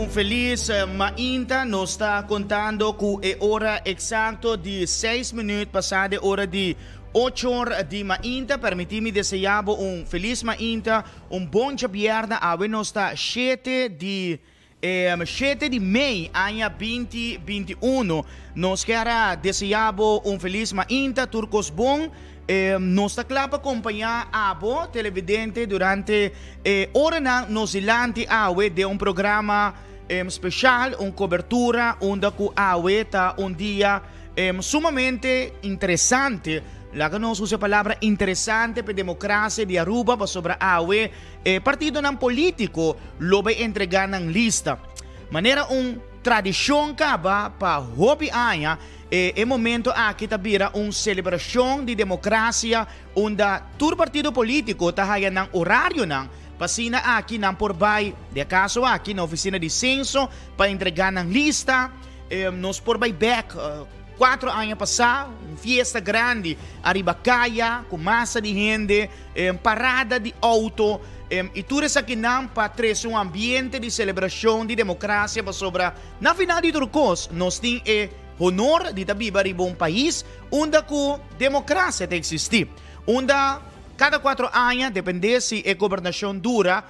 um feliz mainta. Nós está contando com a hora exato de 6 minutos passada hora de 8 horas de mainta. Permiti-me desejar feliz mainta, bom dia a nós está 7 de 7 de maio, ano 2021. Nós queremos desejar feliz mainta, turcos bom. Nós está claro para acompanhar a televidente durante hora na nos ilante de programa especial, cobertura, onde está dia sumamente interessante. La que nos usa a palavra interessante para a democracia de Aruba para sobre partido não político lo vai entregar na lista. Maneira tradição acaba para hobby anha momento aqui tabira celebração de democracia onde todo partido político está ng horário ng pasina aqui ng porbay de acaso aqui na oficina de censo para entregar ng lista nos porbay back 4 anos passados, fiesta grande, Aribacaya, com massa de gente, parada de auto, e tudo isso aqui não para trazer ambiente de celebração de democracia para sobra. Na final de Turcos, nós temos honor de viver em um país onde a democracia existe, onde cada 4 anos, depende se a governação dura,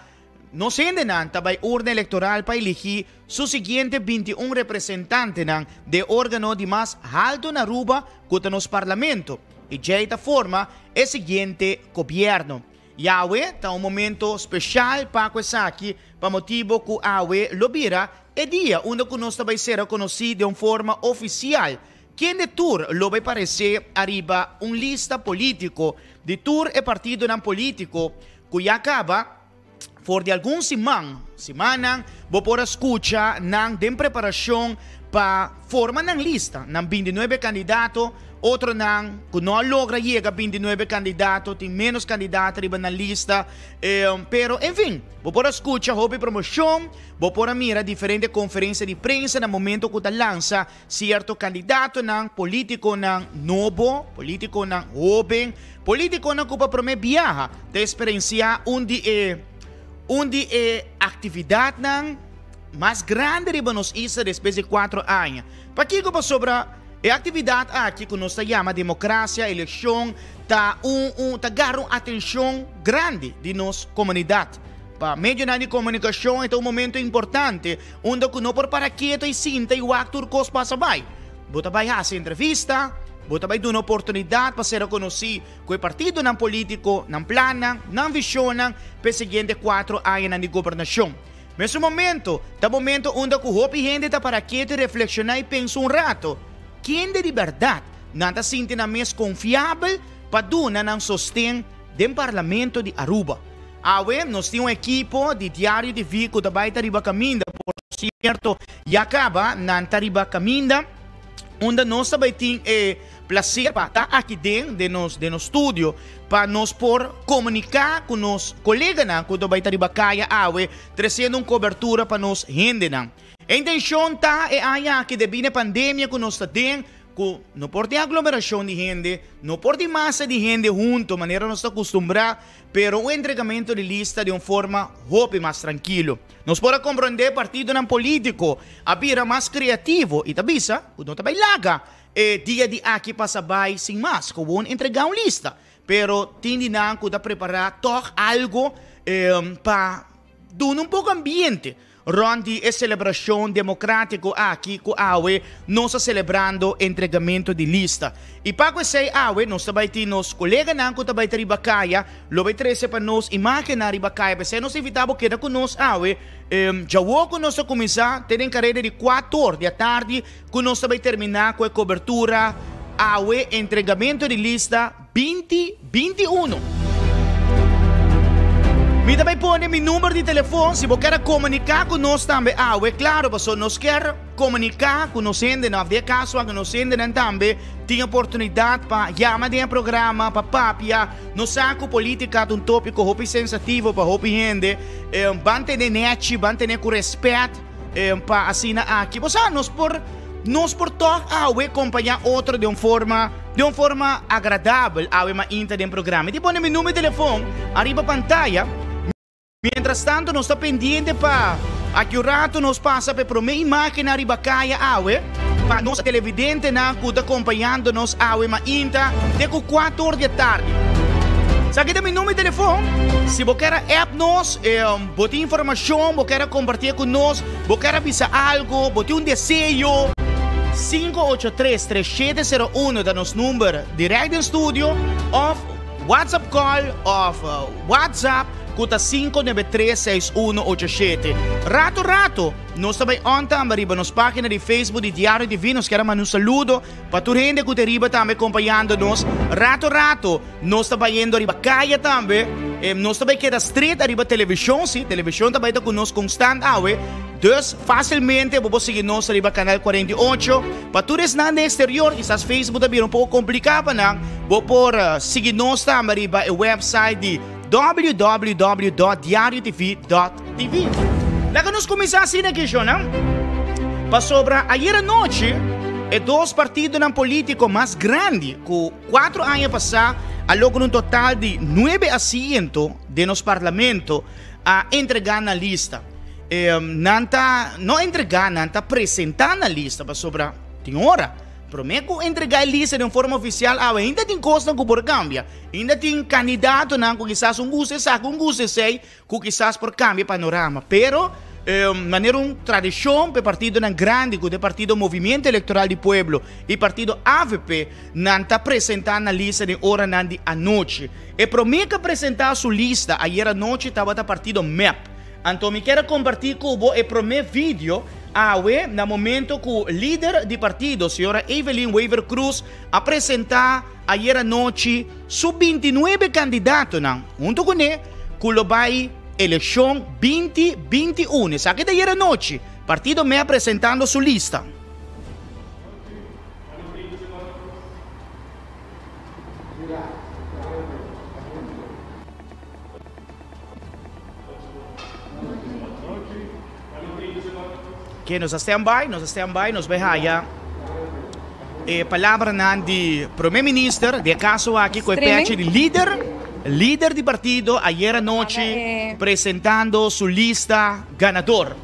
nos endenan tabay urna electoral para elegir su siguiente 21 representantes de órgano de más alto na Aruba contra nos parlamento. Y de esta forma, el siguiente gobierno. Yahweh está momento especial para aqui, para motivo que Yahweh lo vira, el día onde nos tabay ser conocido de forma oficial. Quien de Tur lo vai parecer arriba lista político de Tur e partido non político que acaba for de algum semana, vou por escuta de preparação para forma ng lista ng 29 candidatos, outro que não logra chegar a 29 candidatos, tem menos candidatos riba na lista, pero enfim, vou por escuta, hobby promoção, vou por a mira diferente conferência de prensa no momento que lança certo candidato ng político ng novo, político ng jovem, político ng que para me viaja, te experienciar onde atividade mais grande riba nos isa depois de 4 anos. Para que pa sobra atividade aqui que nós chama democracia, eleição, tá garon atenção grande de nossa comunidade. Para meio de comunicação é um momento importante onde que não por para quieto e sinta e o actor cos passa vai. Bota vai fazer entrevista, bota vai dar uma oportunidade para ser conhecido com o partido não político, não plana, não visiona para os seguintes 4 anos de governação. Nesse momento, é o momento onde o hopi gente está para quieto reflexionar e pensar rato. Quem de verdade não está sentindo mais confiável para dar não sostém do parlamento de Aruba. Nós temos equipo de diário de Vico da Baita Riba Caminda, por certo, e acaba na Riba Caminda, onde nós também temos prazer para estar aqui dentro de nosso estúdio para nós por comunicar com nossos colegas que também estão Ribacaya, trazendo cobertura para nós gente. A intenção está que devido à pandemia que nós temos, não por ter aglomeração de gente, não por ter massa de gente junto, maneira nós estamos acostumbrados, pero o entregamento de lista de uma forma mais tranquilo. Nós podemos compreender partido não político, a vira mais criativo e tabisa, não também laga, dia de aqui passa vai sem mais, que vão entregar uma lista, pero tindi não que preparar algo para dar pouco ambiente. Rondi a celebração democrática aqui com a nós celebrando entregamento de lista. E para esse nós também temos colegas que também estão em Ribacaya, lo vai trazer para nós imagem na Ribacaya, porque nós invitamos que com nós já vou nós começar, tem carreira de 4 horas da tarde, que nós também terminar com a cobertura entregamento de lista 2021. Me também põe meu número de telefone se você quer comunicar com nós também. É claro, porque nós quer comunicar com nós ainda, não havia caso que nós ainda também tem oportunidade para chamar de programa, para papia, nós saco política de um tópico muito sensativo para muito gente, manter net, manter com respeito, para assim aqui. Você nós por acompanhar outro de uma forma agradável, uma inta de programa. E põe meu número de telefone, arriba pantalla. Mientras tanto, nós está pendiente para Aqui o rato nos passa para uma imagem na ribacaia awe. Para nós televidente na que está acompanhando nos awe mainta de 4 horas da tarde. Sabe que meu número de telefone? Se você quer app nos, botar informação, você quer compartilhar com nós, você quer avisar algo, botar desejo, 583-3701 da nosso número direto no estúdio, ou WhatsApp call, ou WhatsApp, kuta 593-6187. Rato, nós também ontem arriba nos página de Facebook de Diário Divino, nós queremos um saludo para tu gente que arriba também acompanhando-nos. Rato, nós também indo arriba caia também, nós também queda street arriba televisão, sim, televisão também está conosco constante, dus facilmente vou seguir nós arriba canal 48. Para tu na exterior, quizás Facebook também um pouco complicado, não? Vou por seguir nós também arriba o website de www.diariotv.tv. Laga nos começar assim na questão, não? Para sobre ayer noite, dois partidos políticos mais grandes, com 4 anos passados, logo um total de 9 assentos de nos parlamento a entregar na lista. Não entregar, não apresentar na lista para sobre tem hora. Prometo entregar a lista de forma oficial, ainda tem coisa que por cambia. Ainda tem candidato que quizás gusto sei, que quizás por cambia panorama. Pero, maneira tradição, para partido grande, que o partido Movimento Eleitoral do Pueblo e partido AVP, não está apresentando na lista de hora de a noite. E prometo apresentar a sua lista, ayer a noite estava o partido MEP. Então, me quero compartilhar com você o primeiro vídeo no momento que o líder do partido, a senhora Evelyn Weaver Cruz, apresentar ayer a noite sub 29 candidatos, junto com ele, que vai eleição 2021. Sabe que ayer a noite, o partido me apresentando sua lista. Que nos stand-by, nos veja palavra de primeiro-ministro, de caso aqui com o peche de líder do partido, ayer a noite, apresentando sua lista ganador.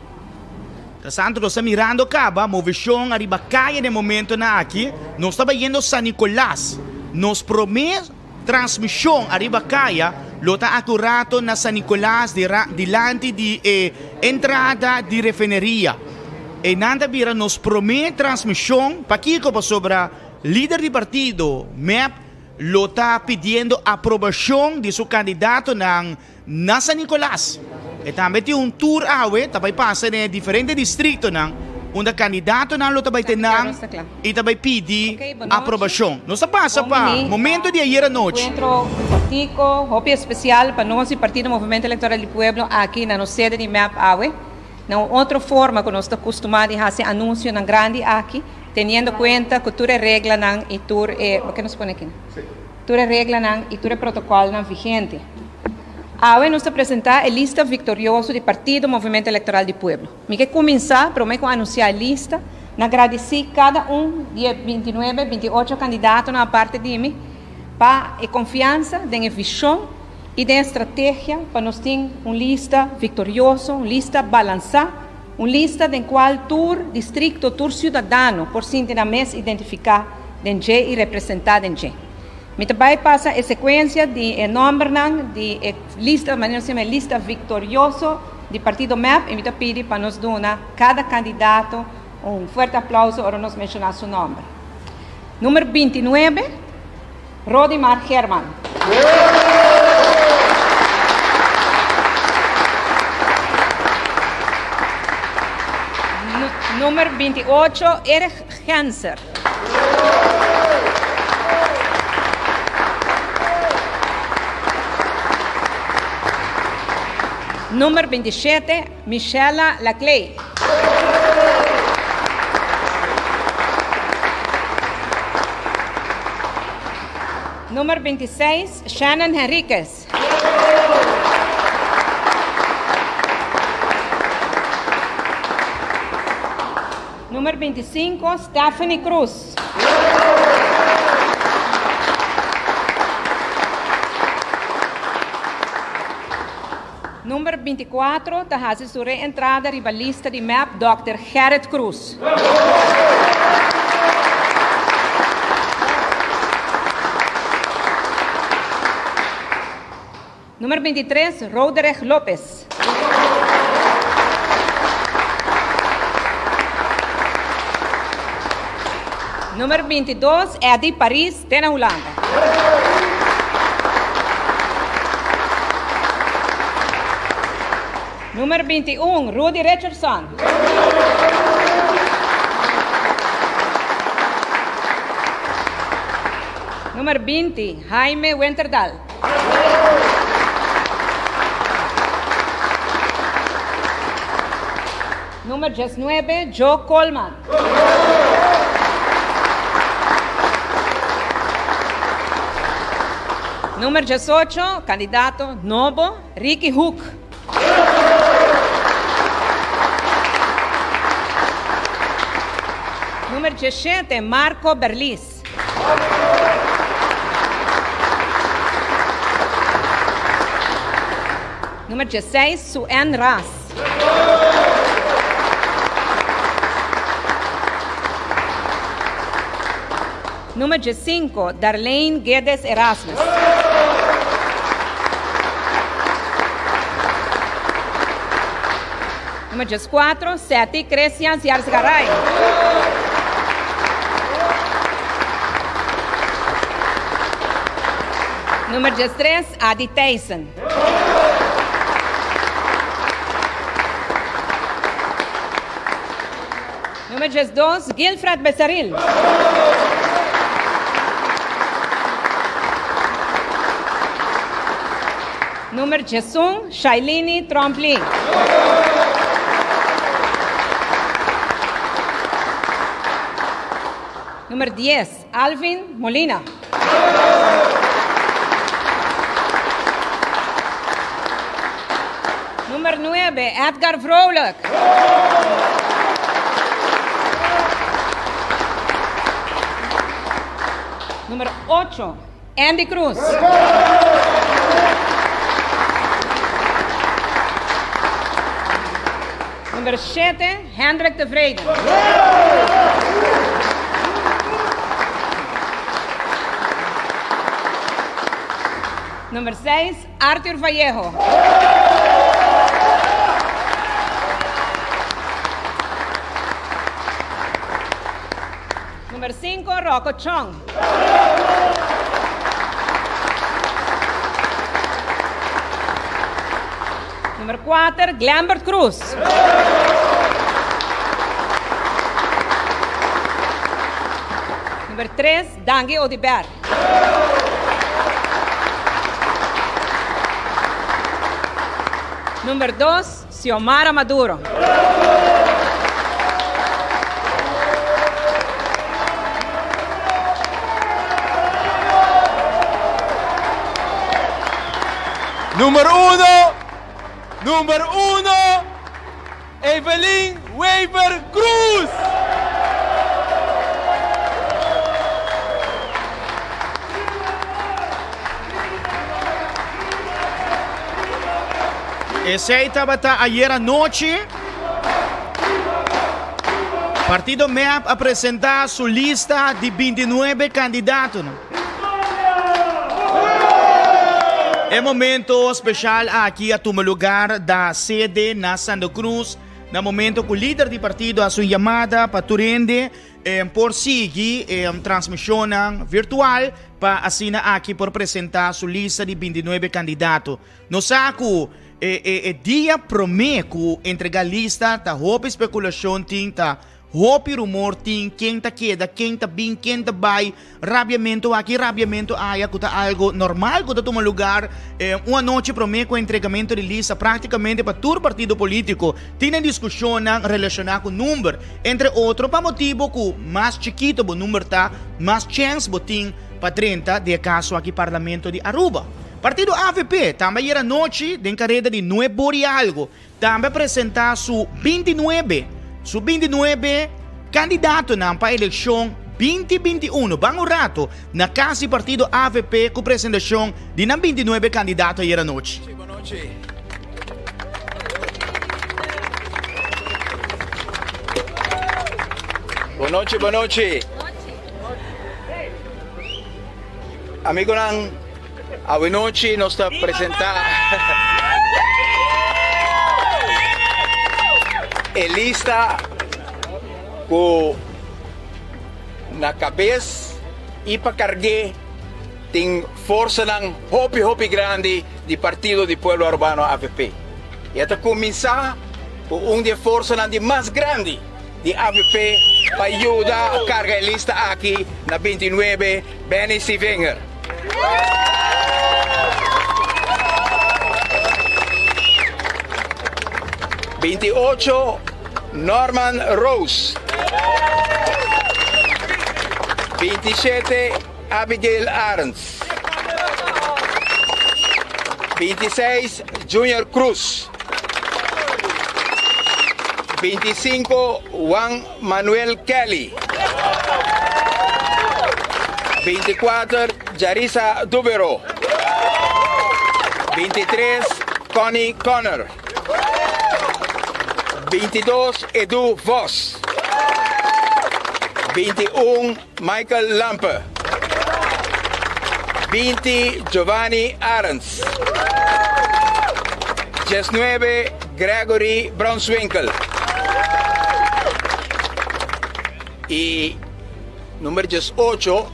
Portanto, nós estamos mirando acaba, movição arriba caia no momento aqui, nós estamos indo San Nicolás, nos promete transmissão arriba caia, lo está acurato na San Nicolás, delante de entrada de refineria. E nada vira nos promete transmissão para que sobre líder do partido MEP lo está pedindo aprovação de seu candidato na San Nicolás. E também tem tour também passa em diferentes distritos onde candidato lo também tem e também pede aprovação. Nós passa para momento de ayer a noite. Encontro político, hobby especial para nós e Partido Movimento Eleitoral do Pueblo aqui na nossa sede de MEP AWE. Não, outra forma que nós estamos acostumados a fazer anúncio na grande aqui, tendo em conta que tudo é regra e tudo é... O que nos põe aqui? Tudo é regra e tudo é protocolo vigente. Agora nós apresentar a lista vitoriosa do Partido Movimento Eleitoral do Pueblo. Me quero começar, prometo anunciar a lista, agradecer cada de 29, 28 candidatos na parte de mim, para a confiança, a visão, e de estratégia para nós ter uma lista vitoriosa, uma lista balançada, uma lista em qual todo distrito, todo cidadão, por si na mesa identificar dentro e representar dentro. Me também passa a sequência de nome de lista, maneira se chama lista vitoriosa do partido MEP, e me pede para nós dar cada candidato forte aplauso para nós mencionar seu nome. Número 29, Rodimar Herman. Número 28, Erich Hanser. Número 27, Michela Laclay. Número 26, Shannon Henriquez. Número 25, Stephanie Cruz. Número 24, hace su reentrada rivalista de MAP, Dr. Gerrit Cruz. Número 23, Roderick López. Número 22, Eddie Paris, de Holanda. Número 21, Rudy Richardson. Número 20, Jaime Winterdal. Número 19, Joe Coleman. Número 18, candidato Novo, Ricky Hook. Número 17, Marco Berlis. Número 16, Suen Ras. Número 15, Darlene Guedes Erasmus. Número 14, Seti Christian Yarzgaray. Número 13, Adi Tyson. Número 12, Gilfred Becerril. Número 11, Shailini Trombley. Número 10, Alvin Molina. Número 9, Edgar Vrolijk. Número 8, Andy Cruz. Número 7, Hendrik de Vreden. Número 6, Arthur Vallejo. Número 5, Rocco Chong. Número 4, Glambert Cruz. Número 3, Dangi Odiber. Número 2, Xiomara Maduro. Número uno, Evelyn Weber Cruz. Ese estaba ayer anoche. Partido MAP a presentar su lista de 29 candidatos. É momento especial aqui a tomar lugar da sede na Santa Cruz. No momento que o líder do partido a sua chamada para Turende por seguir transmissão virtual para assinar aqui por apresentar sua lista de 29 candidatos. No saco dia promete entregar lista da roupa especulação tinta. Hopi rumor ting quem tá queda, quem tá bem, quem tá vai, rabiamento aqui, rabiamento aí, que tá algo normal, que tá tomando lugar. Uma noite promete o entregamento de lista praticamente para todo partido político. Tem discussão relacionada com o número, entre outros, para motivo que mais chiquito o número tá, mais chance botim para 30 de caso aqui parlamento de Aruba. Partido AVP também era noite de carreira de Nuevo e algo, também apresentar su 29 candidato para a eleição 2021. Bango rato na casa partido AVP com apresentação de 29 candidatos ayer à noite. Boa noite. Boa noite. Amigo ng Awinochi nos está presentando a lista ko na cabeça e para cargue tem força ng hopi grande di Partido di Pueblo Urbano AVP. E até começar com de força ng di mais grande di AVP para ajudar a carga a lista aqui na 29 Benny Sivinger. (28) Norman Rose. 27 Abigail Arns. 26 Junior Cruz. 25 Juan Manuel Kelly. 24 Jarisa Dubero. 23 Connie Connor. 22 Edu Vos. 21 Michael Lampe. 20 Giovanni Arens. 19 Gregory Brunswinkel. Y número 18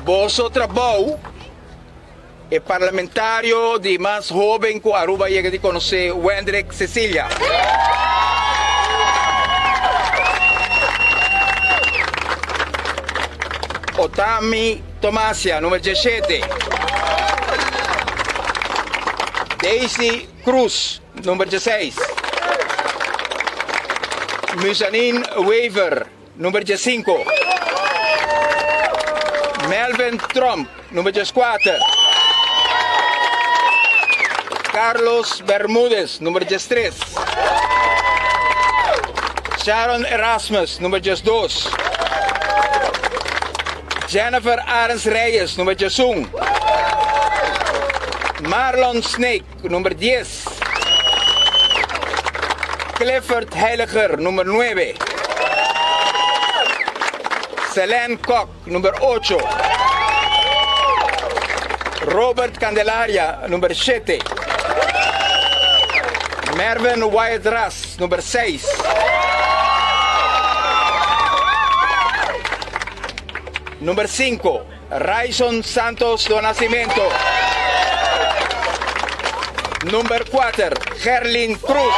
Boso Trabou, el parlamentario de más joven que Aruba llega de conocer, Wendrick Cecilia. Otami Tomasia, número 17. Daisy Cruz, número 16. Musanin Weaver, número 15. Melvin Trump, número 14. Carlos Bermúdez, número 13. Sharon Erasmus, número 2. Jennifer Arens Reyes, número 1. Marlon Snake, número 10. Clifford Heiliger, número 9. Selene Koch, número 8. Robert Candelaria, número 7. Mervyn Wyatt Ras, número 6. Número 5, Raison Santos do Nascimento. Número 4, Gerlin Cruz.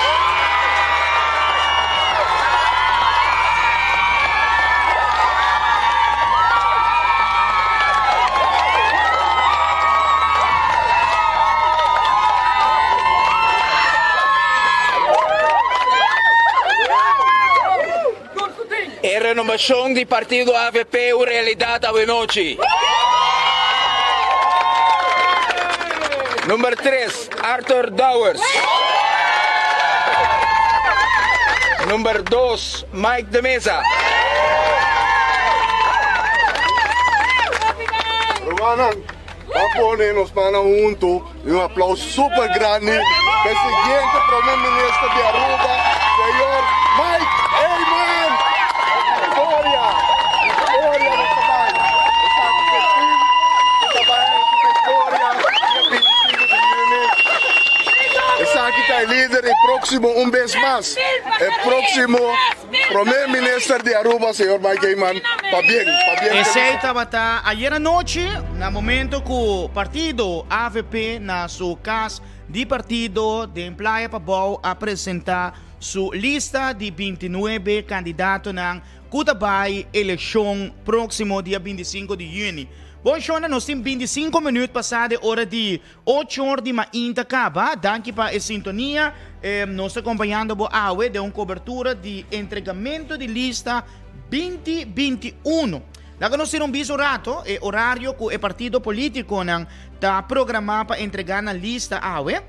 A renovação do partido AVP é uma realidade hoje. Número 3, Arthur Dowers. Número 2, Mike de Mesa. Hermanos, vamos para juntos e aplauso super grande para o seguinte primeiro-ministro de Aruba, senhor Mike Heyman. Vitória no trabalho. Essa aqui está líder e próximo vez mais. O próximo primeiro-ministro de Aruba, senhor Mike Heyman. Para bem. Esse estava ayer anoche, no momento que o partido AVP, na sua casa de partido de Playa Pabao, apresentar sua lista de 29 candidatos na Kutabay eleição próximo dia 25 de junho. Bom, Shona, nós temos 25 minutos passados, hora de 8 horas de manhã, acaba. Danke para a sintonia. Nós estamos acompanhando a AWE de uma cobertura de entregamento de lista 2021. Lá nós temos visto rato, o horário que o partido político está programado para entregar a lista AWE.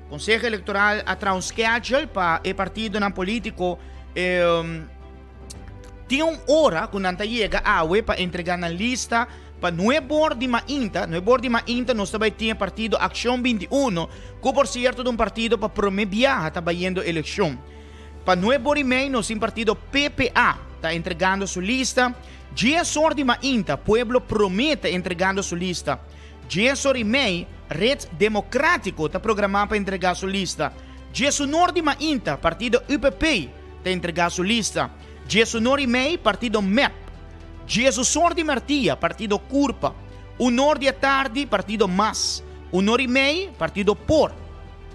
Conselho Eleitoral a um schedule para o partido político. Tinha uma hora quando a chega a AWE para entregar na lista para 9 horas de manhã, nós também tínhamos partido Ação 21, que por certo é um partido para promover a eleição. para 9h30, nos em partido PPA está entregando sua lista. 10h Mainta, Pueblo Promete entregando sua lista. 10h30, Red Democrático está programado para entregar sua lista. 10h Mainta, Partido UPP está entregando sua lista. 10h30, Partido MEP. 10h Martia, Partido Curpa. 1h da tarde, Partido MAS. 1h30, Partido POR.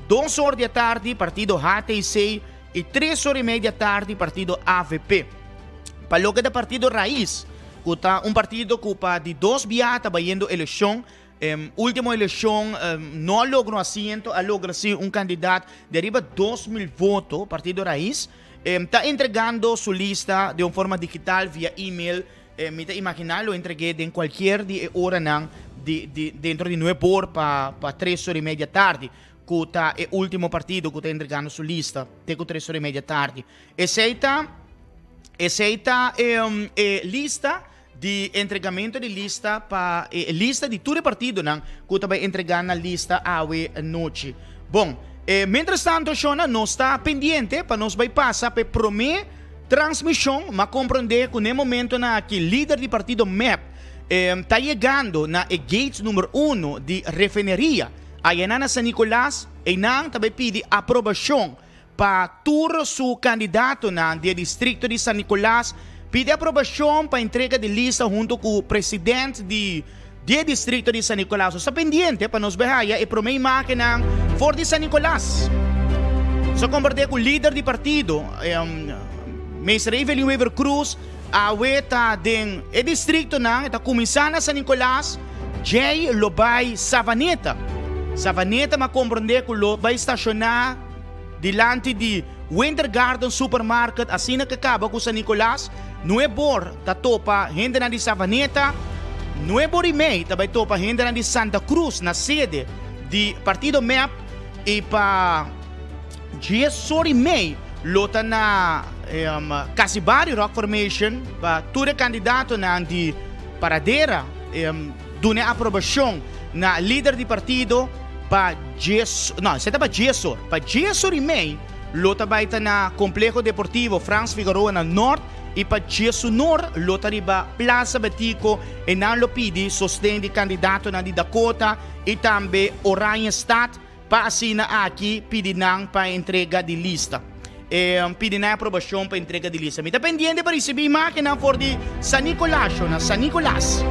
2h da tarde, Partido HTC. E 3h30 da tarde, Partido AVP. Para logo da Partido Raiz, que está partido que de 2 dias está vendo eleição. Última eleição não logrou assento, logra ser candidato de arriba 2.000 votos, Partido Raiz. Está entregando sua lista de uma forma digital via e-mail. Me está imaginando, entreguei em qualquer hora dentro de 9 horas para 3h30 da tarde. Que está o último partido que está entregando sua lista, até 3h30 da tarde. Essa é lista de entregamento de lista para lista de todo partido que está entregando a lista à noite. Bom, mientras tanto, Shona, não está pendente para nós passar para prometer transmissão, mas compreender que no momento que o líder do partido MEP está chegando na gate número 1 de refineria, aí na San Nicolás, e não também pede aprovação para todo seu candidato do distrito de San Nicolás, pede aprovação para entrega de lista junto com o presidente do distrito de San Nicolás. Está pendente para nós ver e prometer máquina for de San Nicolás. Só conversar com o líder do partido, Mestre Evelyn Weaver Cruz, a está den o distrito está começando a San Nicolás, Jay Lobay Savaneta. Savaneta mas compreender que lo vai estacionar delante de Winter Garden Supermarket, assim que acaba com San Nicolás. 9h tá topa gente na de Savaneta. 9h30 também topa gente na de Santa Cruz, na sede de Partido MEP. E para 10h30 lota na Casibari Rock Formation para todo candidato na de Paradeira dune aprovação na líder do partido para 10h30 lota baita na Complexo Deportivo Franz Figueroa na Norte e para 10h lota riba Plaza Batico e na Lopidi sostém de candidato na de Dakota e também Oranjestad para assinar aqui pedinang para entrega de lista. Pedinang aprovação para entrega de lista. Me está pendente para receber máquina for de San Nicolás, na San Nicolás.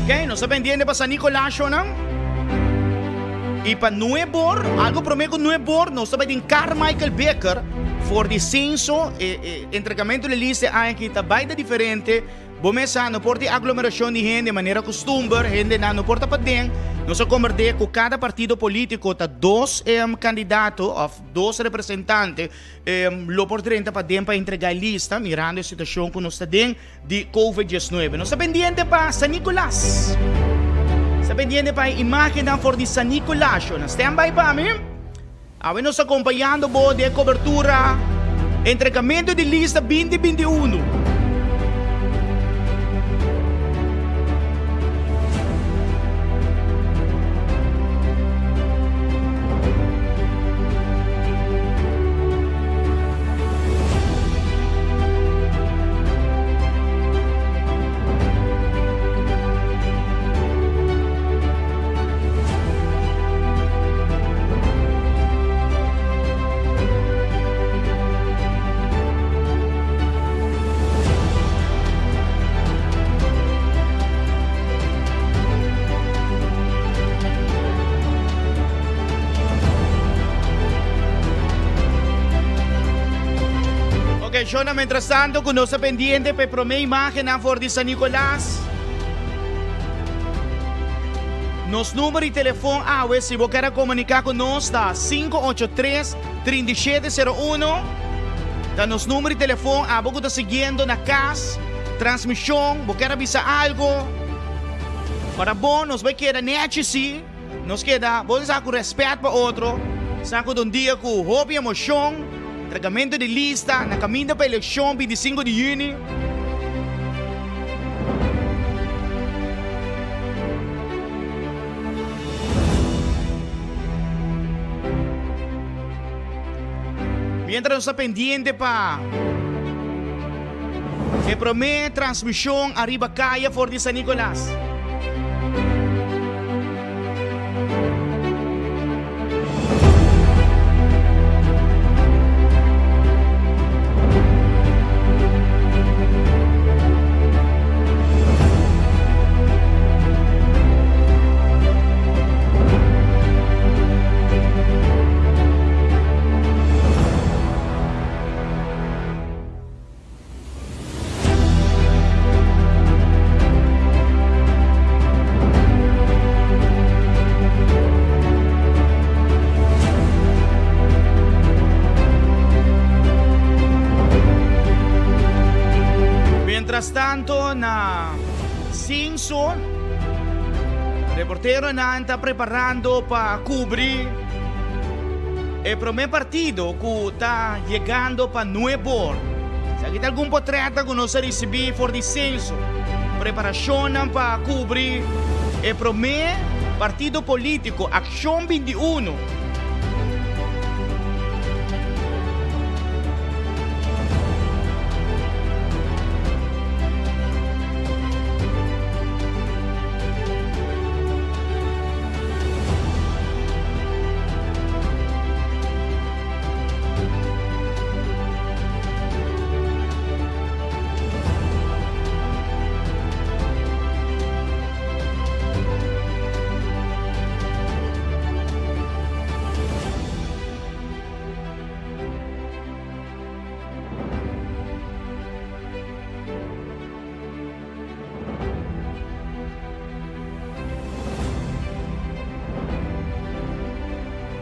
Ok, não está pendente para San Nicolás, não? E para 9h, algo prometo 9h, nós estamos em Carmichael Becker for de censo, entregamento de lista aqui está bem diferente. Bomesa, não pode aglomeração de gente de maneira costume, gente não pode para dentro. Nós conversamos com cada partido político, tá 2 candidatos, 2 representantes, lo por 30 para dentro para entregar a lista, mirando a situação que nós está dentro de COVID-19. Nós estamos pendiente para San Nicolás. Está pendiente para a imagem for de San Nicolás. Stand by para mim. Agora nós acompanhando de cobertura, entregamento de lista 2021. Shona, mientras tanto, con nuestra pendiente para prometer imagen for de San Nicolás. Nos número de telefone, se você quer comunicar com nós, está 583-3701. Está nos número de telefone, você está seguindo na casa, transmissão, você quer avisar algo. Para bom, nós vamos querer net, sim. Nós queremos, vamos com respeito para outro. Saco de dia com hobby e emoção. Entregamento de lista na caminho para a eleição 25 de junho. Mientras está pendiente pa que promete transmisión arriba calle for de San Nicolás. Mientras tanto, na Simpson, reportero na está preparando para cubrir el primer partido que está llegando para Nuevo. Si aquí hay algún portrait que no se recibe por descenso, preparación para cubrir el primer partido político, Acción 21.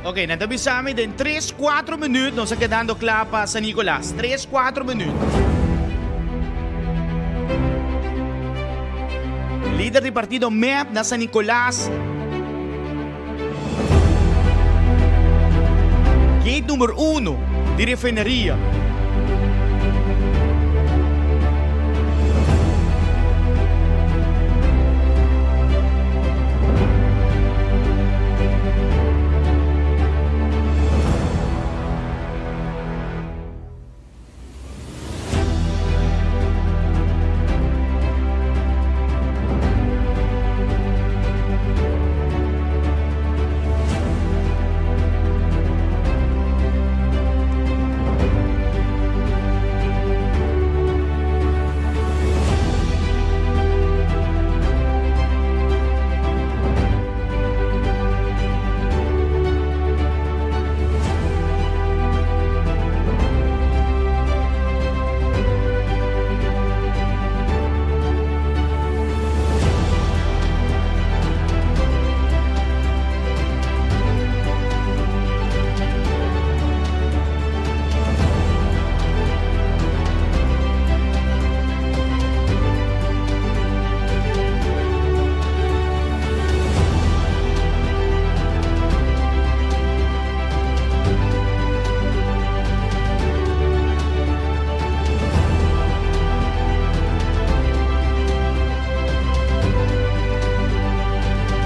Ok, natabi sa amin din 3-4 minutos no, sa quedando claro para San Nicolás. 3-4 minutos. Líder del partido MEP na San Nicolás. Gate número 1 de refinería.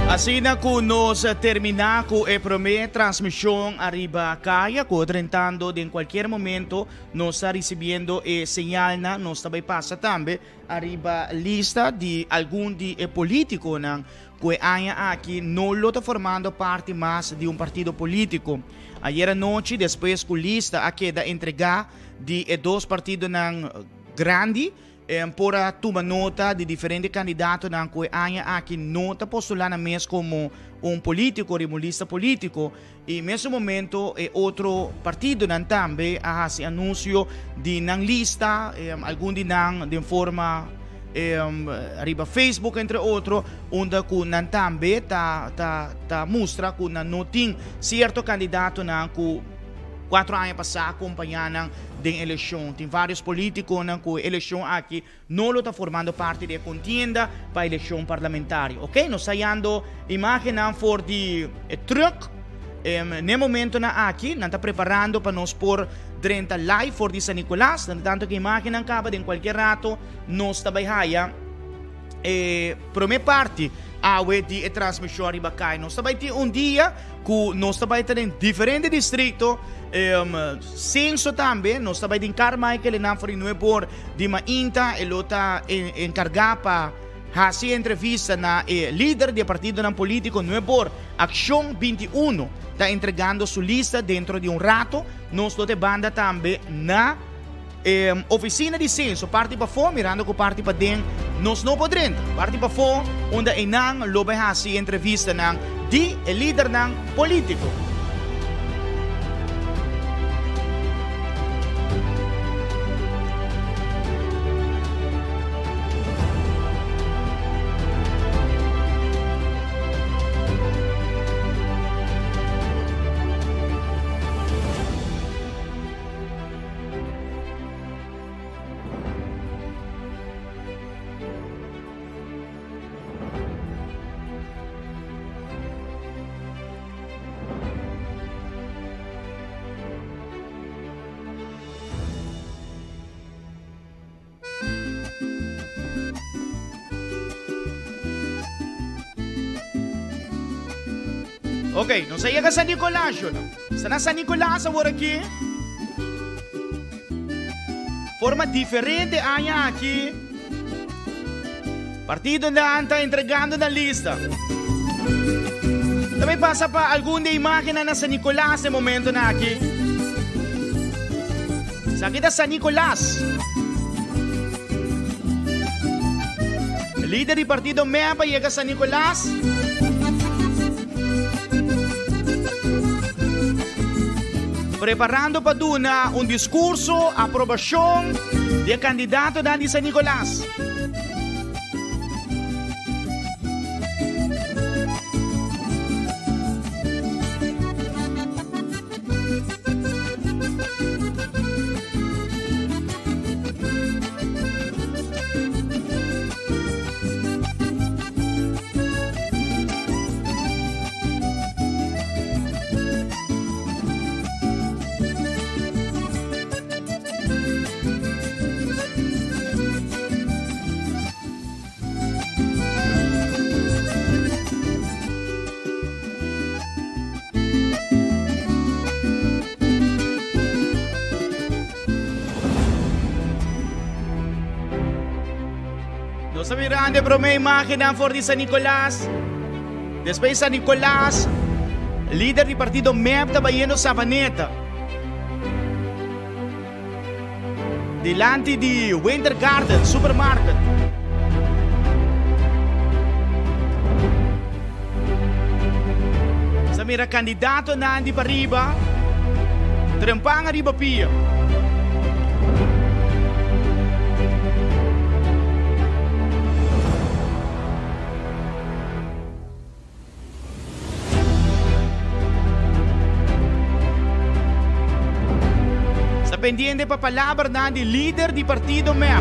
Así na que nos termina con el primer transmisión arriba calle, tratando de en cualquier momento nos está recibiendo señal na nos está pasa también arriba lista de algún político que haya aquí no lo está formando parte más de un partido político. Ayer anoche, después que lista queda entregada de dos partidos grandes, por tomar nota de diferentes candidatos que haya aquí no está postulando más como un político, un lista político. Y en ese momento otro partido también hace anuncio de una lista, algún de forma arriba Facebook entre otros, donde también muestra que no tiene cierto candidato que 4 anos passados acompanhando da eleição. Tem vários políticos que a eleição aqui não está formando parte da contienda para a eleição parlamentar. Ok? Nós saímos imagem for de truck. No momento aqui, nós estamos preparando para nós pôr durante live for de San Nicolás. Tanto que a imagem acaba de qualquer rato, nós estamos aí primeira parte awe di transmissão riba kai. Nós vai ter dia que nós vai ter em diferentes distritos. Senso também, nós vai ter Carmichael na for no por de Mainta, ele está encarregado para fazer entrevista na líder do partido político no por Ação 21. Está entregando sua lista dentro de rato. Nós te banda também na oficina de censo, parte para fora, mirando com parte para dentro, nós não podemos. Parte para fora, onde inang lobe hasi entrevista ng di líder ng político. Ok, não sei a San Nicolás, não? Está na San Nicolás agora aqui. Forma diferente há aqui. Partido na anta entregando na lista. Também passa para alguma imagem na San Nicolás no momento na aqui. Sa kita San Nicolás. Líder do partido MEPA chega a San Nicolás. Preparando para dar discurso, aprovação de candidato de San Nicolás. Sa Miranda, pero may imagen for di San Nicolás. Después San Nicolás, líder do partido MEP Tabayeno Sabaneta. Delante de Winter Garden Supermarket. Sa mira candidato na andi pariba, trempang arriba pia. Pendiente pa palabra na di líder di partido MEP.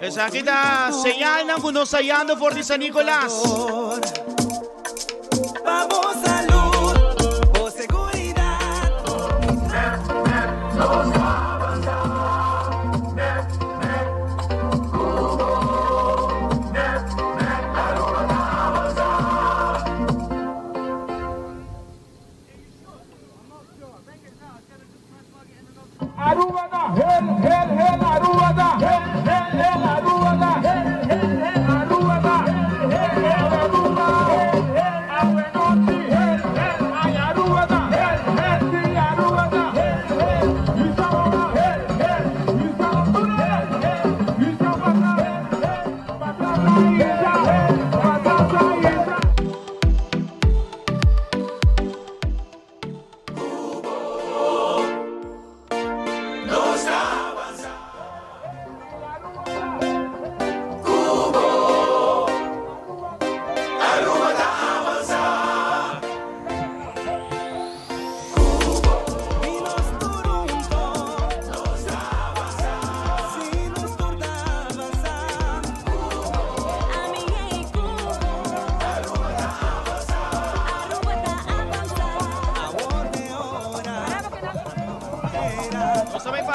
Esa kita señal ng kunosayando for di San Nicolás. Vamos salud, o seguridad.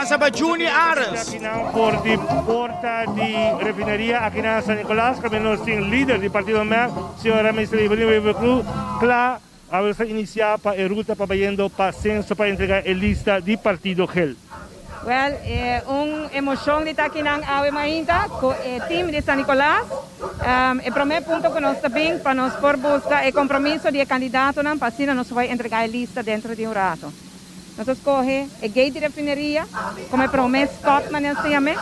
Passa para Juni Ares. Aqui não, por de porta de refinaria aqui na San Nicolás, que nós temos líder do partido MEP, senhora Mr. Evelyn Weber Cruz, claro, a ver se iniciar para a ruta para vayendo para censo para entregar a lista de partido GEL. Well, emoção de estar aqui na Awe Mainta com o time de San Nicolás. O primeiro ponto que nós também para nós por buscar é compromisso de candidato para assim nós vai entregar a lista dentro de rato. Nós escolhe a gate de refinaria como promessa Stockman assim amém.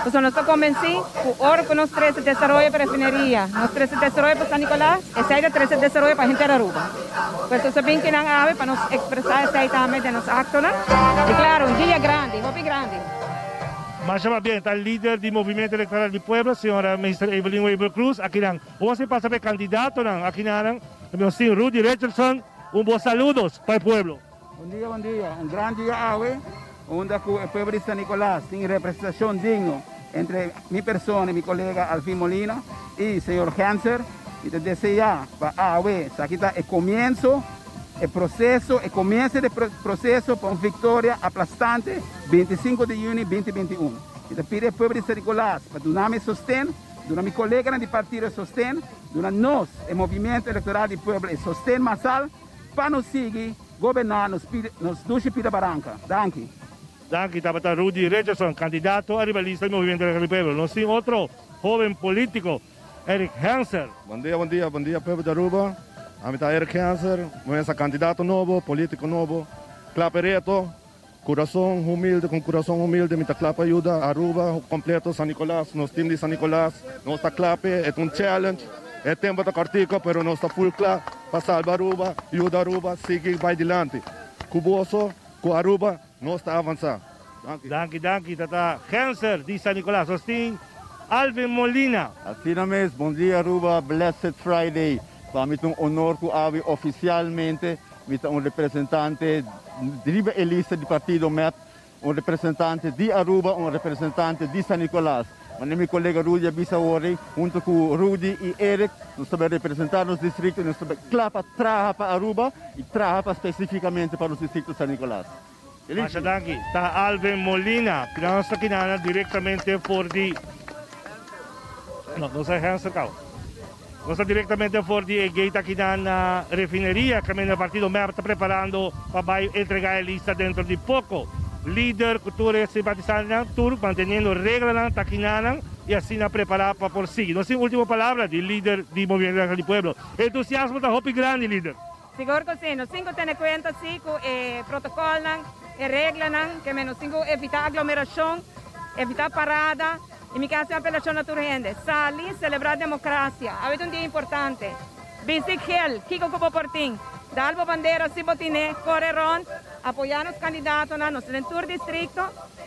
Então nós estamos convencidos que o ouro que nós traz desenvolver para a refinaria, nós traz desenvolver para San Nicolás, e saída traz desenvolver para a gente da Aruba. Por isso sabem que na Awe para nós expressar essa também de nosso acto, né? E claro, dia grande, hobby grande. Mas chama bem, está líder do Movimento Eleitoral do Pueblo, senhora Mr. Evelyn Weber Cruz, aqui não. Você passa para candidato, não? Aqui não, nós temos Rudy Richardson, bom saludos para o pueblo. Bom dia. Um grande dia, Awe, onde o povo de San Nicolás tem representação digna entre minha pessoa e meu colega Alfim Molina e o senhor Hanser. E te desejar para Awe, aqui está o começo, o processo para uma vitória aplastante 25 de junho de 2021. E te pido ao povo de San Nicolás para dar-me sustento, dar meu colega de partido sustento, dar nós, o movimento eleitoral do povo, sustento massal para nos seguir governar nos duas Pira Barranca. Danke. Danke, estava Rudy Richardson, candidato a rivalista do Movimento Eleitoral do Pueblo. Nós temos outro jovem político, Eric Hanser. Bom dia, povo de Aruba. A está Eric Hanser, é candidato novo, político novo. Clapereto, coração humilde, me está clapa ajuda, Aruba, completo, San Nicolás, nos time de San Nicolás, nós está clape, é challenge. É tempo de cartica, pero não está full clap para salvar Aruba, ajuda Aruba, seguir vai adiante. Cuboso, com Aruba, não está avançando. Danke, tata Hanser de San Nicolás. Hosting Alvin Molina. Assim mesmo, bom dia Aruba, Blessed Friday. Para mim é um honor que Awe oficialmente, um representante de a lista do partido MEP, um representante de Aruba, um representante de San Nicolás. Meu colega Rudy Abisawori, junto com Rudy e Eric, nós estamos representando os distritos, nós estamos trabalhando para Aruba e trabalhando especificamente para os distritos de San Nicolás. Masha danke. Está Alvin Molina, que nós aqui diretamente por de... Não sei Hanser Cao. Nós estamos diretamente por de gate aqui na refinaria, que o partido MEP está preparando para entregar a lista dentro de pouco. Líder, cultura, simpatizante, tour, manteniendo reglas, taquinanan y así na preparar para por sí. No sin última palabra del líder del Movimiento Eleitoral do Pueblo. Entusiasmo está hopi grande, líder. Seguro que sim, nós temos que ter conta sim com protocolo, regras, que nós temos que evitar aglomeração, evitar parada. E me caso apelação a toda gente. Salir, celebrar a democracia. É um dia importante. Basic Hill, Kiko Copoportim. Dalbo bandeira, Sibotine, Correron, apoiar os candidatos no tour distrito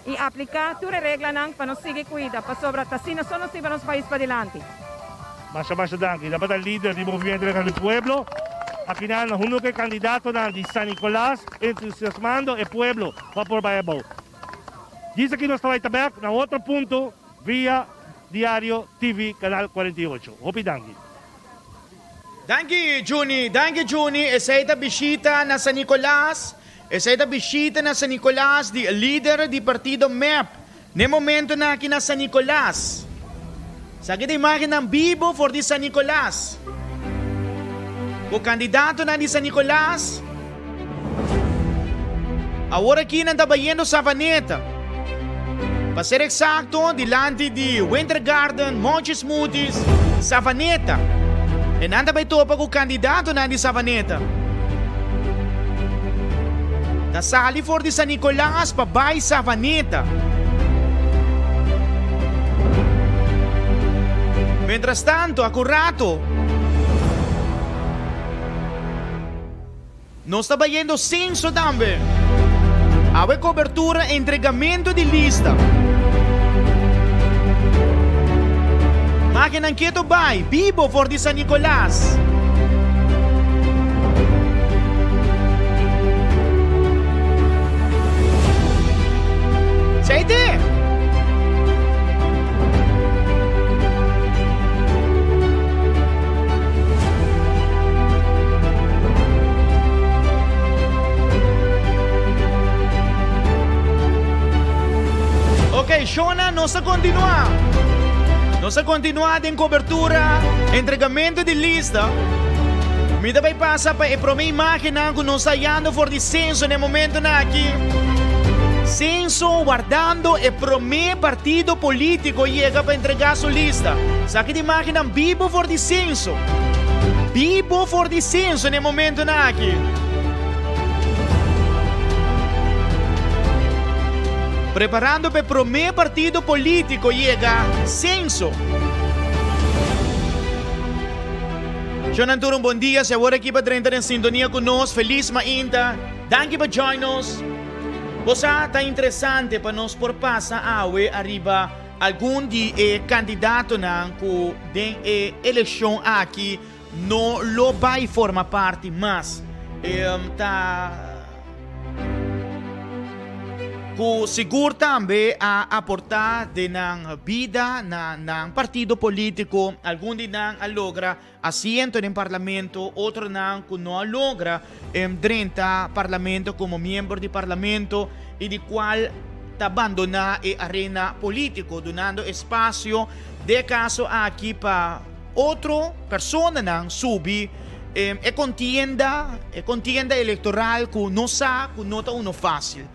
e aplicar todas as regras para nos seguir cuidando, para sobre assim nós só nos vamos país para adiante. Masha danke. Dapat ang líder do Movimento Eleitoral do Pueblo. Aqui na uno que candidato de San Nicolás, entusiasmando o pueblo para por Bayabaw. Diz aqui nós estamos também na outro ponto via Diário TV, Canal 48. Hopi danke. Danke Juni. Essa é a bisita na San Nicolás. Essa é a bisita na San Nicolás de líder do partido MEP. No momento na aqui na San Nicolás. Sa kita imagem ng vivo for di San Nicolás. O candidato na di San Nicolás. Agora aqui nanda bayendo sa Vaneta. Para ser exacto, dilante de Winter Garden, Monte Smoothies, sa Vaneta. E nanda ba ito pag o kandidato na di Savaneta? Nasali for di San Nicolás, pabay Savaneta. Mientras tanto, accurato, non sta facendo senso também. Ave cobertura e entregamento di lista. Ma che nanchieto vai, Bibo for di San Nicolás. Sei te? Ok, Shona, non sa continuare. Non sa continuare in cobertura, entregamento di lista. Mi deve passare per la mia macchina che non sta andando fuori senso nel momento aqui. Senso guardando e pro me partito politico llega per entregare su lista. Sa che di macchina vivo fuori senso. Vivo fuori senso nel momento aqui. Preparando per pro me partito politico llega senso. Jonathan, bom dia. Se agora aqui para 30 em sintonia conosco. Feliz mainta. Danke para join us. Você está interessante para nós por passar awe arriba algum de candidato na que den eleição aqui não lo vai formar parte, mas tá que seguro também a aportar de na vida na partido político, algum de não logra assento no parlamento, outro não que não logra 30 parlamento como membro de parlamento e de qual abandonar a arena político, donando espaço de caso aqui para outra pessoa não subir contienda eleitoral que não sabe, que não está fácil.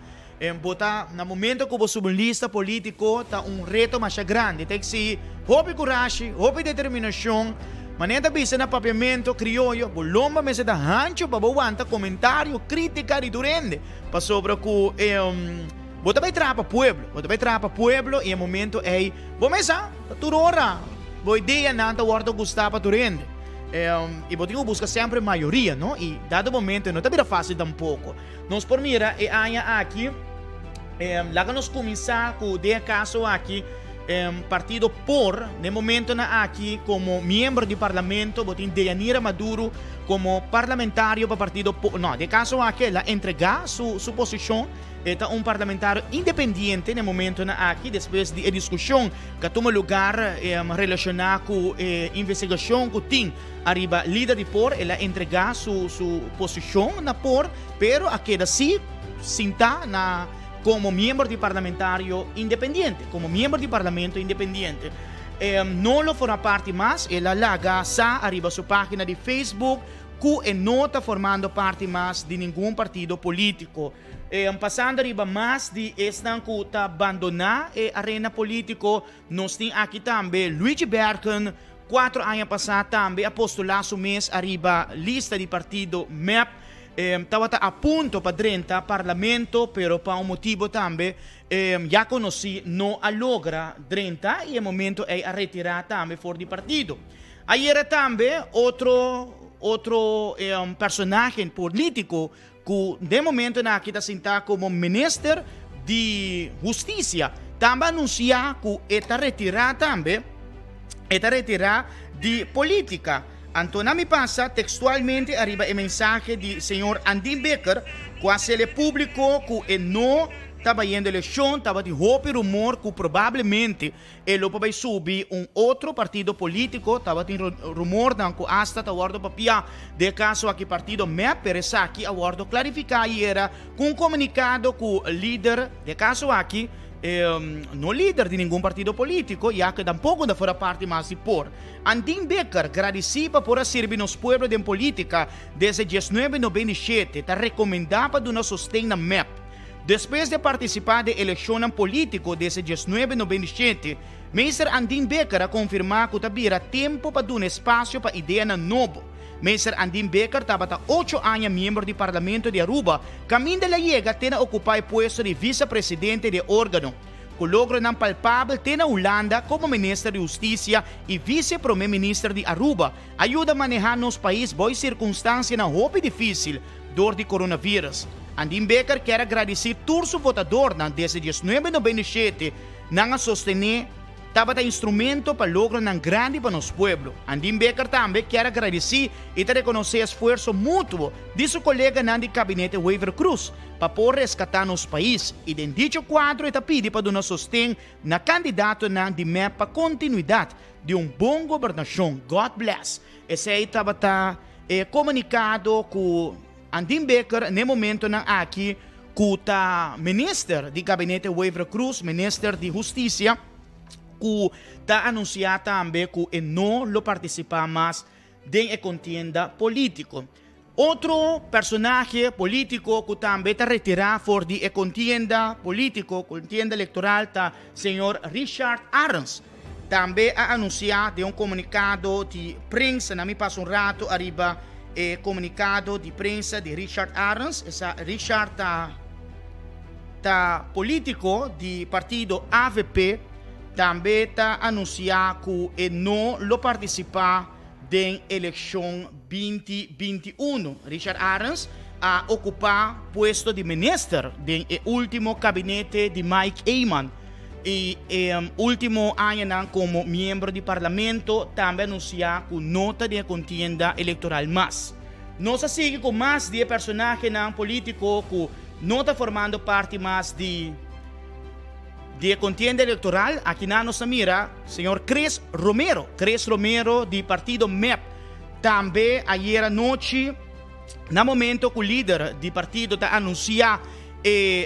Botar no momento que você subir lista político está reto mais grande. Tem que ser houve coragem, houve determinação. Maneta bisa na papiamento criollo, bolomba me se da hancho para aguantar comentário, crítica e durende. Para sobre que bota vai trapa pueblo e o momento é vou mesa, tudo hora. Boa ideia não tá guarda gostar para durende. E botinho busca sempre maioria, não? E dado momento não tá bem fácil tampouco. Nós por mira e aia aqui lá que nós começar com de caso aqui partido por no momento na aqui como membro de parlamento botin Deyanira Maduro como parlamentário para partido por não de caso aqui ela entregar sua posição é parlamentário independente no momento na aqui depois de discussão que toma lugar relacionado com investigação que tem arriba líder de por ela entregar sua posição na por pero aqui assim sinta na como membro de parlamentário independente, como membro de parlamento independente. Não lo fará parte mais, ela larga sa arriba sua página de Facebook, que não está formando parte mais de nenhum partido político. Passando arriba mais de esta que está abandonar a arena político, nós temos aqui também Luigi Berken, 4 anos passados também apostolar seu mês arriba lista de partido MEP. Estava a punto para 30 parlamento, pero para um motivo também já conheci não logra 30 e o momento é a retirar também fora de partido. Aí era também outro personagem político que de momento aqui está sentado como ministro de justiça também anuncia que está retirar também de política. Antônio me passa textualmente arriba o mensagem do senhor Andy Becker, quase ele publicou que não estava indo eleição, estava de roupa e rumor que provavelmente ele vai subir outro partido político, estava de rumor que hasta está guardo papia de caso aqui partido MEP, pero aqui aguardo clarificar e era com comunicado que o líder de caso aqui não líder de nenhum partido político, já que tampouco da fora parte mais de por. Andim Becker agradecida por servir nos pueblos de política desde 1997, está recomendada para dar sustento na MEP. Depois de participar da eleição política desde 1997, Mr. Andim Becker confirmou que havia tempo para dar espaço para ideia novo. Mr. Andim Becker estava 8 anos membro do Parlamento de Aruba, caminho da Liga tendo ocupado o posto de vice-presidente de órgão. que logro ng palpável na Holanda como Ministro de Justiça e Vice-Primeiro-Ministro de Aruba. Ajuda a manejar nos país boas circunstâncias na roupa difícil dor de coronavírus. Andin Becker quer agradecer todos os votadores desde 1997 na sostener tava instrumento para logro ng grande para nos pueblo. Andin Becker também quer agradecer e reconhecer o esforço mútuo de seu colega de gabinete Weaver Cruz para poder resgatar nos país. E em dicho quadro, está pedindo para dar sostém na candidato de MEP para continuidade de bom governação. God bless. Esse aí estava comunicado com Andin Becker no momento aqui com o ministro de gabinete Weaver Cruz, ministro de Justiça, que está anunciado também que não lo participa mais de contienda político. Outro personagem político que também está retirado for de contienda político, contienda eleitoral, está o senhor Richard Arens. Também ha anunciado de comunicado de prensa, na me passa rato, arriba comunicado de prensa de Richard Arens. Essa Richard está político de partido AVP. Também está anunciado que não lo participa da eleição 2021. Richard Arens a ocupar puesto de ministro do último gabinete de Mike Eyman. E último ano como membro do parlamento, também anunciou que nota de contienda eleitoral mais. Nós seguimos com mais de personagens políticos que não está formando parte mais de contienda eleitoral. Aqui na nossa mira, senhor Chris Romero do partido MEP. Também ayer noite, no momento que o líder do partido está anunciando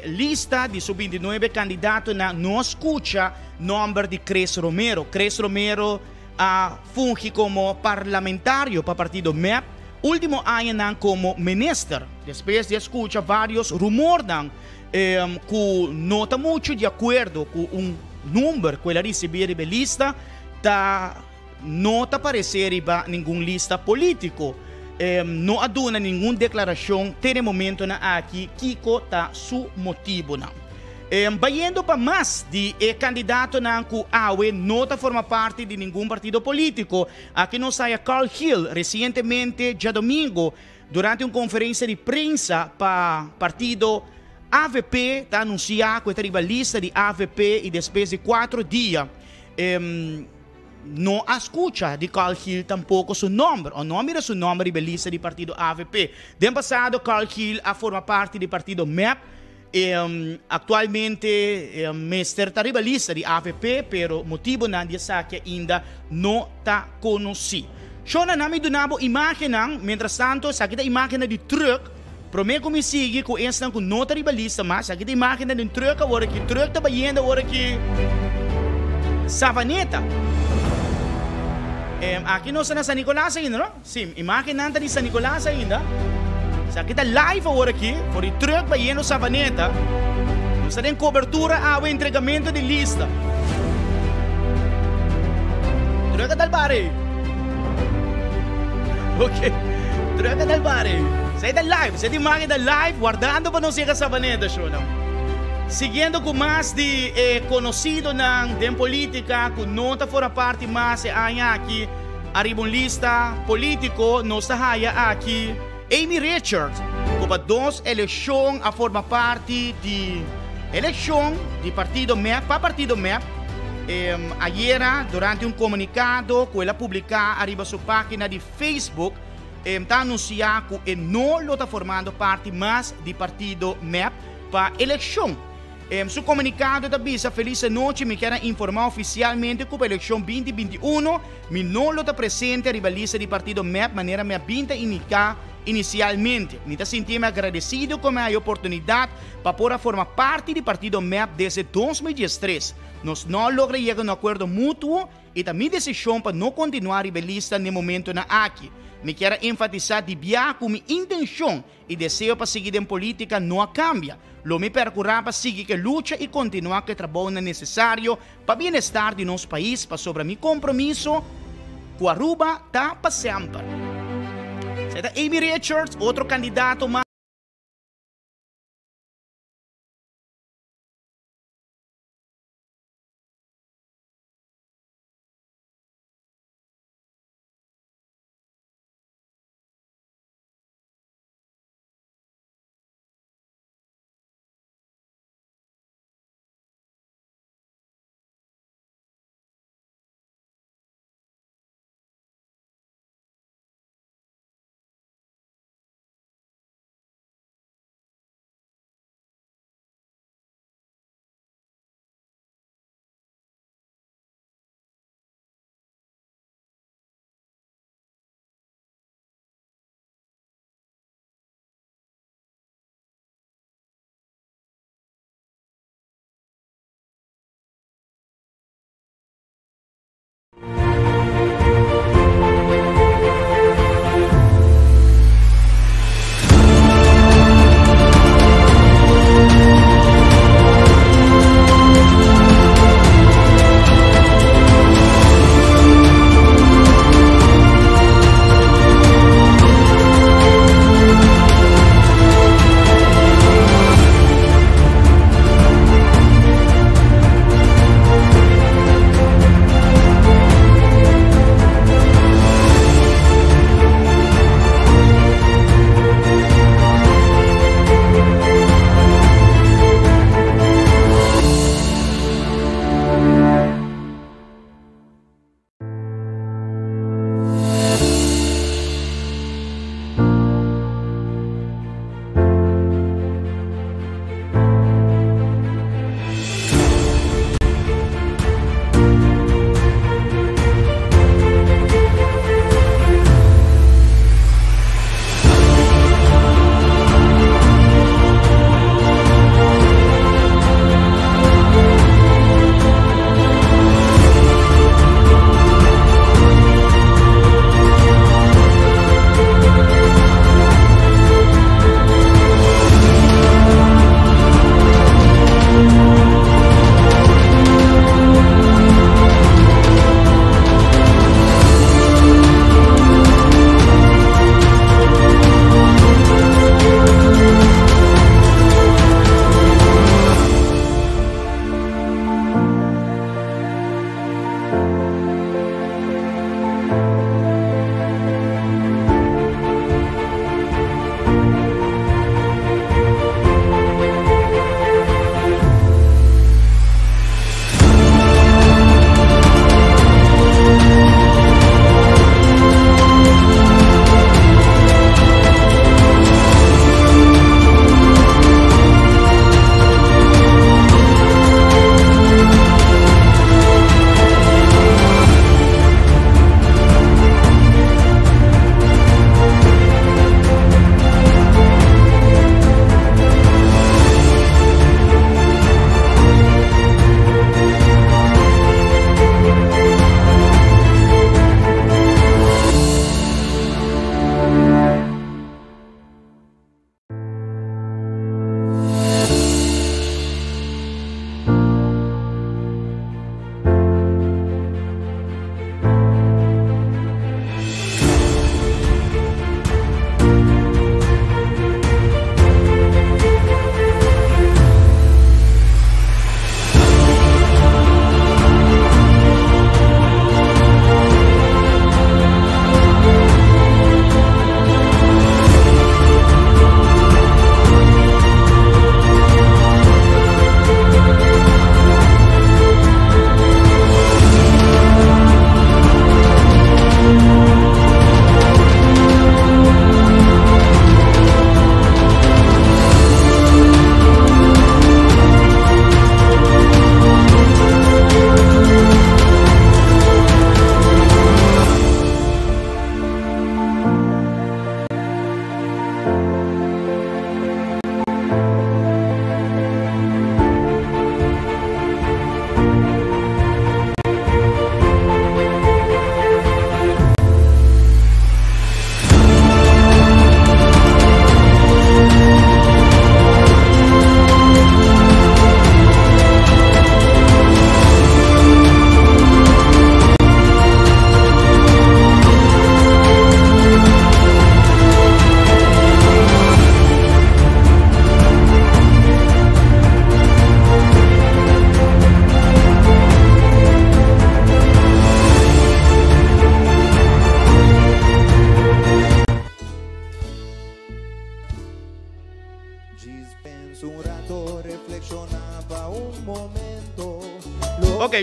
lista de sub-29 candidatos, não escuta o nome de Chris Romero. Chris Romero funge como parlamentário para o partido MEP. Último ano como ministro. Depois de escutar vários rumores que não está muito de acordo com número que ele recebeu de lista, não está aparecendo em nenhuma lista política. Não aduna nenhuma declaração até o momento aqui que está su motivo. Vayendo para mais de candidato que AUE não forma parte de nenhum partido político. Aqui nos sai Carl Hill, recentemente, já domingo, durante uma conferência de prensa para partido AVP, está anunciado que está na lista de AVP e depois de 4 dias não escuta de Carl Hill tampouco seu nome. O nome era seu nome de lista do partido AVP. No passado, Carl Hill forma parte do partido MEP. Atualmente, Mr. está na lista de AVP, pero motivo não que ainda não está conhecido. Shona namin dunabo imagem, mientras tanto, sa kita imagem de truck. Promete que me siga com esta com nota de balista, mas aqui tem máquina de truck, agora que truck está baiando, agora que Savaneta. Aqui nós na San Nicolás ainda, não? Sim, imagem nanta de San Nicolás ainda. Sa kita live agora aqui, por o truck baiando Savaneta. Nós temos cobertura ao entregamento de lista. Truck del Bari. Ok, truck del Bari. Sai da live, sai di immagine da live, guardando para não ser a Savaneta, show, não? Seguindo com mais de conhecido de política, que não está fora parte mais aqui, arriba uma lista político, nós está aqui, Amy Richards, com 2 eleições a forma parte de eleição de partido MEP, para partido MEP. Ayer, durante um comunicado que ela publicou arriba sua página de Facebook, está anunciado que não está formando parte mais do partido MEP para a eleição. Su comunicado da Bisa Feliz Noite me quer informar oficialmente que a eleição 2021 me não está presente a lista do partido MEP, maneira me pinta indicar inicialmente. Me está sentindo agradecido com a oportunidade para poder formar parte do partido MEP desde 2013. Nós não logramos chegar a um acordo mútuo e também decisão para não continuar a lista no momento aqui. Me quero enfatizar de viajar com minha intenção e desejo para seguir em política não cambia. Lo me percorrer para seguir que luta e continuar que trabalho necessário para o bem-estar de nosso país, para sobre meu compromisso com Aruba tá para sempre. Amy Richards, outro candidato mais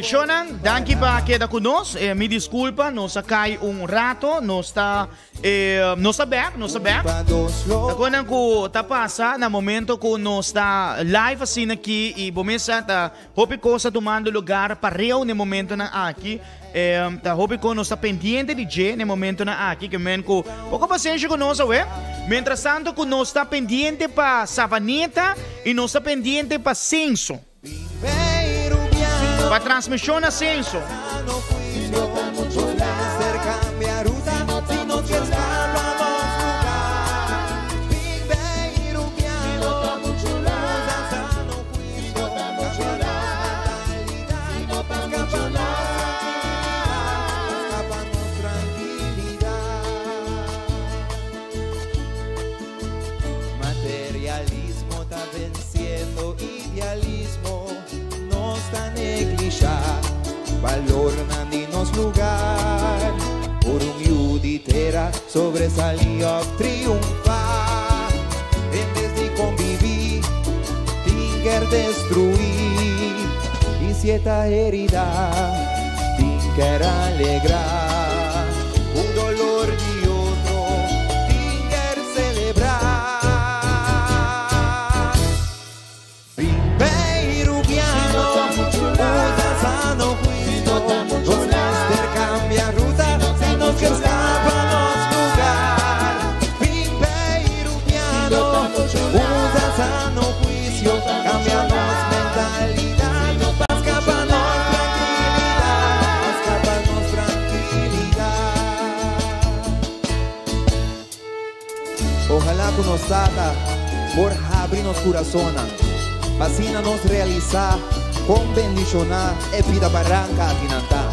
Shonan, danke pa queda conosco. Me desculpa, nos acai rato, nos está back. Nakunan ko tapasa na momento ko nos está live assim aqui e bomesa ta hope ko sa tomando lugar pareo no momento na aqui. Ta hope ko nos está pendiente de J no momento na aqui que men ko pouco paciência conosco, Mientras tanto ko nos está pendiente pa Savaneta e nos está pendiente pa Censo. Pa transmisión a Censo. Materialismo está venciendo idealismo, no está neglijar, valor nandinos lugar, por un yuditera sobresalió a triunfar, en vez de convivir, tinker destruir, y sieta herida, tinker alegrar, un dolor de otro, tinker celebrar. Que escápanos lugar, Pimpeiro-piano, usa sano juicio, cambianos mentalidad, escápanos tranquilidad. Ojalá que nos sata, por abrirnos corazón, vacina nos realizar, con bendicionar, e vida barranca atinantar.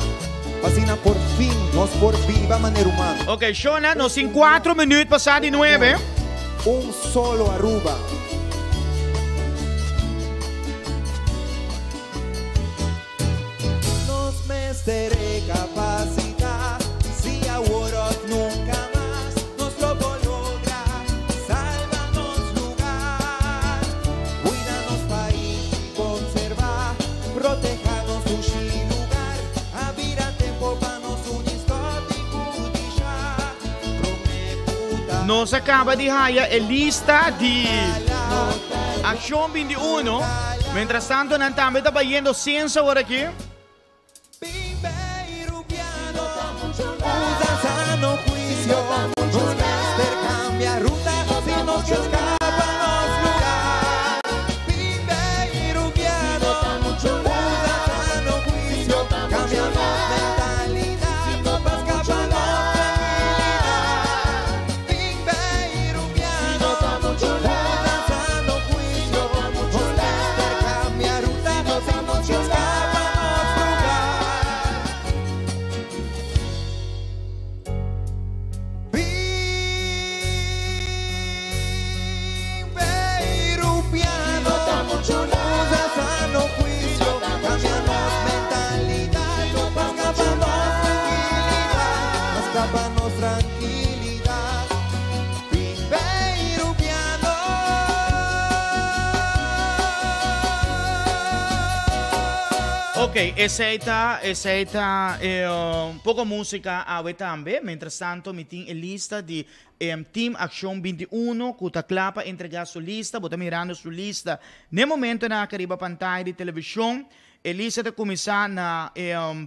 Vacina por fin, nos por viva manera humana. Ok, Shona, nos in 4 minutos passati 9. Un solo Aruba. Nos mestere capacidad, si ahora nunca más nos lo logra, sálvanos lugar, cuídanos país, conservar, protejanos tu lugar, abrirá tempo para nos Nos acaba de haya a lista de Action 21. Mientras tanto, não estamos trabalhando ciência agora aqui. Usa sano juicio, nos cambia ruta, si nos escápanos lugar. Pimpeiro-piano, usa sano juicio, cambianos mentalidad, escápanos tranquilidad. Pimpeiro-piano, usa sano juicio, nos cambia ruta, si nos escápanos lugar. Usa sano juicio, cambianos mentalidad, escápanos tranquilidad, Pimpeiro-piano. Ok, aceita un poco música a también. Mientras tanto, mi team lista de Team Action 21, que está clapa entregar su lista, bota mirando su lista. No momento na cariba pantalla de televisión, lista de começar na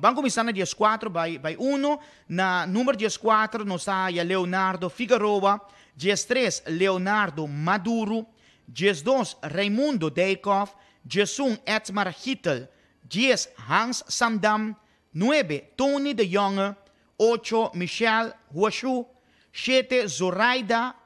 van começar na 14 by 1, na número 14 nos está Leonardo Figueroa, 13 Leonardo Maduro, 12 Raimundo Deikov, 11 Edmar Hittel, 10 Hans Samdam, 9 Tony de Jonge, 8 Michel Huashu, 7 Zoraida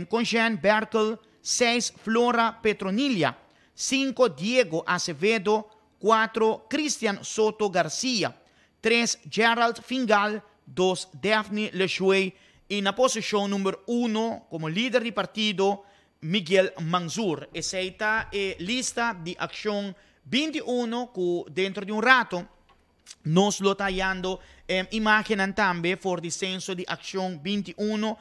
Conjan Berkel, 6 Flora Petronilla, 5 Diego Acevedo, 4 Cristian Soto Garcia, 3 Gerald Fingal, 2 Daphne Lechuey y en la posición número 1 como líder de partido Miguel Manzur. Esa es lista de acción 21 que dentro de un rato nos lo tallando imagen também for the censo de ação 21.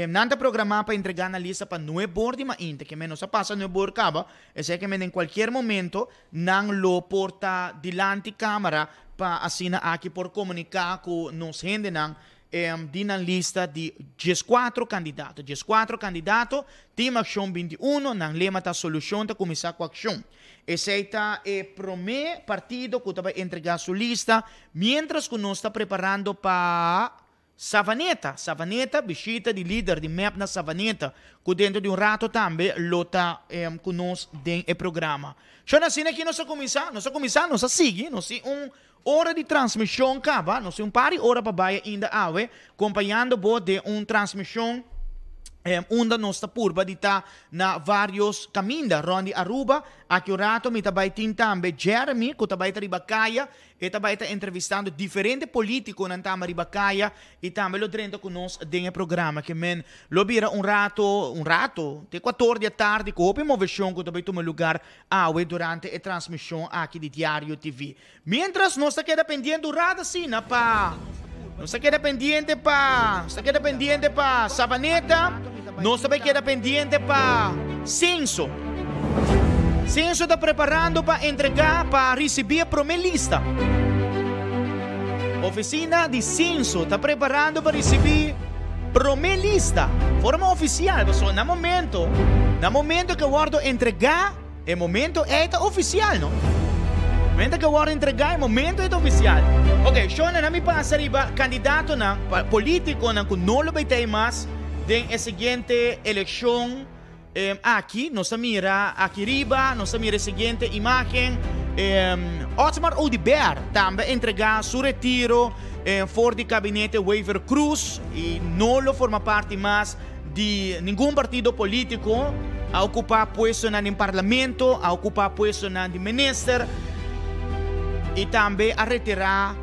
Nanta programa para entregar na lista para 9 bordi ma inte que menos passa 9 bord caba, é que em qualquer momento não lo porta dilante câmera para assina aqui por comunicar com nos gente não na lista de 14 candidatos. 14 candidatos, Team Action 21, nang lema ta solução ta começar com ação. Esse está o primeiro partido que vai entregar sua lista, mientras que nós está preparando para Savaneta. Savaneta, visita de líder de MEP na Savaneta, que dentro de rato também lota conosco dentro do programa. Então, assim aqui nós começar, nós seguir, nós hora de transmissão acaba, nós par de hora para baia ainda ave, acompanhando de transmissão onde nós está purba de estar na vários caminhos, Rondi Aruba, aqui o rato me também tem também Jeremy, que também está ribacaia, e também está entrevistando diferentes políticos na tama ribacaia, e também lo drento conosco dentro do programa, que men lo vira rato, de 4 da tarde, que houve uma versão que também toma lugar durante a transmissão aqui de Diário TV. Mientras nós está queda pendiente do rato assim, pa... Nós queda pendiente para Savaneta, nós também queda pendiente para Censo. Censo está preparando para entregar, para receber a primeira lista. Oficina de Censo está preparando para receber a primeira lista. Forma oficial, pessoal. No momento que eu vou entregar, é momento oficial, não? Momento que eu vou entregar, é momento oficial. Ok, Shona, na mi passa riba, candidato na político na que não lo vai ter mais na seguinte eleição aqui, nós mira aqui riba, nós mira a seguinte imagem, Otmar Oudibert também entregar seu retiro for de gabinete Wever Cruz e não lo forma parte mais de nenhum partido político a ocupar posto no parlamento, a ocupar posto no ministério e também a retirar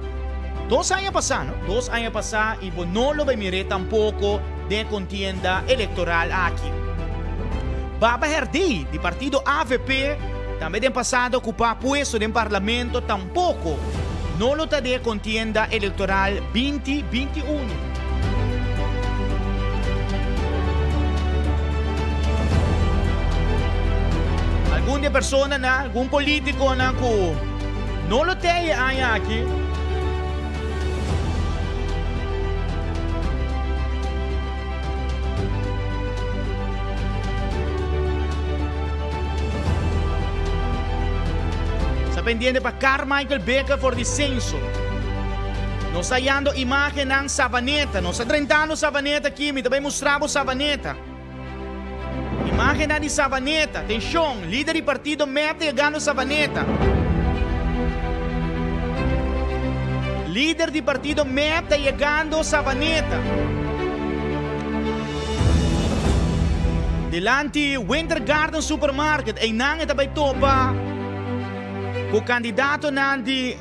2 anos passados, ¿no? 2 anos passados e não lo vai mirar tampouco de contienda eleitoral aqui. Baba Herdi, do partido AVP, também tem passado a ocupar posto no parlamento, tampouco não lo está de contienda eleitoral 2021. Alguma pessoa, algum político que não lo tem aqui. Pendiente para Carmichael Becker for the censo. Nós está dando imagem ng Savaneta. Nós está trentando Savaneta aqui. Me também mostramos Savaneta. Imagem de Savaneta. Atenção, líder do partido MEP chegando Savaneta. Líder do partido MEP chegando Savaneta. Delante Winter Garden Supermarket. E nang também topa o candidato de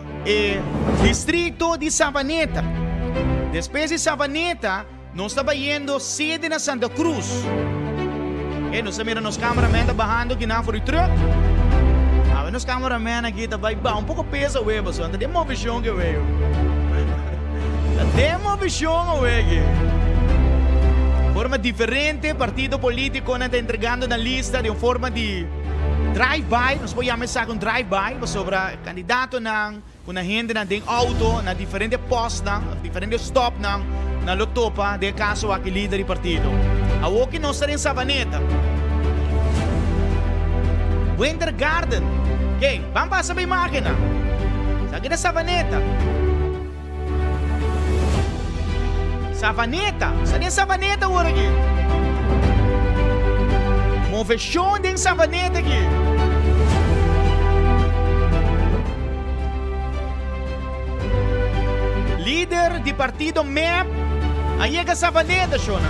distrito de Savaneta. Depois de Savaneta, nós estamos indo sede na Santa Cruz. E nós estamos nos cameramen bajando aqui na for truck. Nos cameramen aqui também um pouco peso o eba, só tem uma visão que veio. Tem uma visão aqui. Forma diferente, partido político não está entregando na lista de uma forma de drive-by, nós podemos chamar um drive-by sobre candidato na gente na auto, na diferentes postos, na diferentes stop na lotopa de caso aqui líder do partido. A que nós estamos em Savaneta. Winter Garden. Ok, vamos passar a máquina. Aqui na Savaneta. Savaneta. Saan yung Savaneta agora aqui? Moveção de Savaneta aqui. Líder do partido MEP. Aí é a Savaneta, Shona.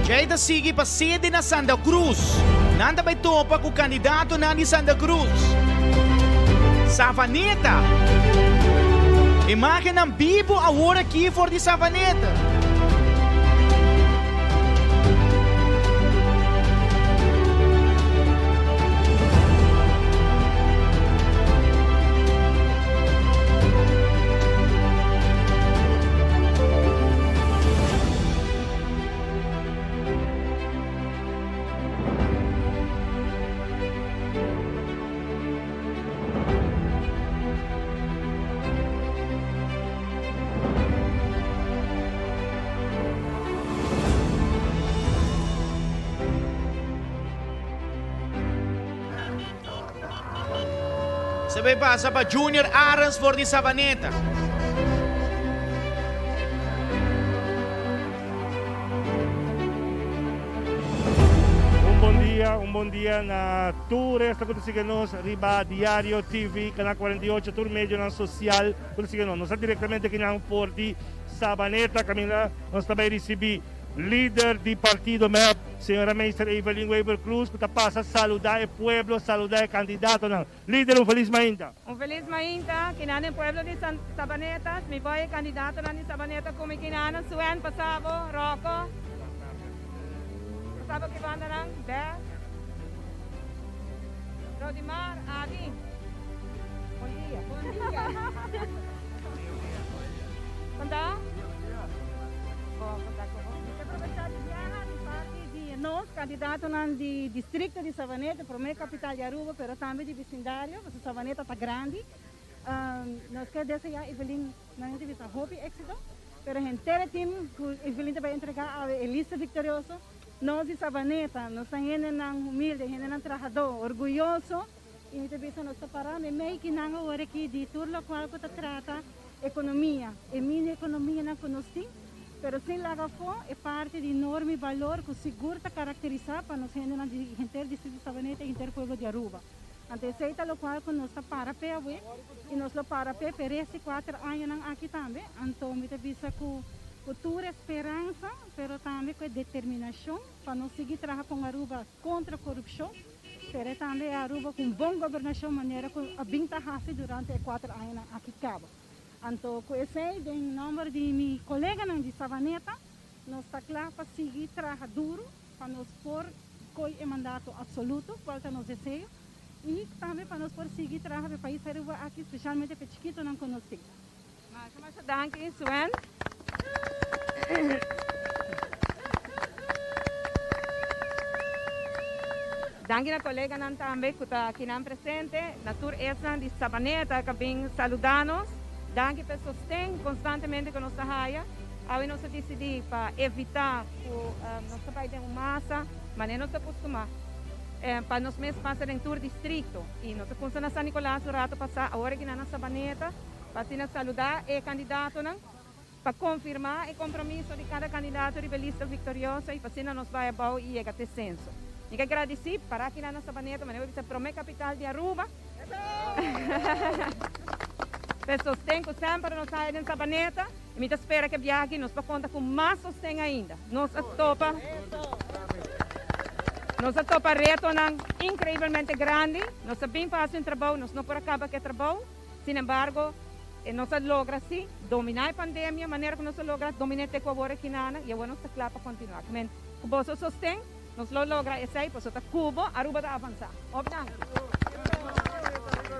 Já sigue para sede na Santa Cruz. Nanda vai topa com o candidato na Santa Cruz. Savaneta. Imagem ng vivo agora aqui for de Savaneta. Sabay pasa pa Junior Arans for the Sabaneta. Un bom dia na tour esta que siga-nos riba Diário TV, canal 48, tour médio na social, que siga-nos. Nós estamos diretamente aqui na Porti Sabaneta, Camila, nós também recebi líder do partido MEP, senhora Meister Evelyn Weber Cruz, que passa a saludar o pueblo, saludar o candidato. Líder, feliz mainta. Feliz mainta, kinana o pueblo de Sabaneta, mi boy candidato na Sabaneta, como kinana, Suen, Pasabo, Rocco. Pasabo que banda ng Beth. Rodimar, Adi. Bom dia. Bom dia. Quando? Nós, candidato de distrito de Sabaneta, para a capital de Aruba, mas também de vecindário, porque Sabaneta está grande. Nós queremos desejar a Evelyn na entrevista Hope Éxito, mas o inteiro time que Evelyn vai entregar a lista vitoriosa. Nós de Sabaneta, nós somos humildes, gente trabalhador, orgulhoso, e a entrevista nós estamos parando, meio que não agora aqui de tudo o qual trata economia. E minha economia não conhece. Pero sem lagafo é parte de enorme valor que seguro caracterizar para nós gente distrito de Sabaneta e inter pueblo de Aruba. Anteceita o qual que nós está para pé e nós lo para pé por esses 4 anos aqui também. Então me visa com futura esperança, pero também com determinação para nós seguir trabalhando com Aruba contra a corrupção. Pero também Aruba com boa governação, maneira que a vinta durante 4 anos aqui acaba. Então, conheci em nome de meu colega de Sabaneta, nós estamos lá para seguir trabalhando duro, para nós pôr o mandato absoluto, qual é o nosso desejo, e também para nós seguir trabalhando no país Aruba aqui, especialmente para chiquito não conhecido. Mas, danke, Suen. Danke na colega também que está aqui presente, na tour essa de Sabaneta, que vem saludar-nos. Danke per sostegno constantemente con nostra haia. Noi non si decidi per evitare che nostra paese una massa, ma non si acostuma. Per nos mesmo passare in tour distrito. E nostra funzione a San Nicolás, rato passare ora che na Sabaneta, para saludar e candidato, para confirmar o compromisso de cada candidato ribelista vitorioso e para nos vai a bom e chegar a senso. E que agradecer para aqui na Sabaneta, mas eu vou para a capital de Aruba. Per sostegno sempre nós saímos em Sabaneta e me espera que viagem nos para contar com mais sostegno ainda. Nós topa reto incrivelmente grande. Nós bem fácil em trabalho, nós não por acabar que trabalho. Sin embargo, nós logra sim dominar a pandemia, maneira que nós logra dominar a cobora aqui na e agora nós está claro para continuar. Men, com vosso sostegno, nós logra esse aí, para o Cuba, Aruba está avançar. Obrigado.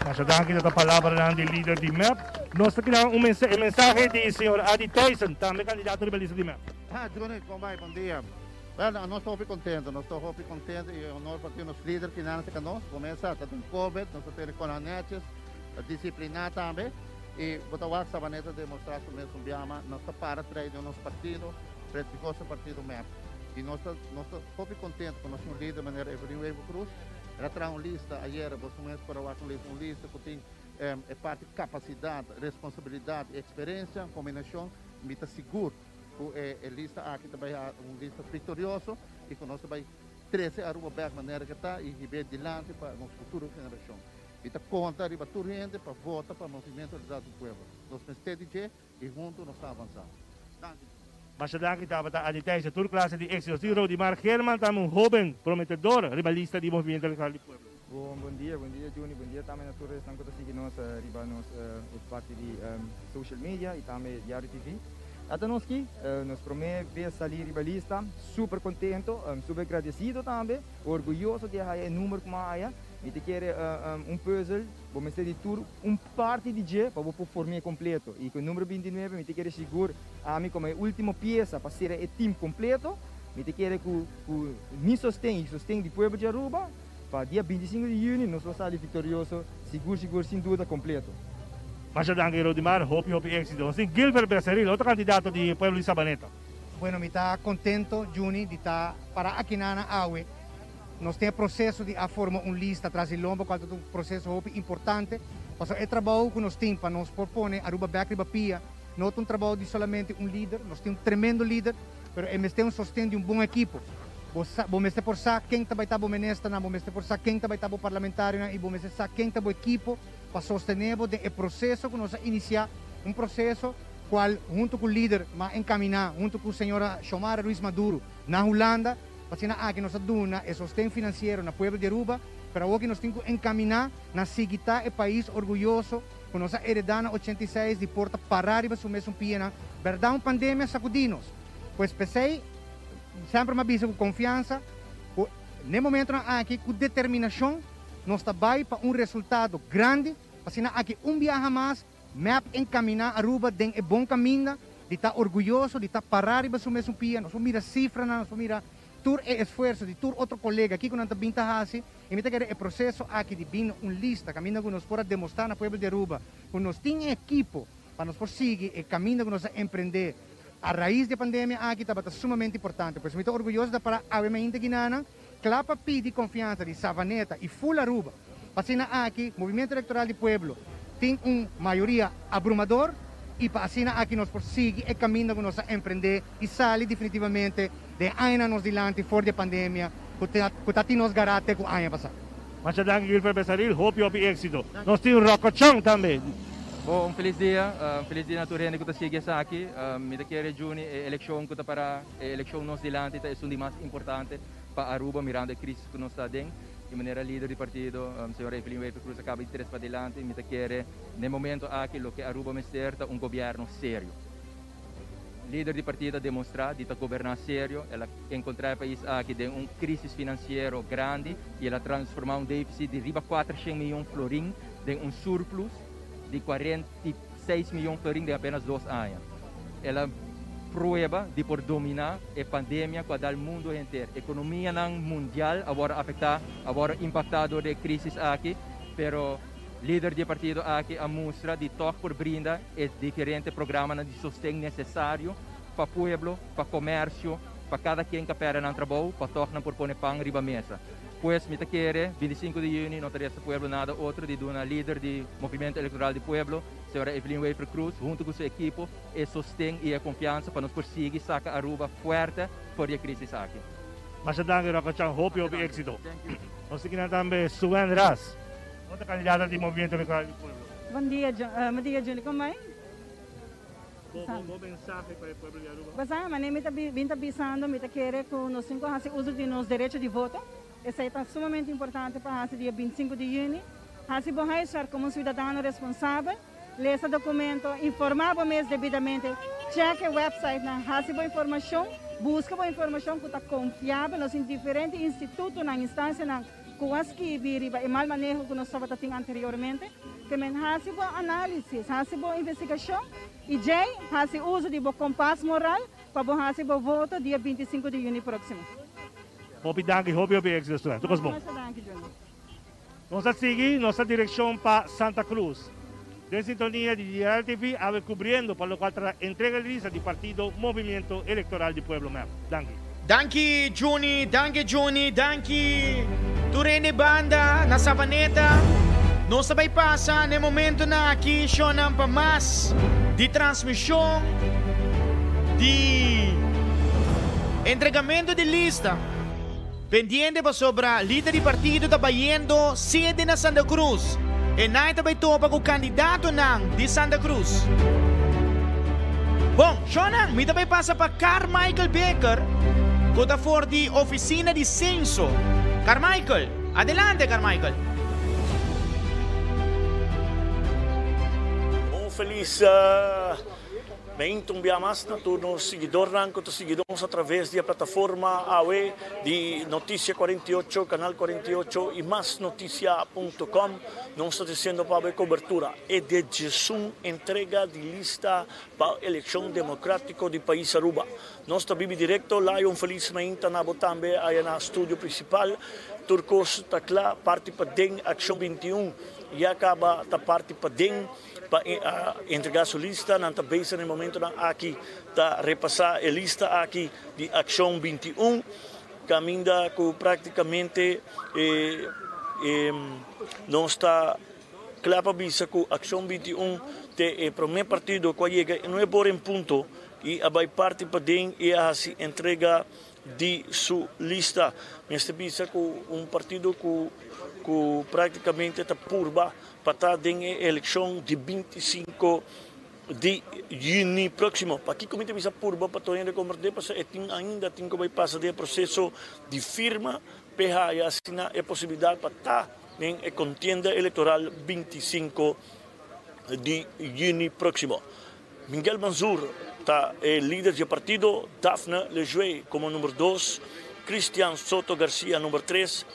Mas danke da palavra do líder de MEP. Nós temos mensagem do senhor Adi Tyson, também candidato ribelista de MEP. Johnny, bom dia. Nós estamos contentes, e é honor para ter os líderes que não se conosco. Começa, está com Covid, nós temos com a NETES, disciplinar também. E botar o Sabaneta demonstrar que nós estamos para trás do nosso partido, prestigioso partido MEP. E nós estamos contentes com o nosso líder, de maneira Evelyn Weber Cruz. Ela traz uma lista, ayer, você para uma lista que tem parte de capacidade, responsabilidade, experiência, combinação, me está seguro que a lista aqui também é uma lista vitoriosa e que nós vai trazer a Aruba de maneira que está e ir adiante para a nossa futura geração. E está conta de toda gente para votar para o movimento do povo. Nós precisamos de e juntos nós estamos avançando. Mas danke dapat aditay sa tour classe de Éxito de Rodimar Herman, um jovem prometedor, ribalista do movimento electoral do povo. Bom dia, Juni, bom dia também na tour estão conseguindo nós riba nos parte de social media e também Diário TV. Até nós aqui, nós prometemos sair ribalista, super contento, super agradecido também, orgulhoso de ter o número como a e te quer puzzle, vamos ter de tour parte de dia para poder formar completo. E com o número 29, me te quer seguro a mim como a última peça para ser o time completo. Me te quer com me sustém do povo de Aruba. Para dia 25 de junho, nós vamos sair vitorioso, seguro, sem dúvida, completo. Mas danke Rodimar, hope éxito. Assim, Gilbert Becerril, outro candidato do povo de Sabaneta. Bueno, me está contento, Juni, de estar para aqui na Aue. Nós temos processo de formar uma lista atrás de lombo, qual é um processo importante Paso é trabalho que nós temos para nos propor Aruba Backriba Pia. Não é um trabalho de somente líder, nós temos tremendo líder, mas temos sustento de bom equipo. Vamos ter por sa quem também está bom ministro, vamos ter por sa quem também está bom parlamentário e vamos ter sa quem está bom equipo para sostener o processo que nós iniciar, processo qual junto com o líder, mas encaminhar junto com a senhora Xiomara Ruiz Maduro na Holanda, para que nós duna é sustento financeiro na Pueblo de Aruba, para o que nós temos que encaminhar na seguida o país orgulhoso com nossa heredana 86 de porta parar e assumir um piena, verdade, uma pandemia sacudinos, pois pensei sempre me avisa com confiança, no momento aqui com determinação, nós estamos para resultado grande, para que viaja mais, map encaminhar Aruba tem bom caminho, de estar orgulhoso, de estar parar e assumir um piena, nós mira cifra, nós mira tur esforço de tur outro colega aqui que não está bem hasi e me quer o processo aqui de vir lista caminho que nós para demonstrar na Pueblo de Aruba que nós tem equipo para nós seguir o caminho que nós empreender a raiz da pandemia aqui está sumamente importante pois me estou orgulhoso para a ainda guinana clapa pede confiança de Savaneta e full Aruba para aqui movimento eleitoral de Pueblo tem maioria abrumador e para assim aqui nós prosseguir o caminho que nós empreender e sair definitivamente de anos dilante fora da pandemia que nos garante que anos passar. Mas danke Gilbert Besaril, hope êxito. Nós temos Rocco Chong também. Bom, feliz dia naturalmente que está seguindo aqui. Me quero Juni, eleição que está para eleição nos dilante é um dos mais importantes para Aruba, mirando a crise que nós está dentro. De maneira líder do partido, senhora Evelyn Weber Cruz acaba de três para adelante, me quer no momento aqui o que Aruba me certa governo sério. Líder do partido demonstrar de governar sério, ela encontrar o país aqui de crise financeira grande e ela transformar déficit de riba 400 milhões de florins em surplus de 46 milhões de florins de apenas 2 anos. Ela prueba de por dominar a pandemia que dá o mundo inteiro. A economia mundial agora afetada, agora impactada da crise aqui, pero líder do partido aqui a mostra de toque por brinda é diferente programa de sustento necessário para o pueblo, para o comércio, para cada quem que opera no trabalho, para toque por pôr pão riba mesa. Pois me quer 25 de junho não terá pueblo nada outro de uma líder do movimento eleitoral do pueblo, senhora Evelyn Weber Cruz, junto com seu equipo, e sustém e a confiança para nos perseguir saca Aruba forte fora da crise aqui. Mas danke Rocco Chong, hope êxito. Nós temos também Suen Ras, outra candidata do movimento eleitoral do pueblo. Bom dia, Júlio, como é? Bom mensagem para o pueblo de Aruba. Basta, mas me está avisando, me quer que nós temos que fazer uso de nosso direito de voto. Isso é sumamente importante para o dia 25 de junho. Assim, vamos estar como cidadão responsável, ler esse documento, informar devidamente, cheque o website, assim, boa informação, busca boa informação que está confiável nos diferentes institutos, na instância, na coisas que viriam e mal manejo que nós estávamos tendo anteriormente, que assim, boa análise, assim, boa investigação, e já, assim, uso de boa compasso moral, para assim, boa voto dia 25 de junho próximo. Hope êxito. Tudo bom. Nós seguimos nossa direção para Santa Cruz. De sintonia de DRTV, a cobrindo para o qual entrega a lista do partido Movimento Eleitoral do Pueblo Map. Danke. Danke Juni, danke Turene Banda na Savaneta. Nós também passa no momento na aqui shonam para mais de transmissão de entregamento de lista. Pendiente para sobre líder do partido trabalhando sede na Santa Cruz. E nós também topa com o candidato de Santa Cruz. Bom, Shonan, me também passa para Carmichael Becker, que está fora de oficina de censo. Carmichael, adelante Carmichael. Feliz Bem, mais na turno seguidor que seguidores através da plataforma AWE de Notícia 48, Canal 48 e masnoticia.com. Não está dizendo para a cobertura. É de Jesus entrega de lista para a eleição democrática do país Aruba. Nós estamos direto lá e felizmente na também aí na estúdio principal. Turcos está lá, parte para den Ação 21 e acaba da parte para den para entregar sua lista, não está bem no momento aqui, está repassar a lista aqui de Ação 21, caminha com praticamente não está clapa bisa ku Action 21 te primeiro partido que chega não é por em ponto e abai parte para dentro e a se entrega de sua lista. Neste bisa ku partido que praticamente está purba para estar dentro da eleição de 25 de junho próximo. Para que comite bisa purba para todo ainda converter para ainda tem que vai passar de processo de firma PH e assinar a possibilidade para estar em contienda eleitoral 25 de junho próximo. Miguel Mansour está líder do partido, Daphne Lejué como número 2, Cristian Soto Garcia número 3,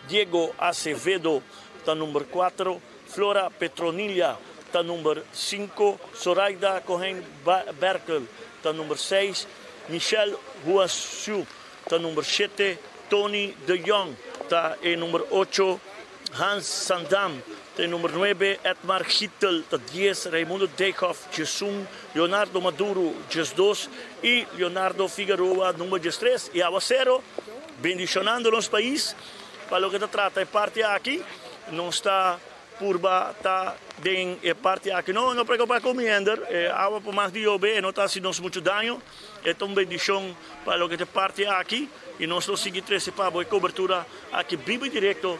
Diego Acevedo está número 4, Flora Petronilla está número 5, Zoraida Cohen Berkel está número 6, Michel Huasu está número 7, Tony de Jong está em número 8, Hans Sandam está em número 9, Edmar Gittel está 10, Raimundo Dijkhoff, 1, Leonardo Maduro, 2 e Leonardo Figueroa, número 3. E Aguacero, bendicionando nosso país, para o que se trata, é parte aqui, não está purba, está bem, é parte aqui, não preocupa com Miender, água por mais de OB, não está fazendo muito dano, é uma bendição para o que se parte aqui, e nós estamos seguindo esse papo e cobertura aqui, vivo e direto,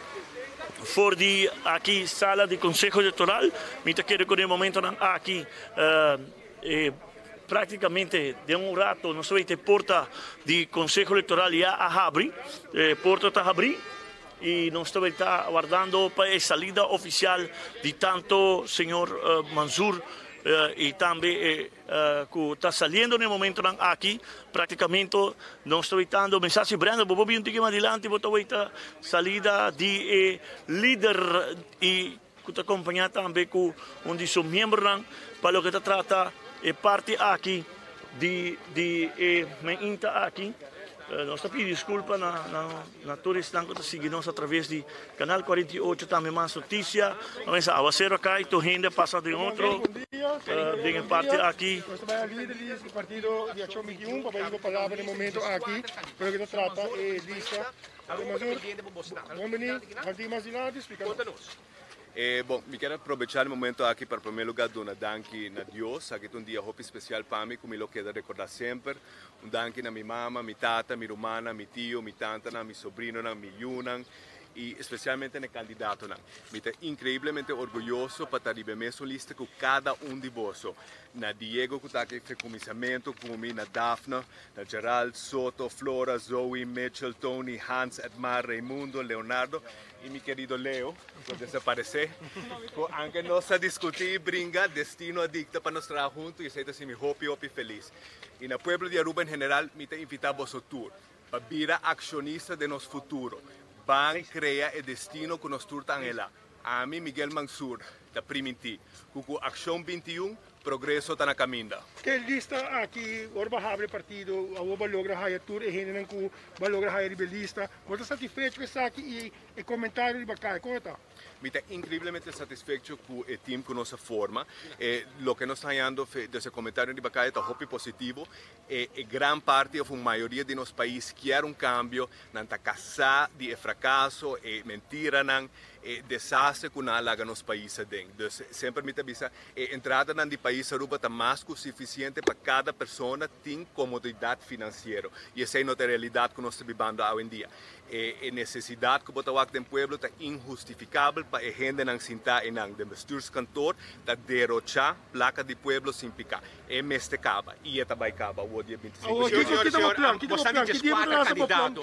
for die aqui sala de Conselho Eleitoral, me quero que no momento aqui praticamente de rato não sei se porta de Conselho Eleitoral já a abrir, porta está a abrir e nós estamos aguardando para a saída oficial de tanto senhor Mansour e também que está saindo no momento aqui, praticamente nós estamos dando mensagem branda, vou vir um pouquinho mais adiante, vou estar saída de líder e que está acompanhado também com de seus membros, para o que se trata, parte aqui de Meinta aqui. Nós pedimos desculpa na todos que estão seguindo através do canal 48, também mais notícia. Mas a Aguacero cá e gente passa de outro. De parte aqui. Nós estamos líderes do partido de Ação 21, para ir palavra no momento aqui, para que se trata lista. Vamos venir, Martim Masilade, explica-nos. Bom, me quero aproveitar o momento aqui para, em primeiro lugar, dar um danke a Deus. Aqui é um dia muito especial para mim, como eu quero recordar sempre. Um danke a minha mama, minha tata, minha irmã, meu tio, minha tanta, meu sobrinho, meu yunan. E especialmente no candidato. Me estou incrivelmente orgulhoso para estar na mesma lista com cada de vocês. Na Diego, que está aqui no comissamento, como na Daphne, na Gerald, Soto, Flora, Zoe, Mitchell, Tony, Hans, Edmar, Raimundo, Leonardo e meu querido Leo, por desaparecer. Aunque nós a discutir, brinca, destino adicta para nós trabalhar juntos e ser assim, hopi feliz. E no pueblo de Aruba, em geral, me estou invitando a vocês tour, para virar acionista de nosso futuro. Van crea o destino que nós estamos lá. A mim, Miguel Mansour, da Priminti, com a Ação 21, progresso está na caminho. Que lista aqui, orba abre partido, a oba logra haya tour e gente não que vai logra haya rebelista. Você está satisfeito com isso aqui e comentário de bacana, como está? Me está incrivelmente satisfeito com o time que nós forma. O que nós estamos fazendo desse comentário de bacana está muito positivo. Grande parte, ou a maioria de nosso país quer cambio, não está cansado de fracasso, mentira, desastre que não há nos países dentro. Então, sempre me avisa, entrada no país Aruba está mais que suficiente para cada pessoa ter comodidade financeira. E essa é a realidade que nós estamos vivendo hoje em dia. A necessidade que o Botawak tem pueblo está injustificável para a gente não sentar em o bestuurskantoor está derrochar placa de pueblo sem picar. É este caba e é também caba o dia 25. Que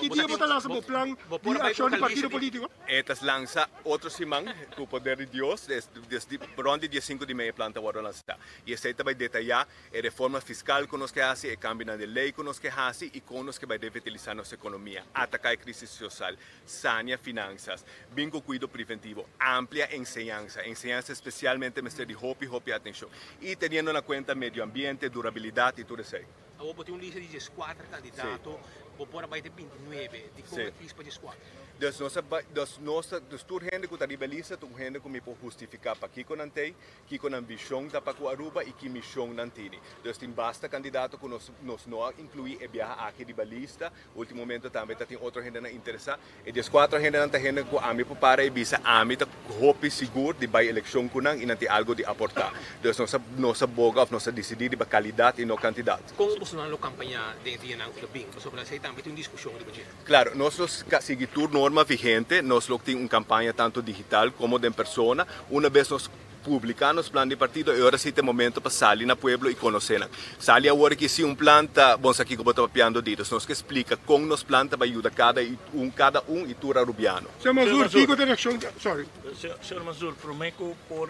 dia você lança o plano de ação do partido político? Estas lança outro simão com o poder de Deus desde onde dia 5 de meia planta agora lançar. E esse também detalhar a reforma fiscal que nós que faz, a cambio de lei que nós que faz e como nós que vai revitalizar nossa economia, atacar a crise social, sanear finanças, bem com cuidado preventivo, amplia enseñanza especialmente mestre de hopi atenção. E tendo na conta meio ambiente, durabilidade e tudo isso aí. Vou ter uma lista de 4 candidatos, vou pôr mais de 29, de como é que para 4? Dus tour gente que está ribalista, tu gente que me pode justificar para que não tem, que com a visão da para Aruba e que missão não tem. Dus tem basta candidato que nós não incluir e viajar aqui ribalista. Último momento também tem outra gente não interessa. E des quatro gente não tem gente que a mim para e bisa a mim tá hope seguro de vai eleição com não e não tem algo de aportar. Dus nossa boga of nossa decidir de qualidade e não candidato. Como você não campanha de Vietnam clubing, sobre essa também tem discussão de budget. Claro, nós seguir norma vigente, nós temos uma campanha tanto digital como de persona. Uma vez nós publicamos o plano de partido, e agora sim tem momento para sair no pueblo e conhecer. Sair agora que se planta, bom, aqui como estou papiando ditos, nós que explica como nos planta para ajudar cada um e tura rubiano. Senhor Mazur, fico de reação, sorry. Senhor Mazur, prometo por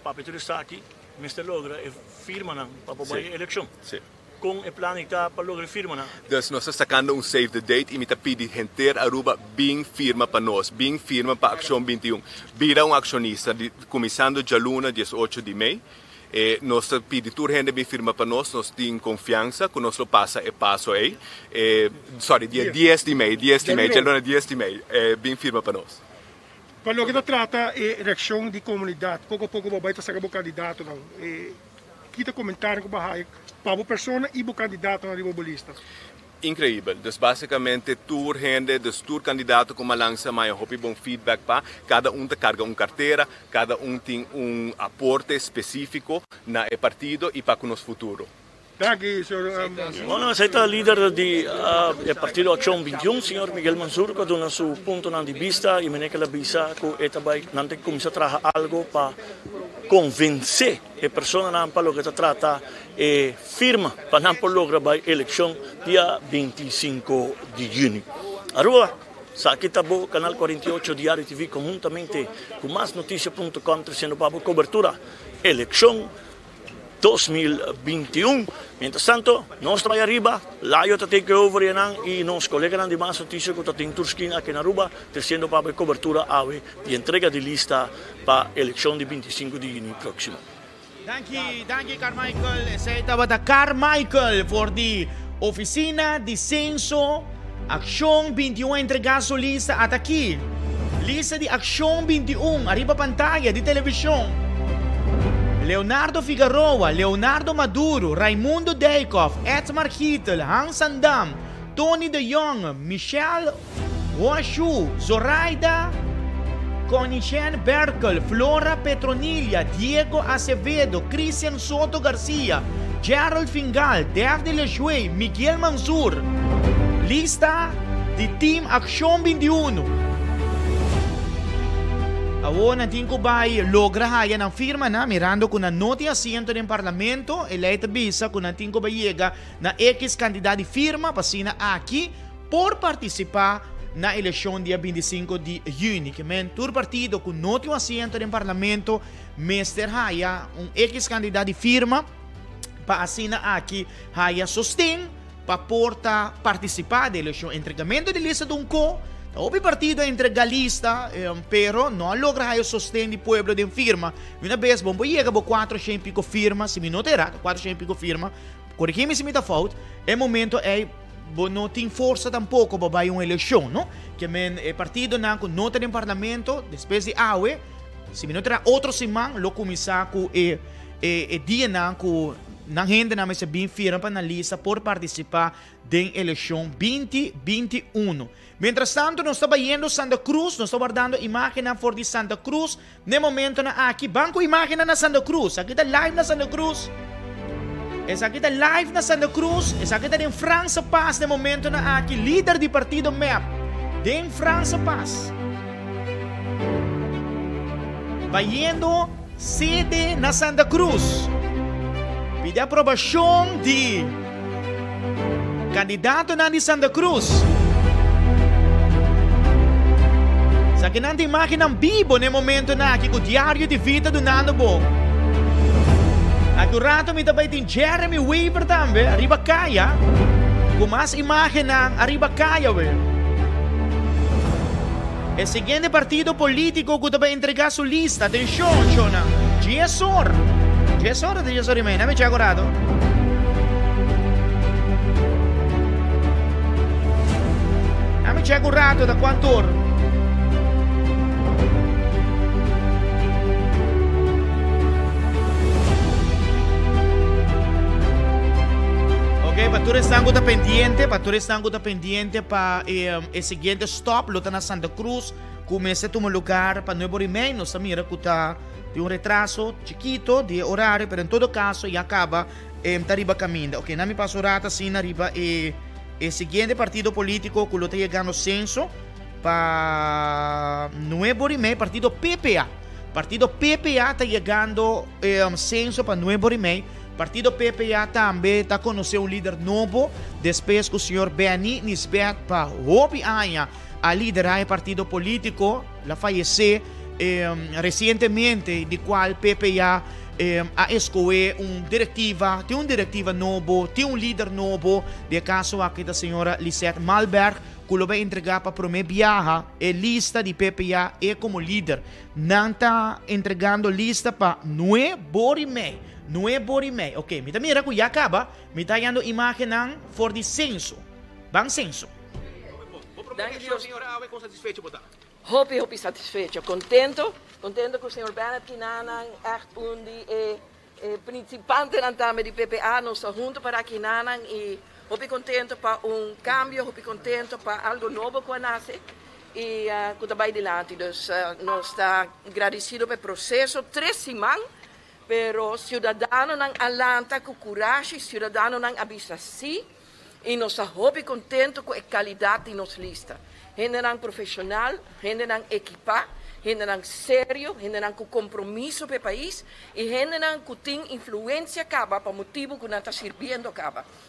para estar aqui, Mr. Logra firma para a eleição. Sim. Com o plano que está para lograr firma, né? Dus nós estamos sacando save the date e me está pedindo gente Aruba bem firma para nós, bem firma para a Ação 21. Vira acionista, começando dia luna, 18 de maio. Nós pedimos toda gente bem firma para nós temos confiança que nós passa e passo aí. Dia 10 de maio, dia luna 10 de maio, bem firma para nós. Para o que trata é eleição de comunidade, pouco a pouco vai estar sendo candidato não. Kita comentário com a para a pessoa e o candidato na ribalista. Incrível. Dus basicamente, tour gente, tour candidato com uma lança mais bom feedback para cada te carga uma carteira, cada tem aporte específico na partido e para o nosso futuro. Bueno, aceita líder do Partido Ação 21, senhor Miguel Mansur, que dona seu ponto de vista e me que la visa que também não tem como se trazer algo para convencer a pessoa para o que se trata e firma para não lograr a eleição dia 25 de junho. Aruba, aqui está o canal 48 Diário TV conjuntamente com mais notícias.com trazendo para a cobertura eleição 2021. Mientras tanto, nós estamos arriba, lá eu tenho que over e nós colegas de mais notícias que tem Turskin aqui na Aruba, trazendo para a cobertura de entrega de lista para a eleição de 25 de junho próximo. Danke Carmichael. Essa estava da Carmichael for the Oficina de Censo Ação 21 entregar sua lista até aqui. Lista de Ação 21, arriba pantalla de televisão. Leonardo Figueroa, Leonardo Maduro, Raimundo Deikov, Edmar Kittel, Hans Sandam, Tony de Jong, Michelle Washu, Zoraida Conichen Berkel, Flora Petronilla, Diego Acevedo, Cristian Soto Garcia, Gerald Fingal, David Lechuey, Miguel Mansur. Lista de Team Action 21. Awo natin ko ba'y logra haya ng firma na mirando ko na noti asiento ng parlamento eleita bisa ko natin ko ba llega na X candidato firma pasina aqui por participar na eleição dia 25 de junho. Que men tur partido com noti asiento ng parlamento Mr. Haya X candidato firma pa asina aqui haya sostém pa porta participar da eleição entregamento de lista de o partido entrega lista, pero não logra o sostén do pueblo de firma. Uma vez, bom, chega a 400 e pico firma, se me não terá, 400 e pico firma, corrigime se me dá falta, é momento não tem força tampouco para uma eleição, não? Que o partido não tem parlamento, depois de AUE, se me não terá outro semana, lo começar com dia na gente na mesa bem firma para na lista por participar da eleição 2021. Mientras tanto, nós estamos indo Santa Cruz, nós estamos guardando imagem for de Santa Cruz. No momento na aqui, banco imagem na Santa Cruz. Aqui está live na Santa Cruz. Essa aqui está live na Santa Cruz. Essa aqui está em França Paz. No momento na aqui, líder do partido MEP. De França Paz. Vai indo sede na Santa Cruz. Pide aprovação de candidato na de Santa Cruz. Sa que não tem imagem vivo no momento na aqui com o diário de vida do Nando Bom. Agora me também tem Jeremy Weaver também, arriba caia. Com mais imagem na arriba caia, velho. O seguinte partido político que também entregar sua lista, atenção, Shona. GSOR de GSOR e não me tinha agorado. me checa un rato da quanto ora. Ok, para estando pendiente, para el siguiente stop, lo na Santa Cruz, começa a tomar lugar para Nuevo Rimei, nos mira que está de un retraso chiquito de horario, pero en todo caso ya acaba arriba caminho. Ok, na mi paso rata sin arriba el siguiente partido político que lo está llegando censo para Nuevo Rimei, partido PPA. Partido PPA está llegando censo para Nuevo Rimei. Partido PPA também está conhecendo um líder novo, depois que o senhor Benny Nisbet para Hopi Anya a liderar o partido político, la fallecer recentemente, de qual PPA a escolher tem uma diretiva novo, tem um líder novo, de caso aqui da senhora Lisette Malberg, que lo vai entregar para primeira viagem, a lista de PPA é como líder, não está entregando lista para Nuevo Rimei. Ok, mira que já acaba, me está dando imagem for de censo. Bang censo. Hopi satisfeito, contento que o senhor Bennett Kinanan echt principante nantame di PPA nos junto para Kinanan e hopi contento para cambio, hopi contento para algo novo que nasce e que está bem dilante. Dus nós está agradecido pelo processo, 3 semanas. Pero cidadano ng alanta com coragem, cidadano ng abisasi, e nós estamos contentes com a qualidade de nossa lista. Gente ng profissional, gente ng equipa, gente ng sério, gente ng compromisso para o país, e gente ng tem influência para motivo que não está servindo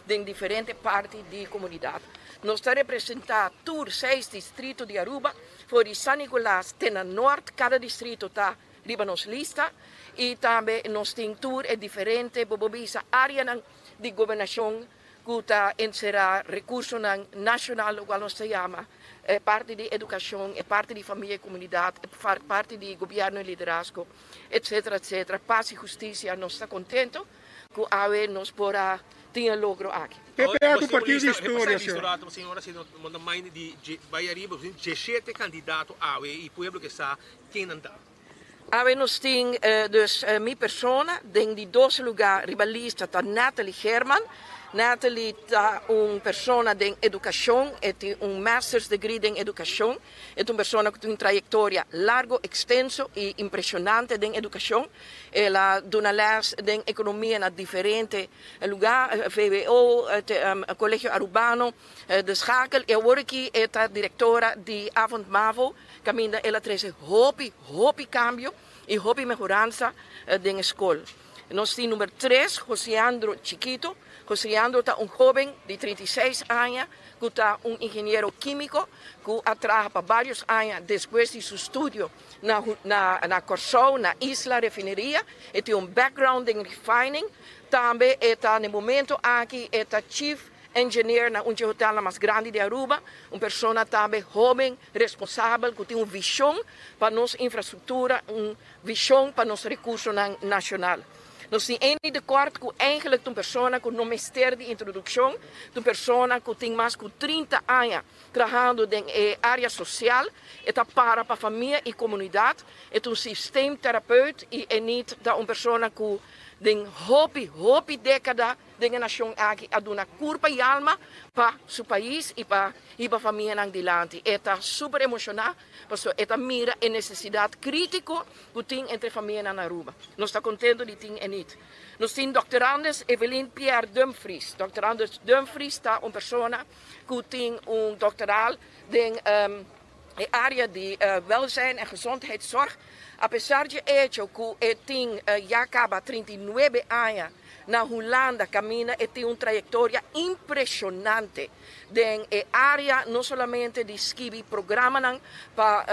em diferentes partes da comunidade. Nós estamos representando 6 distritos de Aruba, por San Nicolás, Tena Norte, cada distrito está riba nos lista. E também nós temos tour diferente, bobobisa área de governação que está encerrar recurso nacional, o qual nós chama parte de educação, parte de família e comunidade, parte de governo e liderazgo, etc, etc. Paz e justiça, nós estamos contentos que a AUE nos possa ter logro aqui. PPA do Partido de História, senhora, se não manda mais de vai arriba, 17 candidatos a AUE e o povo que está quem não está. Nós temos minha pessoa, de 12 lugares rivalista, está Nathalie Herman. Nathalie está uma pessoa em educação, tem master's degree em educação. É uma pessoa que tem uma trajetória larga, extensa e impressionante em educação. Ela dá les em economia em diferentes lugares, VWO, Colégio Arubano, de Schakel. E agora aqui é a diretora de Avond Mavo, caminha ela traz hopi cambio e hopi mejorança na escola. Nós temos número 3, José Andro Chiquito. José Andro está jovem de 36 anos, que está engenheiro químico, que trabalha por vários anos depois de seu estudo na Corsol, na Isla Refineria. Ele tem background em refining. Também está no momento aqui, está chief engineer na hotel mais grande de Aruba, uma pessoa também jovem, responsável, que tem uma visão para nossa infraestrutura, uma visão para nosso recurso nacional. Nós temos de kort que eigenlijk uma pessoa com não mestre de introdução, uma pessoa que tem mais de 30 anos trabalhando na área social, está para a família e comunidade, é um sistema terapeuta e é não uma pessoa que tem hopi década de nação aqui a dar curva e alma para seu país e para a família adiante. Está super emocionado, porque esta mira a necessidade crítica que tem entre a família na Aruba. Nós estamos contentes de ter isso. Nós temos doutorandos Evelyn Pierre Dumfries. Doutorandos Dumfries está uma pessoa que tem doutoral em área de welzijn en gezondheidszorg. Apesar de hecho que tem já acaba 39 anos na Holanda, caminha e tem uma trajetória impressionante em área não somente de escrever programas para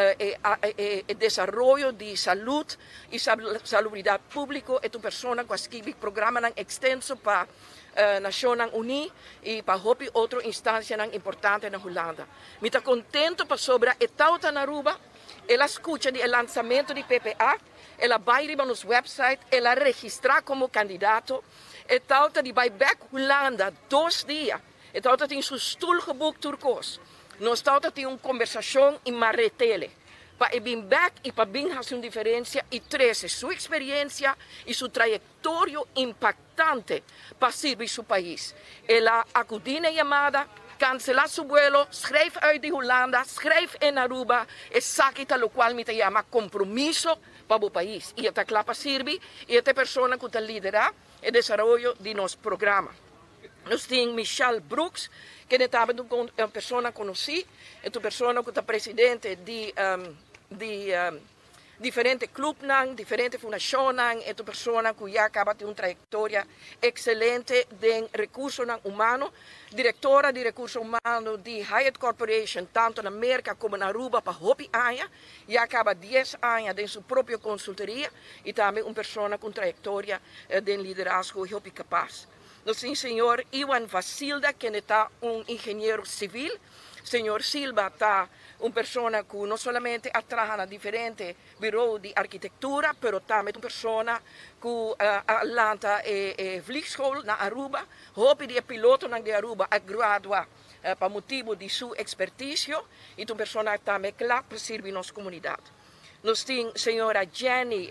o desenvolvimento de saúde e salubridade pública, é uma pessoa que escreve programas extensos para Nações Unidas e para outras instâncias importantes na Holanda. Me está contente sobre a etapa na Aruba. Ela escuta o lançamento de PPA, ela vai ir no website, ela registra como candidato. Ela de buyback Holanda 2 dias. Ela tem seu stoel geboekt turcoos. Nós estamos tendo uma conversação em Marretele. Para vir back e para vir fazer uma diferença e trazer sua experiência e sua trajetória impactante para servir seu país. Ela acudiu na chamada, cancelar seu vuelo, schrijf uit de Holanda, schrijf in Aruba, e sakita lo qual me chama compromisso para o país. E esta clapa serve, e esta pessoa que lidera o desenvolvimento de nosso programa. Nós temos Michelle Brooks, que é uma pessoa conhecida, é uma pessoa que é presidente de diferentes clubes, diferentes fundações, é uma pessoa que já acaba de ter uma trajetória excelente de recursos humanos, diretora de recursos humanos de Hyatt Corporation, tanto na América como na Aruba, para Hopi anos, já acaba 10 anos de sua própria consultoria e também uma pessoa com trajetória de liderazgo Hopi capaz. Nós temos o senhor Iwan Vasilda, que é um engenheiro civil. Senhor Silva está uma pessoa que não somente trabalha na diferentes bureaus de arquitetura, mas também uma pessoa que Atlanta vliegsschool na Aruba, hope de piloto na Aruba a graduar para motivo de sua expertise e uma pessoa que também claro para servir nossa comunidade. Nós temos a senhora Jenny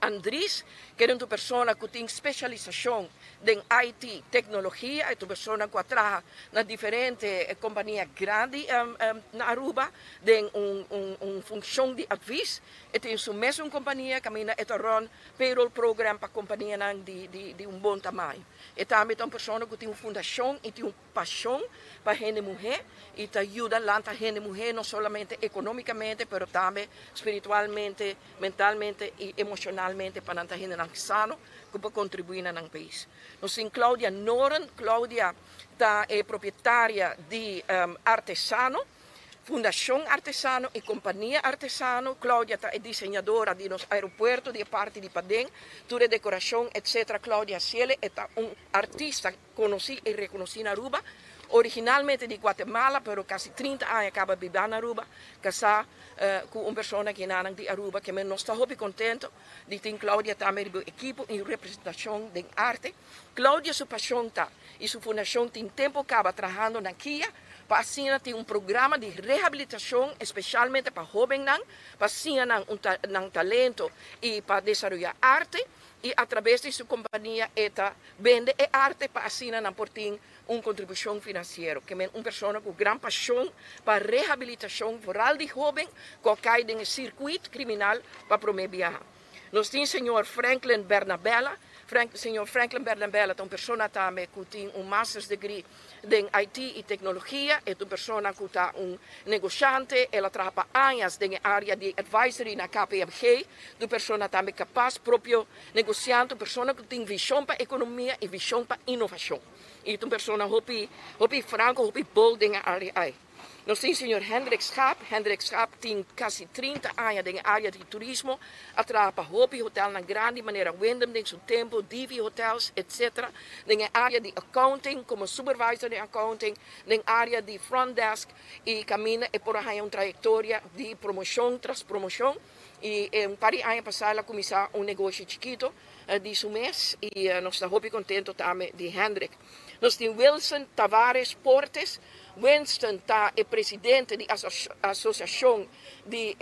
Andrés, que é uma pessoa que tem especialização em IT, tecnologia, é uma pessoa que trabalha nas diferentes companhias grandes na Aruba, tem uma função de aviso, e tem sua mesma companhia que camina e torna payroll program para companhia de bom tamanho. E também é uma pessoa que tem uma fundação e tem uma paixão para a gente mulher, e ajuda a gente mulher não somente economicamente, mas também espiritualmente, mentalmente e emocionalmente para a gente sano, que pode contribuir no país. Nós temos Claudia Noren. Claudia é proprietária de Artesano, Fundação Artesano e Companhia Artesano. Claudia é desenhadora de nos aeroportos, de parte de Padem, toda decoração, etc. Claudia Ciele é uma artista conhecida e reconhecida na Aruba, originalmente de Guatemala, mas quase 30 anos acaba vivendo na Aruba, casada com uma pessoa que é de Aruba, que nós estamos muito contentos de ter Claudia também no equipo em representação de arte. Claudia, sua paixão e sua fundação tem tempo acaba trabalhando na Kia, para assim ter um programa de reabilitação, especialmente para jovens, para assim um talento e para desenvolver arte, e através de sua companhia, ela vende arte para assim ter uma contribuição financeira, que é uma pessoa com grande paixão para a reabilitação foral de jovens que caem no circuito criminal para promover viajar. Nós temos o senhor Franklin Bernabella. Senhor Franklin Bernabella é uma pessoa também que tem um master's degree em IT e tecnologia, é uma pessoa que é um negociante, ela trabalha anos na área de advisory na KPMG, uma pessoa também capaz, próprio negociante, uma pessoa que tem visão para a economia e visão para a inovação. E uma pessoa que franco, que boa na área aí. Nós temos o senhor Hendrik Schaap. Hendrik Schaap tem quase 30 anos na área de turismo, trabalha para Hopi Hotel na grande maneira, Wyndham em seu tempo, Divi Hotels, etc. Na área de accounting, como supervisor de accounting, na área de front desk, e camina e por aí uma trajetória de promoção tras promoção. E um par de anos passados, ela começou um negócio chiquito de seu mês, e nós estamos muito contentes também de Hendrik. Nós temos Wilson Tavares Portes. Winston é presidente da Associação de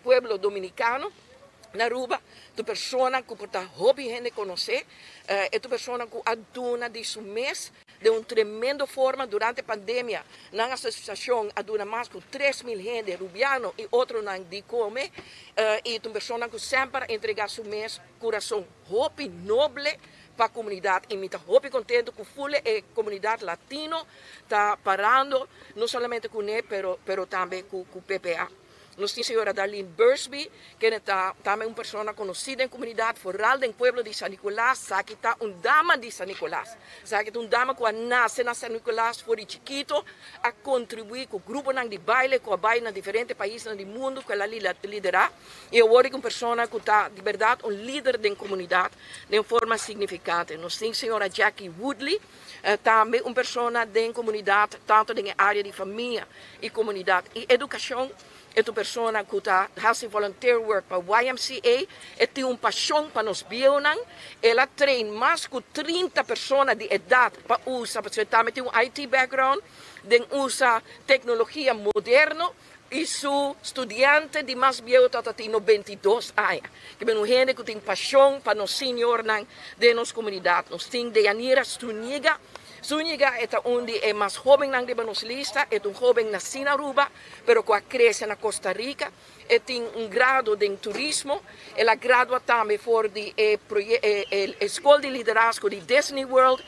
Pueblo Dominicano na Aruba, uma pessoa que está hobby gente conhecer, é uma pessoa que aduna de seu mês de uma tremenda forma durante a pandemia. Na associação aduna mais de 3.000 gente, rubiano e outros não de comer, e uma pessoa que sempre entrega seu mês coração hobby noble para a comunidade. E me está muito contente que a comunidade latina está parando, não somente com ele, mas também com o PPA. Nós temos a senhora Darlene Bursby, que é também uma pessoa conhecida em comunidade foral do pueblo de San Nicolás, sabe que está uma dama de San Nicolás, sabe que uma dama que nasce na San Nicolás, foi chiquito, a contribuir com o grupo de baile, com a baile em diferentes países do mundo, que ela lidera, e eu acho que uma pessoa que está, de verdade, um líder da comunidade, de uma forma significante. Nós temos a senhora Jackie Woodley, também uma pessoa da comunidade, tanto na área de família e comunidade e educação, é uma pessoa que faz volunteer work para o YMCA, e tem uma paixão para nos bionan. Ela treina mais de 30 pessoas de idade para usar, porque também tem um IT background, usa tecnologia moderna. E seu estudante de mais velho tem 92 anos. Que é uma gente que tem paixão para os senhores de nossa comunidade. Nós temos Deyanira Zuniga. Zuniga é onde é mais jovem de nossa lista, é jovem nascido na Aruba, mas que cresce na Costa Rica. E tem grado em turismo. Ela gradua também por a Escola de Liderazgo de Disney World.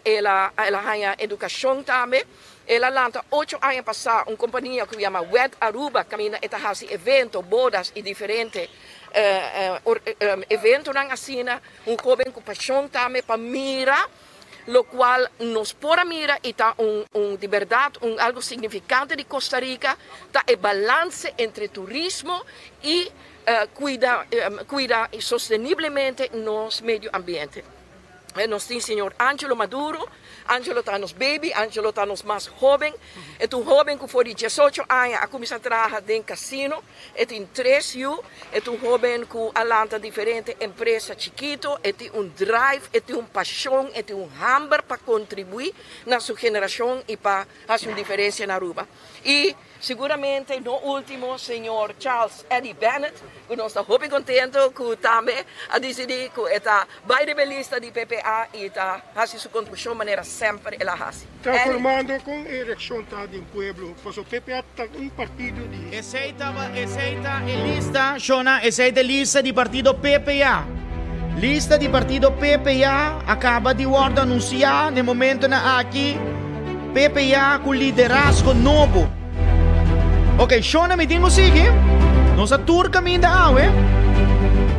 Ela ganha educação também. Ela lança 8 anos passados uma companhia que se chama Wed Aruba, que faz eventos, bodas e diferentes eventos na Assina. Jovem com paixão também para mirar, lo qual nos pode mirar e está de verdade algo significante de Costa Rica, está o balance entre turismo e cuidar sostenivelmente nosso meio ambiente. Nós temos o senhor Angelo Maduro. Angelo está nos baby, Angelo está nos mais jovem. É um jovem que foi de 18 anos a começar a trabalhar em casino. É tem 3 anos. É um jovem que alanta diferentes empresas chiquitas. É tem drive, é tem paixão, é tem hambre para contribuir na sua geração e para fazer uma diferença na Aruba. E seguramente, no último, senhor Charles Eddie Bennett, que nós estamos muito contentos que também a decidir que está bem rebelista de PPA e está fazendo sua contribuição de maneira sempre ela faz. Transformando com a eleição do pueblo, pois o PPA está partido de... Aceita a lista, Shona, aceita a lista do partido PPA. Lista do partido PPA acaba de ser anunciada no momento na aqui. PPA com liderazgo novo. Ok, Shona, me tengo sigue. Nossa tour caminho da água.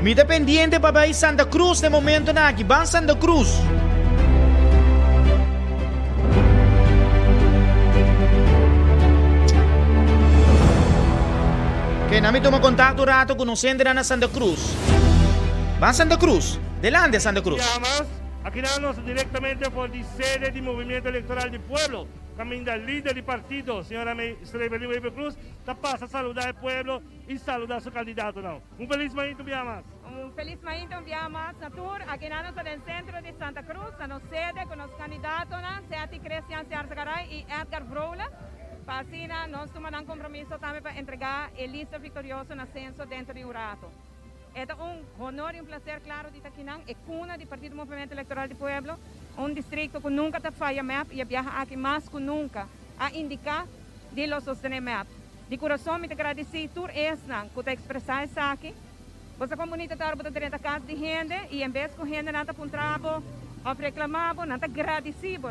Me dependiente para ir Santa Cruz no momento na aqui. Van Santa Cruz. Ok, nami toma contato rato con nosotros na Santa Cruz. Van Santa Cruz. Delante Santa Cruz. Aquí estamos directamente por la sede del Movimiento Electoral del Pueblo. Camina el líder del partido, señora Evelyn Weber Cruz, pasa a saludar al pueblo y saludar a su candidato. ¿No? Un feliz mañana, un día más. Un feliz mañana, un día más. Aquí estamos en el centro de Santa Cruz, en la sede con los candidatos, Seti Cristian Ciarzagaray y Edgar Vrola. Para así, nos tomamos compromiso también para entregar el listo victorioso en ascenso dentro de un rato. Es un honor y un placer, claro, de Taquinán, es cuna del Partido Movimiento Electoral del Pueblo, un distrito que nunca te falla MAP y viaja aquí más que nunca a indicar de los sostener MAP. De corazón, me te agradeci por eso, que te expresaste aquí. Você comunidade está botando 30 casas de gente e em vez que gente não está com trabalho, ou reclamava, não está agradecido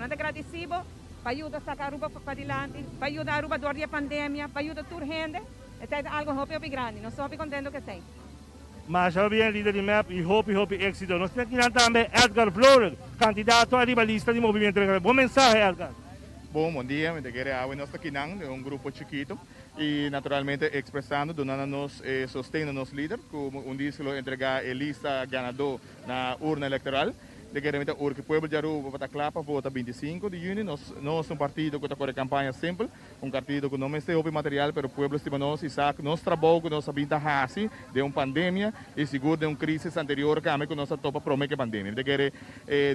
para ajudar a sacar a Aruba para adiante, para ajudar a Aruba durante a pandemia, para ajudar a toda gente. É algo muito grande, nós estamos contentos que sim. Mas já bem líder de MAP e hope êxito. Nós temos aqui também Edgar Vrola, candidato a ribalista do Movimento Electoral. Bom mensagem, Edgar. Bom dia, me quero a nós aqui um grupo chiquito e naturalmente expressando, donando-nos sustendo-nos líder, como disco entregar a lista ganador na urna eleitoral. De que realmente o povo de Aruba para Clapa vota 25 de junho. Nós um partido que está com a campanha simples, partido que não tem material, mas o povo estima nós e sabe nós trabalhamos, nós sabemos assim de uma pandemia e seguro de uma crise anterior que nós topa promete a pandemia. De que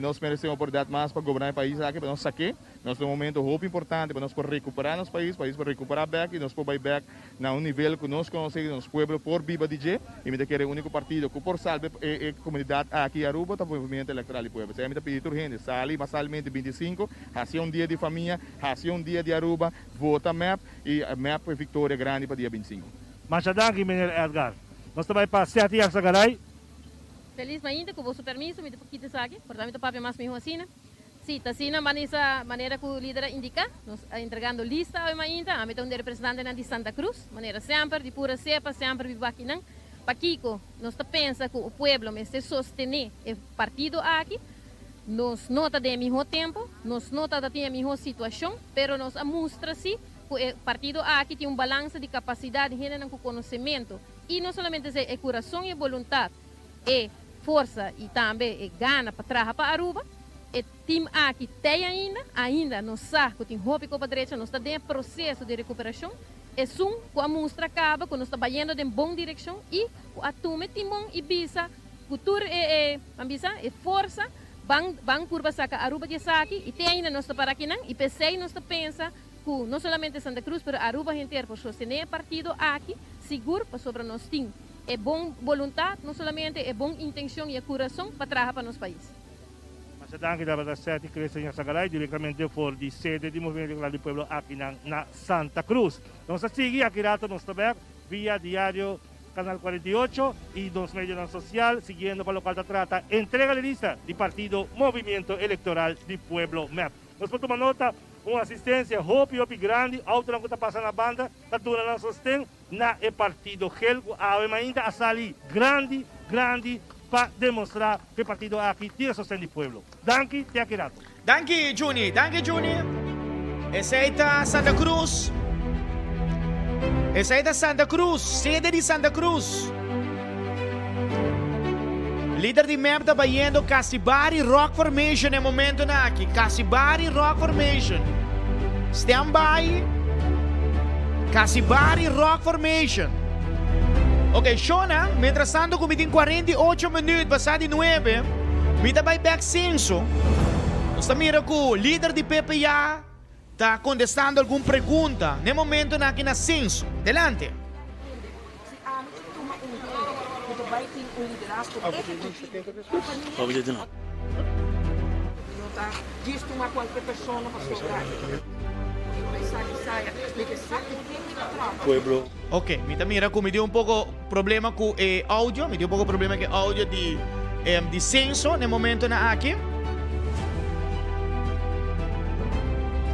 nós merecemos oportunidade mais para governar o país aqui, para nós saque. Nós temos um momento muito importante para nós recuperar nosso país para recuperar back e nós podemos back na nível que nós conseguimos nosso povo por viva DJ e me de que é o único partido que por salve a comunidade aqui em Aruba, o movimento eleitoral. Pueblo. Se a gente pedir gente, sali masalmente 25, hacia dia de família, hacia dia de Aruba, vota MAP e a MAP é vitória grande para dia 25. Mas já daqui, menino Edgar, nós também para Seti Ciarzagaray. Feliz ainda com o vosso permisso, me depois aqui, portanto, para mais minha assina. Sim, está assim na maneira que o líder indica, nós entregando lista ainda, a meta um representante de Santa Cruz, maneira sempre, de pura cepa, sempre vivo aqui, não? Paquico, nós pensa que o povo se sostener o partido aqui, nós nota de mesmo tempo, nós nota de a mesma situação, pero nós mostra-se que o partido aqui tem balanço de capacidade de com conhecimento e não somente é coração e vontade, é força e também é gana para trabalhar para Aruba. O time aqui tem ainda nós sabe que tem roupa para a direita, nós está em processo de recuperação. es un que mostra acaba que nos está yendo en buena dirección y atume timón y visa cultura ambisa e força van curva saca Aruba de Saki e tem ainda nossa para aqui não e pensei nossa pensa que não somente Santa Cruz pero Aruba inteiro por sostener partido aqui seguro para sobre nós tem é bom vontade não somente é bom intenção e coração para trabalhar para nosso país. Mas danke dapat sa Cristian Sagaray directamente for di sede di Movimento Electoral del Pueblo aqui na Santa Cruz. Nos sigue aqui rato nos ver via diario Canal 48 y los medios sociales, siguiendo para lo que trata, entrega de lista del partido Movimiento Electoral del Pueblo MEP. Nos podemos tomar nota, uma assistência hopi grande, auto não está passando na banda, está tudo na sostém, na é partido Helgo, ainda a sali grande para demonstrar que o partido aqui tem sostém do povo. Danke, te akirato. Danke, Juni. Essa Santa Cruz. Essa é da Santa Cruz, sede de Santa Cruz. Líder de MEP está vendo Casibari Rock Formation no momento aqui. Casibari Rock Formation. Stand by. Casibari Rock Formation. Ok, Shona, mientras tanto, como tem 48 minutos, passado de 9, me está back censo. Nós mira que o líder de PPA está contestando alguma pergunta no momento aqui na censo. Delante. Pueblo. Ok, mira que me dio un poco problema con audio, me dio un poco problema con audio de censo no momento aqui.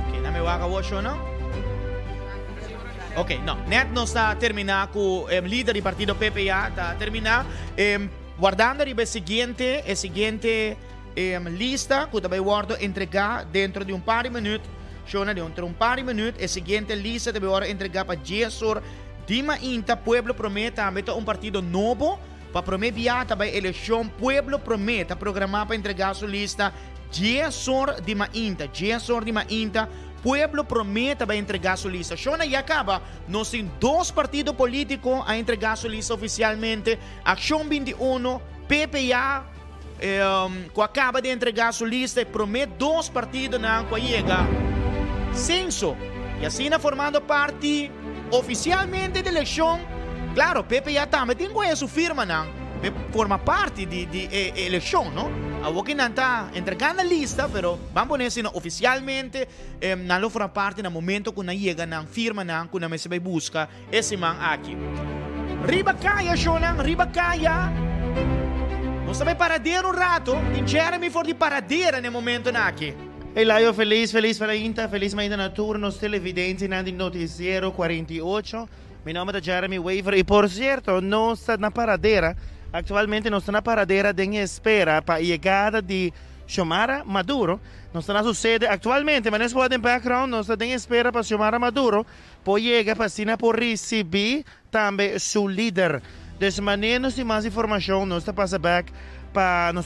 Ok, não me vaga voce, não? Ok, no, net non sta terminando con il leader del partito PPA, sta terminando. Guardando il seguente lista che deve guardo entregare dentro di un par di minuti. Dentro un par di minuti, la seguente lista deve ora entregare per Jesor Dima Inta. Pueblo promete avere un partito nuovo para prometer para a eleição. Pueblo promete programar para entregar sua lista Jesor Dima Inta. Pueblo promete para entregar sua lista. Shona e acaba, nós temos 2 partidos políticos a entregar sua lista oficialmente. Ação 21, PPA, que acaba de entregar sua lista e promete 2 partidos na que chega. Censo. E assim formando parte oficialmente da eleição. Claro, PPA também tem sua firma, não? Forma parte de eleição, não? Alguém não está entregando a lista, pero vamos poner assim, oficialmente, não forma parte no momento que não chega, não firma, não, que não se vai buscar esse man aqui. Ribacaia, Shonan, Ribacaia. Não sabe paradeira rato, tem Jeremy for de paradeira no momento aqui. Hey Laio, feliz para Inta, feliz mañana na turnos televidentes na Noticiero 48. Meu nome é Jeremy Weaver e, por certo, não está na paradeira. Actualmente não está na paradeira de espera para a chegada de Xiomara Maduro. Não está na sua sede atualmente, mas nesse em background não está em espera para Xiomara Maduro. Por chegar para por receber também seu líder. Dessa maneira, nós temos mais informação, nós estamos passando back para nós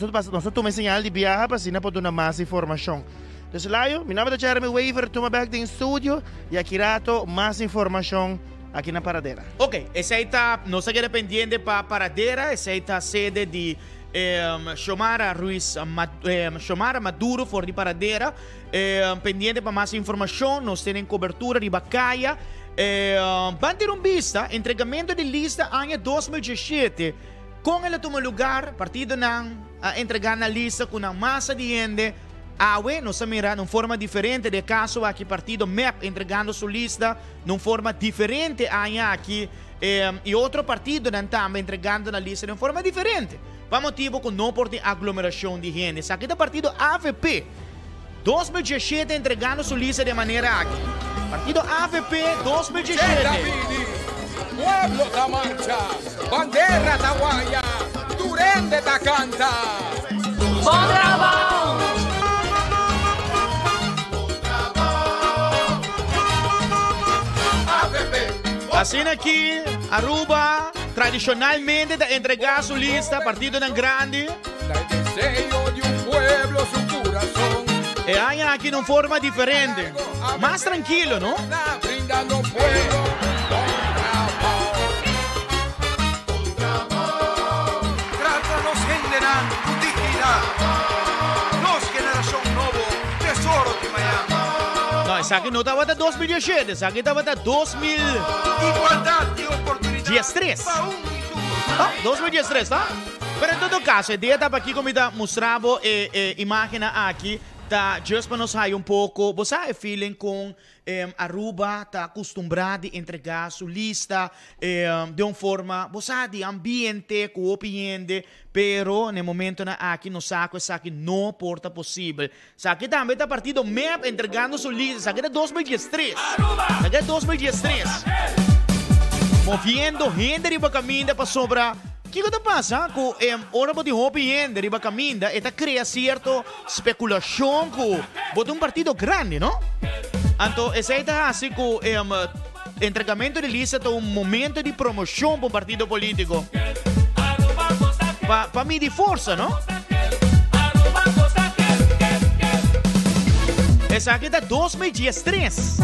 tomamos sinal de viagem para poder dar mais informação. Então, Laio, meu nome é Jeremy Weaver, toma back do estúdio e aqui rato mais informação aqui na paradeira. Ok, essa está, não se queda pendente para a paradeira, essa está a sede de Xiomara Maduro for de paradeira, pendente para mais informação, nós temos cobertura de Bacaia, van ter vista, entregamento de lista ano 2017, com ela toma lugar, partido não entregar na lista com a massa de gente. Awe nos mira de forma diferente de caso aqui partido MEP entregando sua lista de forma diferente aqui e outro partido também entregando na lista de forma diferente. Para motivo que não pode aglomeração de gente. Aqui do partido AVP 2017 entregando sua lista de maneira aqui. Partido AVP 2017. Pueblo da marcha, bandera da guaya, Durende da canta. Bom trabalho! Assim aqui, Aruba, tradicionalmente, de entregar sua lista, partido tão grande. E aí aqui de uma forma diferente, mais tranquilo, não? Sabe que não estava até 2017, sabe que estava até 2000. Igualdade de oportunidades. 2013. 2013, tá? Pero em todo caso, a ideia estava aqui como eu mostrava imagem aqui, tá? Just para nos sair pouco, você sabe, feeling com Aruba está acostumbrado a entregar sua lista de uma forma, você sabe, de ambiente, com opinião, pero no momento aqui no saco, essa que não porta possível. Sabe também está partido MEP entregando sua lista, sabe que é 2013. Sabe que é 2013. Moviendo gente riba caminho para sobra. O que está passando com hora de opinião riba caminho? Está criando certa especulação com um partido grande, não? Então, essa é assim que o entregamento de lista é um momento de promoção para o partido político. Para medir força, não? Essa aqui é 2013.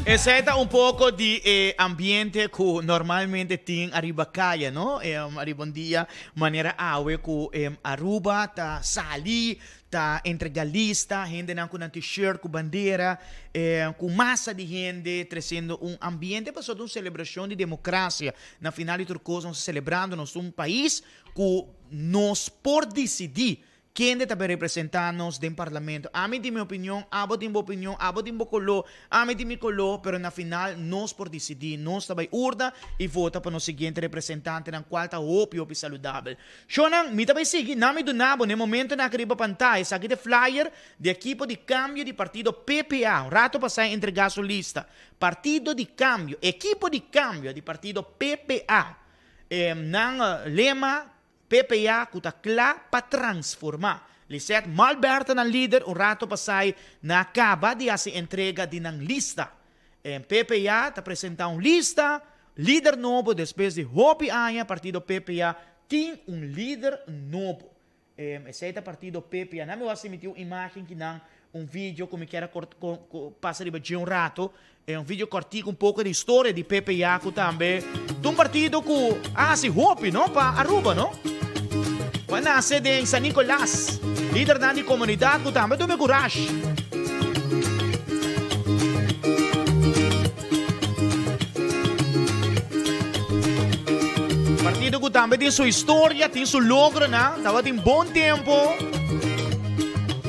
Esse é pouco de ambiente que normalmente tem arriba caia, não? Arriba um dia, maneira que Aruba tá sali, tá entregalista, gente não com um t-shirt, com bandeira, com massa de gente, trazendo ambiente para uma celebração de democracia. Na final de tudo, nós celebrando um país que nós por decidir quem está representando-nos no parlamento. A mim tem minha opinião, a mim tem minha opinião, a mim tem meu color, a mim tem meu color, mas na final, nós por decidir, nós também urna e vota para o seguinte representante, na qual está óbvio e saudável. Shonan, me também sigue, na me do nabo, no momento na criba pantalla, sa aqui flyer de equipo de cambio de partido PPA, rato para sair entregar sua lista. Partido de cambio, equipo de cambio de partido PPA. Nang lema, PPA que está claro para transformar. Lisset Malberta na líder, rato passai na acaba de fazer entrega de uma lista. PPA está apresentando uma lista, líder novo, depois de Hopi Anya, partido PPA, tem líder novo. Esse é o partido PPA. Não me vou emitir uma imagem que não, vídeo como quero passar de um rato. Vídeo curtinho pouco de história de PPA que também. De partido que, se Hopi, não? Para Aruba, não? Vai nascer em San Nicolás, líder da comunidade que também tem coragem. Partido que também tem sua história, tem seu logro, né? Estava em bom tempo.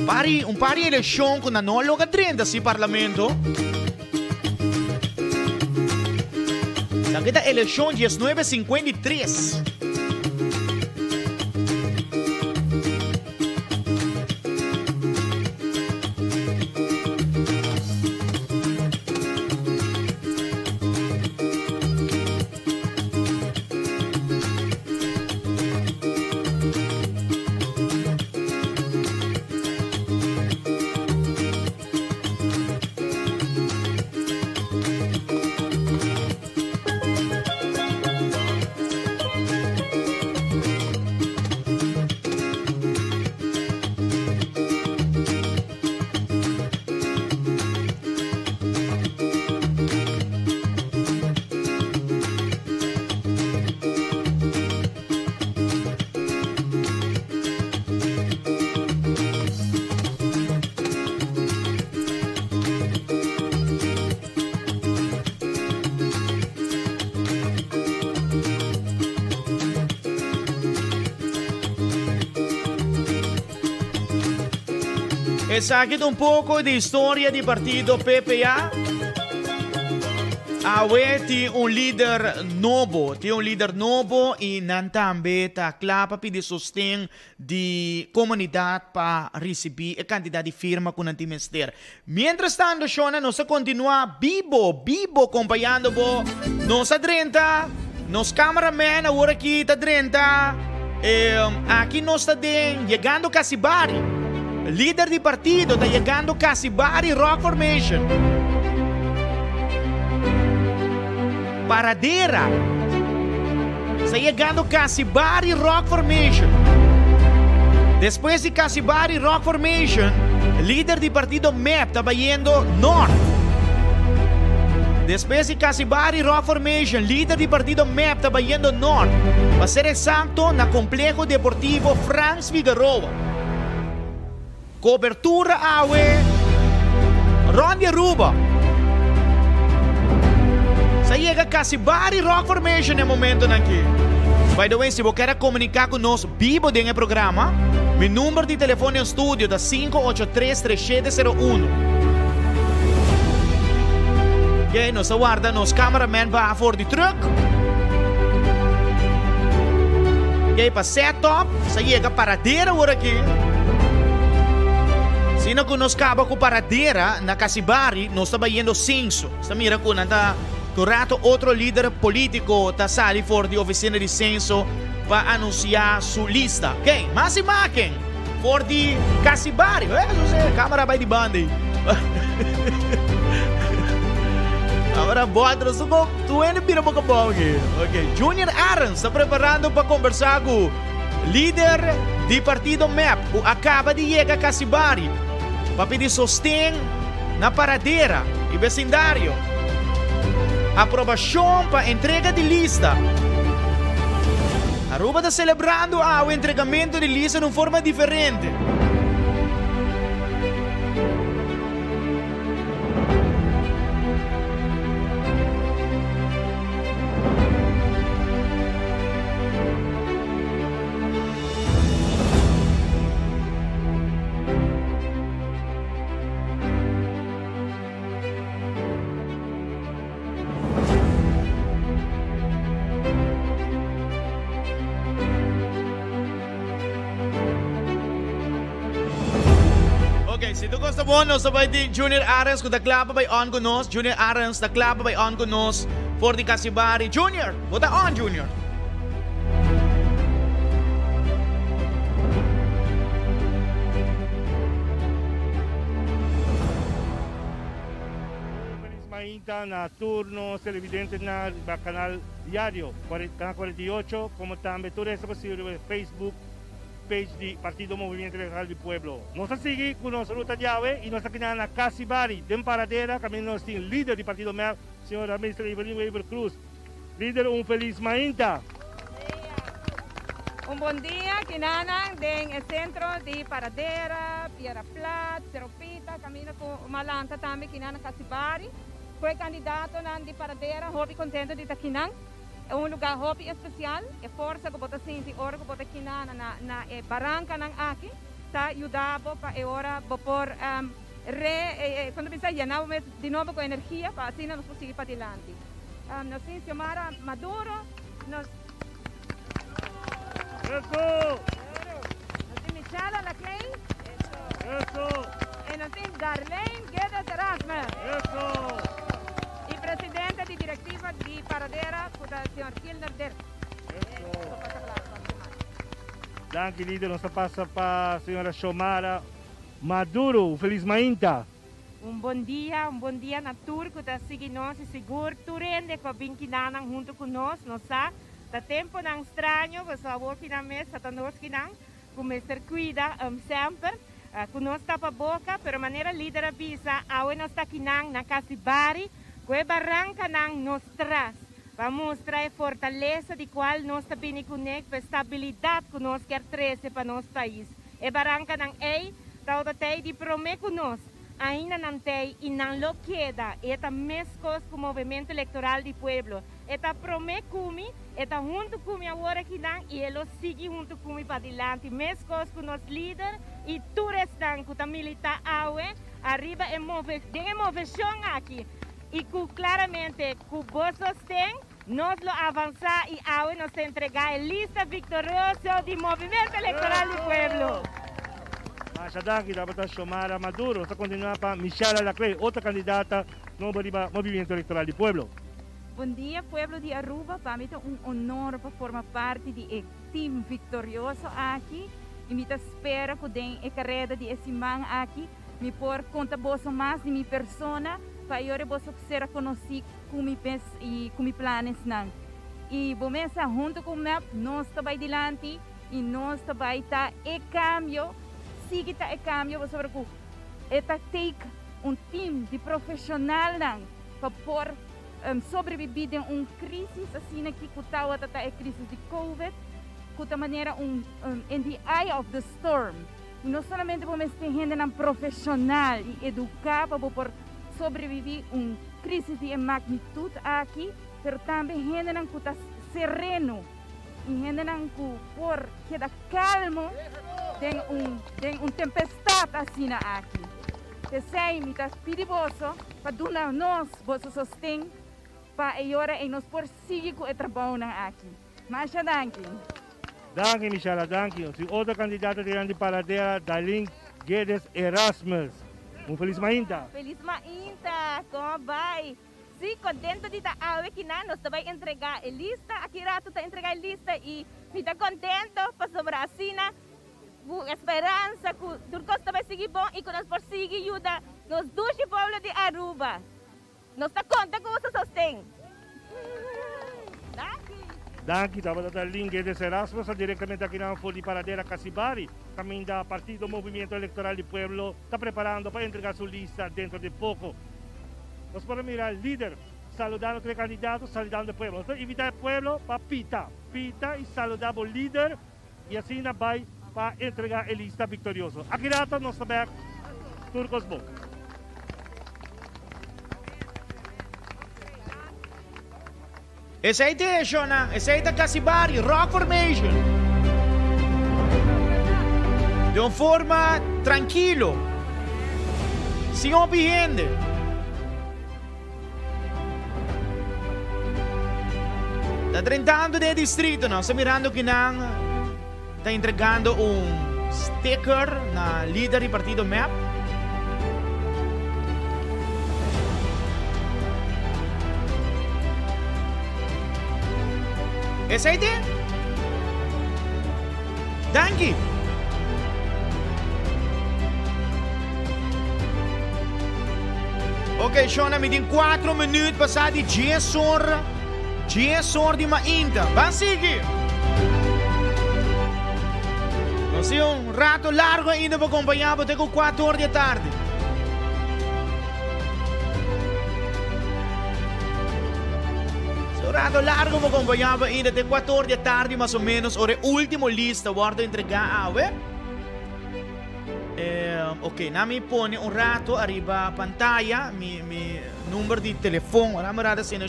Pari eleição que não logra 30 esse parlamento. Aqui eleição 1953. Essa aqui é pouco de história do partido PPA. Tem líder novo e não também está claro para pedir sustento de comunidade para receber a quantidade de firma com o anti-ministério. Mientras tanto, Shona, nós continua vivo acompanhando nós a 30, nós cameraman agora aqui está 30, aqui nós está chegando a Casibari. líder de partido, está llegando Casibari Rock Formation. Paradera. Está llegando Casibari Rock Formation. Después de Casibari Rock Formation, el líder del partido MEP estaba yendo norte. Después de Casibari Rock Formation, líder del partido MEP estaba yendo norte. Va a ser exacto en el complejo deportivo Franz Figueroa. Cobertura AWE, Rondy Aruba. Se llega Casibari Rock Formation en el momento aquí. By the way, se você quer comunicar conosco vivo dentro do programa, meu número de telefone em estúdio é 583-3701. Ok, nós aguarda, nosso cameraman vai for de truck. Ok, para setup, se chega paradeira por aqui. Se não nós acaba com paradeira na Casibari, nós estamos indo censo. Você mira com nada. Correto, outro líder político está saindo fora da oficina de censo para anunciar sua lista. Quem? Masi Maken, fora de Casibari. Câmera vai de banda. Agora bota, tu ainda vira pouco bom aqui. Ok, Junior Arens está preparando para conversar com o líder do partido MEP, que acaba de chegar a Casibari, para pedir sostém na paradeira e vecindário. Aprovação para entrega de lista. Aruba está celebrando o entregamento de lista de uma forma diferente. Se tu gosta bom, nós vai de Junior Arens, que da clapa vai on conosco. Junior Arens, da clapa vai on conosco. For de Casibari. Junior, bota on, Junior. Feliz Mainta na turno televidente na canal diário, canal 48, como também tudo isso possível Facebook. Page de Partido Movimiento Electoral del Pueblo. Nos sigue con nuestra ruta de AWE y nos aquí en Casibari, de paradera, también nos tiene líder del Partido MEP, señora Ministra Evelyn Weber Cruz. Líder, un feliz Mainta. Un buen día, Kinanan, en el centro de Paradera, Piedra Plata, Seropita, camino con Malanta también, Kinanan Casibari. Fue candidato de Paradera, hobby contento de Taquinan. É um lugar hobby especial, é força que bota sentir, hora que bota aqui na barranca aqui, tá ajudando para a hora por quando pensa llenar de novo com energia para assim nós conseguir para adiante. Nós temos Xiomara Maduro, nós temos Michala Laclay, e nós temos Darlene Guedes Erasme. Presidente de diretiva de Paradera, o senhor Kilner Der. Danke, líder. Nos passa para a senhora Xiomara Maduro. Feliz Mainta. Bom dia na turco da Siginos e seguro. Turende com a Binkinanang junto conosco, não sabe? Da tempo não estranho, você vai aqui na mesa, tá nós que não, como se cuida sempre. Conosco tapa boca, pero maneira líder avisa, awe nós está aqui na Casibari. Que barranca nos traz para mostrar a fortaleza de qual nós também conecta, a estabilidade que nós quer trazer para nosso país. E barranca é tal de prometer conosco, ainda não tem e não lo queda. É a mesma coisa com o movimento eleitoral do povo. É a prometer comigo, é junto comigo agora que não e ele sigue junto comigo para adiante. Mesma coisa com os líderes e tudo estão com a militar arriba em movição aqui. E que claramente, com o bom sostém, nós lo avançar e agora nos entregar a lista vitoriosa do Movimento Eleitoral do Pueblo. Danke, dapat Xiomara Maduro. Está continuando para Michala Laclay, outra candidata no Movimento Eleitoral do Pueblo. Bom dia, Pueblo de Aruba. Para mim é honor para formar parte do time vitorioso aqui. e me espera que den a carreira de esse man aqui, me por conta boa mais de minha persona, para eu possa ser conhecido com me e com me planos não. E vou começar junto com o MEP, nós também adiante e nós também estar e cambio, siga e cambio, você vai take time de profissional não, para por sobreviver a uma crise assim que está a crise de Covid, de maneira in the eye of the storm. E não somente vamos ter gente profissional e educar para por sobreviver a uma crise de magnitude aqui, mas também gente que está sereno e gente que por quedar calmo tem uma tempestade assim aqui. Sei, me está perigoso para dar nós vosso sustento para agora e nós por seguir com o trabalho aqui. Mas danke. Danke, Michela, danke. O outro candidato de Paradera, Darlene Guedes Erasmus. Feliz Mainta. Feliz Mainta, como vai? Sim, contento de estar aqui, nós também entregar a lista, aqui rato está entregar a lista e me está contento para sobre a Sina. Esperança que tudo vai seguir bom e que nós por seguir ajuda nos dois povos de Aruba. Nós está contente com você sustém. Danke, estava da linha de Erasmus, diretamente aqui na Folha de Paradera Casibari, também da Partido Movimento Eleitoral do Pueblo, está preparando para entregar sua lista dentro de pouco. Nós podemos mirar líder, saludando os candidatos, saludando o Pueblo. Então, invitar o Pueblo para pita e saludar o líder e assim vai para entregar a lista vitoriosa. Aqui rato, nós também, Turcos Book. Essa aí é, Shona. Essa aí é Casibari, Rock Formation. De uma forma tranquilo. Sem opinião. Está tentando de distrito, não? Está mirando que não está entregando sticker na líder do partido MEP. Essa aí é? Danke. Ok, Shona, me tem 4 minutos passar de 10 horas de Mainta. Vamos seguir. Não sei, rato largo ainda para acompanhar, até com 4 horas da tarde. Rato largo para acompanhar ainda até 4 horas da tarde, mais ou menos, ora último lista, guarda entregar a ok, na me põe rato arriba a pantalla, mi número de telefone, ora me rada cena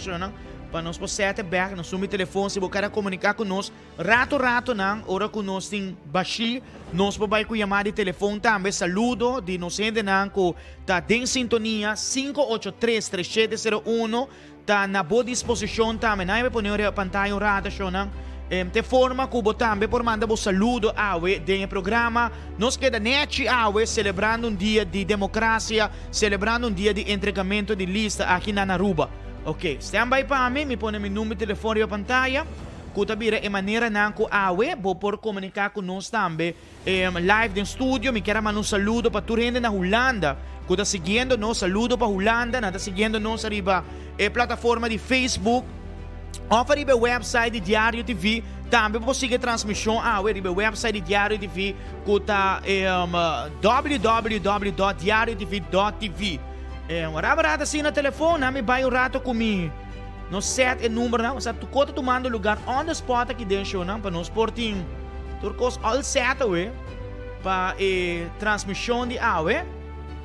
para nós poder back, nós somos telefone, se você quer comunicar conosco, rato não, ora conosco tem baixi, nós podemos chamar de telefone também, saludo de nós ainda não, que está em sintonia, 583-3701, está na boa disposição também, não é para pôr a pantalla rata, de forma que você também por mandar um saludo awe do programa, nós queda net awe celebrando dia de democracia, celebrando dia de entregamento de lista aqui na Aruba. Ok, stand by para mim, me põe meu número de telefone na pantalla. Kutabira e maneira nanko awe, vou por comunicar com nós também live no estúdio. Me quero mandar um saludo para toda gente na Holanda. Que está seguindo nós, saludo para Holanda, está seguindo nós arriba a plataforma de Facebook. Ou para o website de Diário TV. Também vou seguir a transmissão arriba o website de Diário TV, que está www.diariotv.tv. Marabara assim no telefone, me vai o rato comigo. Não set o número, não. Sabe, tu conta tomando lugar on the spot aqui dentro, não? Para nós portinho. Turcos all set, para transmissão de awe.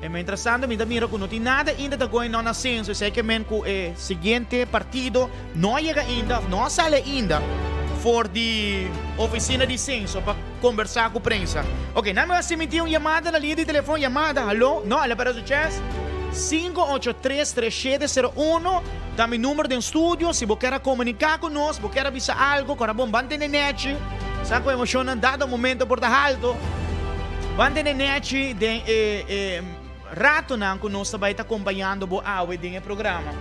É muito interessante, me dá mira que não tem nada ainda da going on ascenso. Sei que men que o seguinte partido não chega ainda, não sai ainda for de oficina de censo para conversar com a prensa. Ok, não me vai se emitir uma chamada na linha de telefone, chamada, alô? Não, olha para o chess. 583-3701 tá meu número de estúdio. Se você quer comunicar conosco, se você quer avisar algo, com a bomba de net, sabe que a emoção não dá momento por dar alto. Bande de net de rato não que nós vai estar acompanhando o awe do programa.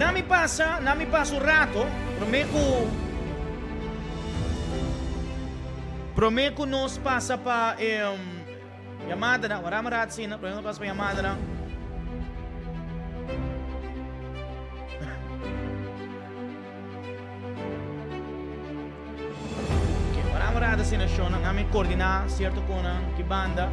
Nami pasa un rato, prometo nos pasa pa llamada na, wala marat sina, prometo pasa pa llamada na. Okay, wala marat sina show na namin coordinar certo con que banda.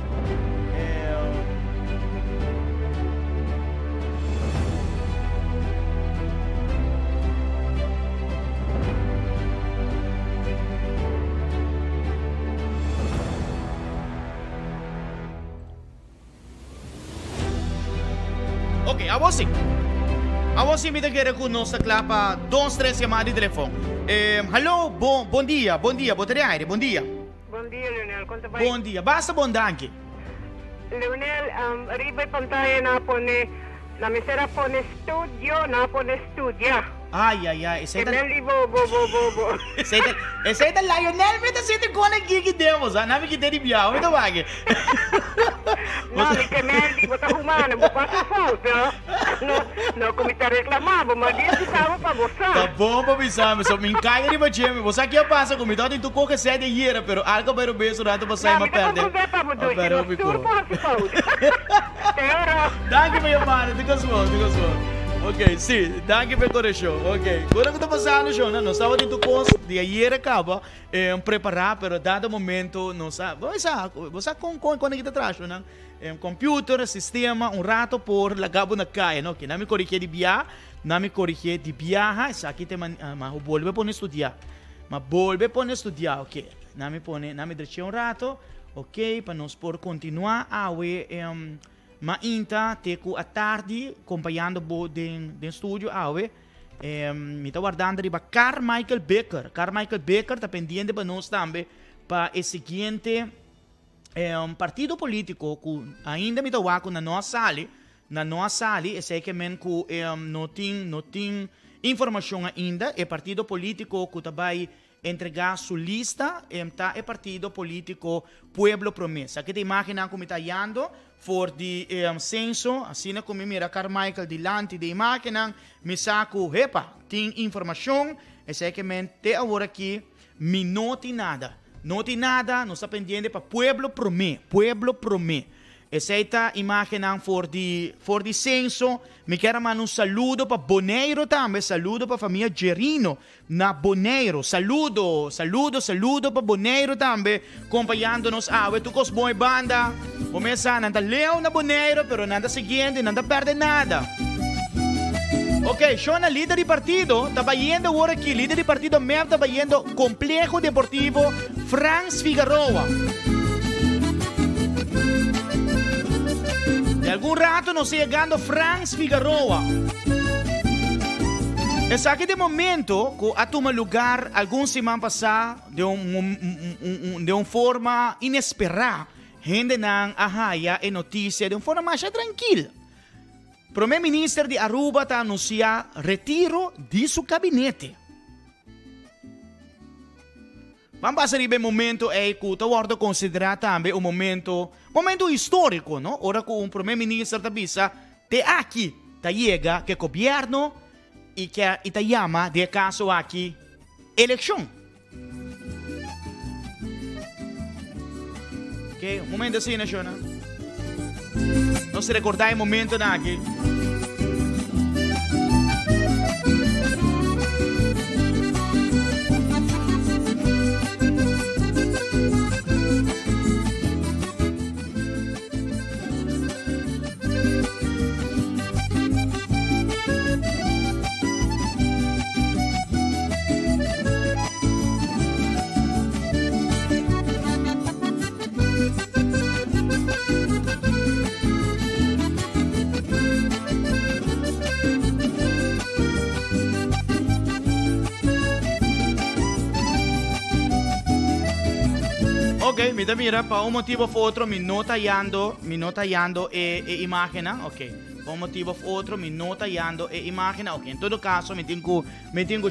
Ok, a você me dá com nossa clapa 2-3 chamadas de telefone. Hello, bom dia, boa tarde, bom dia. Bom dia, Leonel. Quanto vai? Bom dia, basta bom danke. Leonel, arriba pantalla na misera pone studio, na pone studia. Ai, esse aí esse aí da Lionel, me tá sendo com a gig demos, não me quitei de biau, me dá vaga. Não, me quemei, vou tá arrumando, vou passar falta. Não, como tá reclamando, mas isso tava pra você. Tá bom pra pensar, mas eu me encaio de baixo, você aqui passa comigo, então tu coca sede hiera, pero algo para o beijo rato pra sair uma perda. Não, me tá bom, pero não, tudo passa falta. Danke, meu mano, diga só. Ok, sim, danke per o show. Ok, agora que está passando o show, não estava dentro do curso de ayer acaba preparar, pero dado momento não sabe. Você conecta atrás, não? Computer, sistema, rato por lagabo na caia, não? Que não me corrige de viajar, não me corrige de viajar, isso aqui tem mas volve para estudar, ok? Não me deixe rato, ok? Para nós por continuar a ma inta teku a tarde acompanhando den studio awe mi tá guardando riba Carmichael Becker tá pendiente para nós também para o seguinte partido político que ainda me tá guardando na nossa sala esse que men que não tem informação ainda é partido político que vai entregar sua lista é partido político Pueblo Promesa que te imagina como está indo for di censo, assim como mira Carmichael dilante de máquina, me saco, tem informação, esse que mente agora aqui, me noti nada, não está pendente para Pueblo Promé. Essa está imagina for di censo, me quero mandar um saludo para Boneiro também, saludo para a família Gerino na Boneiro, saludo para Boneiro também, acompanhando-nos, tu cos boy banda, começa, nada leu na Boneiro, pero nada seguinte, nada perde nada. Ok, show na líder de partido, está indo agora aqui, líder de partido mesmo, está indo Complejo Deportivo Franz Figueroa. De algum rato nos chegando Franz Figueroa. Es aqui de momento que a tomar lugar alguns semana passada de uma forma inesperada. Gente não arraia e notícia de uma forma mais tranquila. O primeiro-ministro de Aruba está anunciando retiro de seu gabinete. Vamos passar bem momento que está considerado também um momento histórico, não? Ora que o primeiro-ministro está bisa, te aqui, te chega que o governo e que está chama de caso aqui eleição. Ok, um momento assim, né, Shona? Não se recordar o momento aqui. Ok, mira, para un motivo o otro, me nota hallando imagen, ok. Para un motivo o otro, me nota hallando imagen, ok. En todo caso, me tengo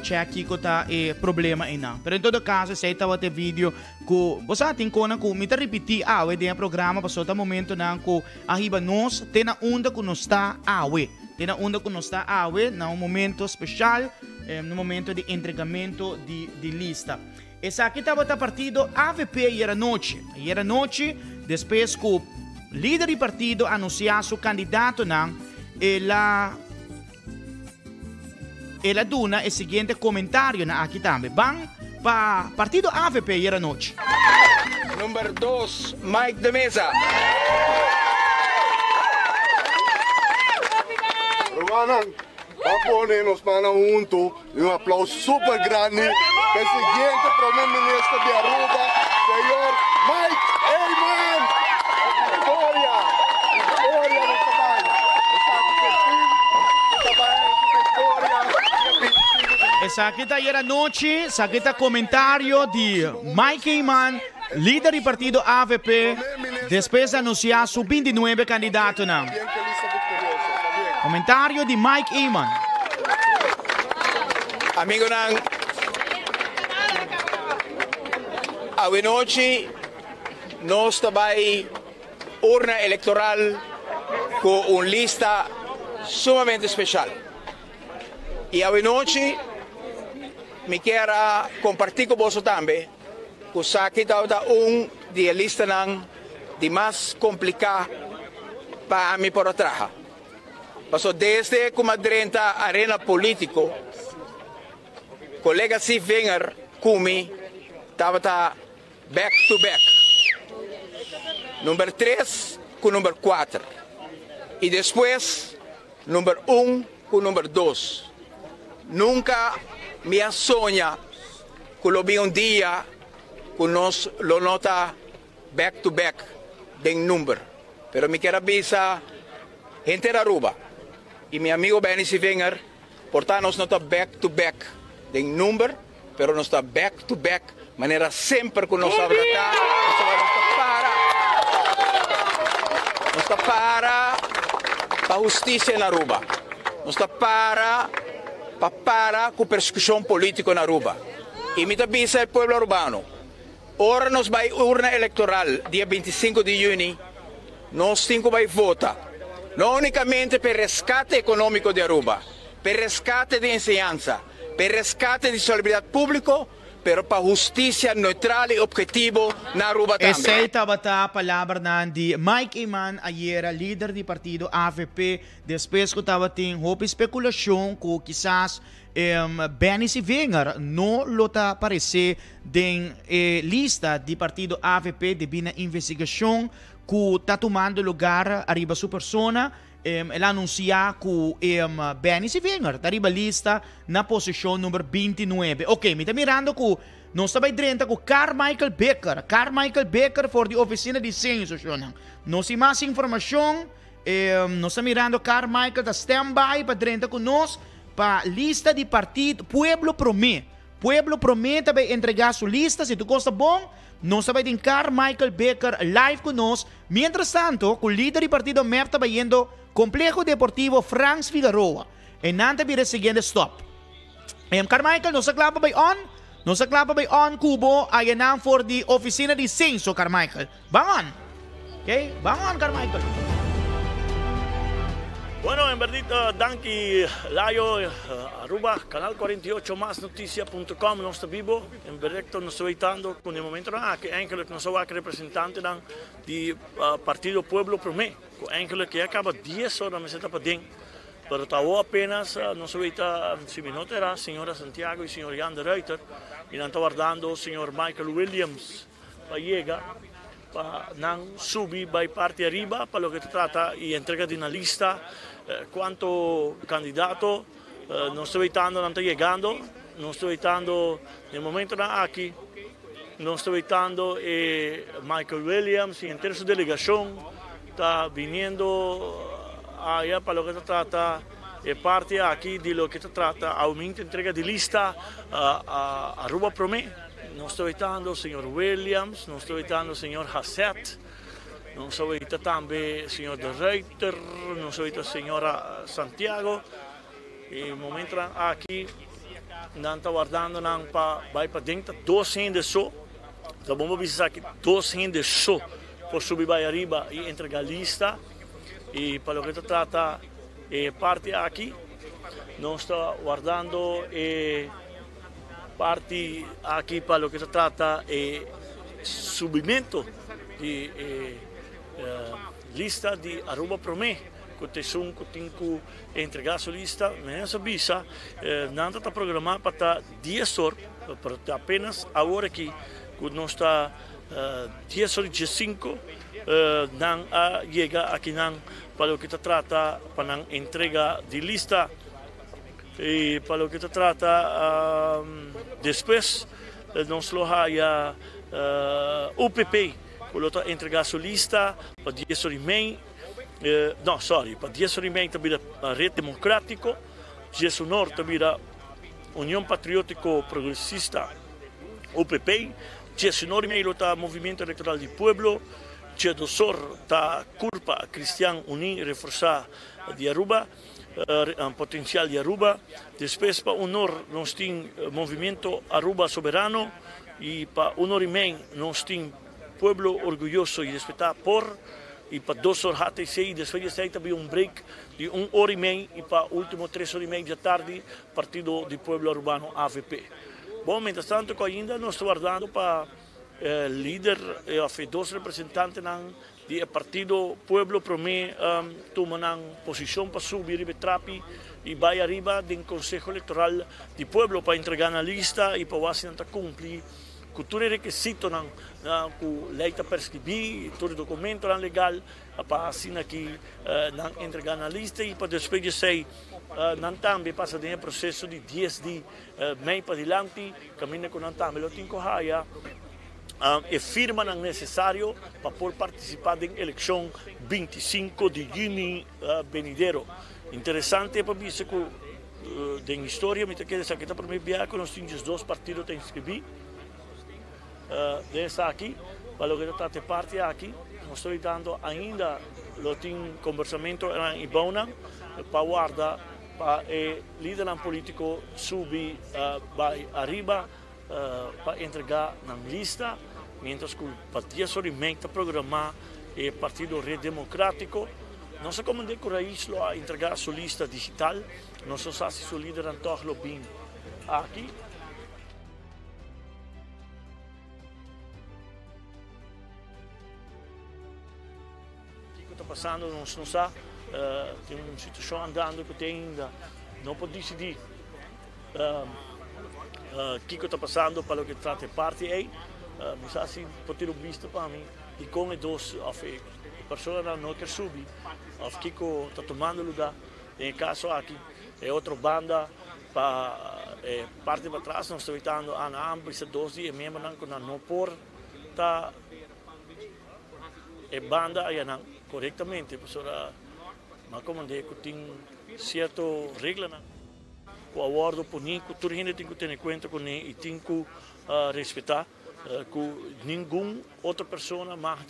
check aqui que está problema aí não. Pero en todo caso, se estava te vídeo que você tem que me tá repetir de programa para soltar momento não que arriba nós tem na onda que nós está tem onde que nós está awe, num momento especial, no momento de entregamento de lista. Essa aqui estava o partido AVP era noite. Era noite, depois que o líder do partido anunciou seu candidato, ela duna o seguinte comentário aqui também. Bang, para partido AVP era noite. Número 2, Mike de Mesa. Romanan, vamos nos para junto e aplauso super grande para o seguinte primeiro-ministro de Aruba, senhor Mike Eyman. Vitória no trabalho. Essa aqui era noite, essa aqui comentário de Mike Eyman, líder do partido AVP, depois de anunciar seu 29 candidato. Comentário de Mike Eyman. Amigo nang, awe noite, nós também urna eleitoral com lista sumamente especial. E awe noite, me quero compartilhar com você também, que aqui está de lista de mais complicada para mim por atrás. Paso desde como adrenta arena político, colega Steve Wenger, Kumi, estava back to back. Número 3 com número 4. E depois, número 1 com número 2. Nunca me sonha que lo vi dia que nós lo nota back to back de número. Pero me quero avisar gente da Aruba. E meu amigo Benny Wenger, portanto, nós não estamos back to back de número, mas nós estamos back to back, maneira sempre que nós estamos cá, nós estamos para a justiça na Aruba, nós estamos para com a persecução política na Aruba. E me avisa o povo urbano, ora nós vai urna eleitoral, dia 25 de junho, nós temos que votar. Não unicamente per rescate econômico de Aruba, per rescate de enseñanza, per rescate de solidariedade público, pero para justiça neutral e objetivo na Aruba também. Essa estava a palavra de Mike Eyman, ayer líder do partido AVP, depois que estava tendo uma especulação que quizás Benny Wenger não lota aparecer na lista do partido AVP devido à investigação que está tomando lugar arriba sua persona. Ela anuncia que Benny Wenger está arriba lista na posição número 29. Ok, me está mirando que nós estamos dentro com Carmichael Becker. Carmichael Becker for the oficina de censo. Nós temos mais informação. Nós estamos mirando Carmichael está stand-by para dentro com nós para a lista de partido Pueblo Promé. Pueblo Promé também entregar sua lista. Se tu gosta bom, nós também tem Carmichael Becker live conosco. Mientras tanto, o líder do partido MEP está indo Complejo Deportivo Franz Figueroa. E nante vira seguinte stop. Carmichael, nós clapa by on. Nós clapa by on Cubo. Ayan for the oficina de censo, Carmichael. Bangon. Okay? Bangon, Carmichael. Bueno, en verdad, danke Layo, Aruba, Canal 48, masnoticia.com, nós estamos vivo, em direto, nós estamos aitando, com o momento que enkele nós somos representante do Partido Pueblo Promé, que acaba 10 horas, mas está para dentro. Pero está apenas, nós estamos aitando, se minutos era, senhora Santiago e senhor Jan de Reuter, e nós estamos aguardando o senhor Michael Williams para chegar, para não subir para parte arriba, para o que se trata e entrega de uma lista. Quanto candidato non sto evitando, non sto llegando, non sto evitando nel momento aqui, non sto evitando Michael Williams y entera su delegación está viniendo allá para lo que se trata parte aquí de lo que se trata, aumento entrega de lista a Aruba Promé. Non sto evitando il signor Williams, non sto evitando il signor Hassett, non sto evitando también il signor De Reuter, non sto evitando la signora Santiago. In momento aqui, non sto guardando, vai para dentro, 200 só. Então vamos ver aqui, 200 só, por subir para arriba e entregar a lista. E para o que se trata, e parte aqui, nós estamos guardando parte aqui para o que se trata subimento de lista de Aruba Promé, que tem que entregar sua lista, mas visa não está programado para 10 horas, para apenas agora que nós está 10 horas e 5 não chega aqui não para o que se trata para a entrega de lista e para o que se trata depois nós lo há UPP para entregar sua lista para 10 horas e meia para 10 horas e meia também a Rede Democrático, 10 horas também a União Patriótico Progressista UPP, 10 horas e meia está Movimento Eleitoral do Pueblo, 10 horas está Curpa Cristian Uni reforçar de Aruba, potencial de Aruba, depois para 1 hora nós temos Movimento Aruba Soberano e para 1 hora e meia nós temos Pueblo Orgulhoso e Respetar por, e para 2 horas até 6, depois de também break de 1 hora e meia e para o último 3 horas e meia da tarde, Partido do Pueblo Urbano AVP. Bom, mientras tanto, ainda nós estamos guardando para líder e 2 representantes do Partido Pueblo Promé tomam posição para subir e trapi e vai arriba do Conselho Eleitoral do Pueblo para entregar na lista e para Washington cumprir com todos os requisitos que a lei está prescrever, todo o documento legal para assinar aqui entregar na lista e para depois de sei não também passa de processo de 10 dias meio para diante, caminha com não também lo tem que haja e firma não necessário para poder participar da eleição 25 de junho venidero. Interessante para ver se da história, me quer dizer que está para me enviar que nós temos 2 partidos a inscrever. Dessa aqui, para o que está parte aqui, nós estamos dando ainda o conversamento em Ibona para guardar para o líder político subir vai arriba para entregar na lista, mientras que o Partido Sorimenta programar o Partido Rede Democrático. Não sei como de Coraís a entregar sua lista digital, não sei se seu líder Antônio bem aqui. Passando, não sabe, tem uma situação andando que tem ainda, não pode decidir o que está passando para o que trata parte aí, mas assim pode ter visto para mim e com os 2 a pessoa não quer subir, o que está tomando lugar, em caso aqui é outra banda para parte para trás, nós estamos tentando a ambos 2 dias mesmo não por tá banda aí não corretamente, professora, mas como que tem certa regra, o acordo por mim, que todo mundo tem que ter em conta com ele e tem que respeitar, que nenhuma outra pessoa mais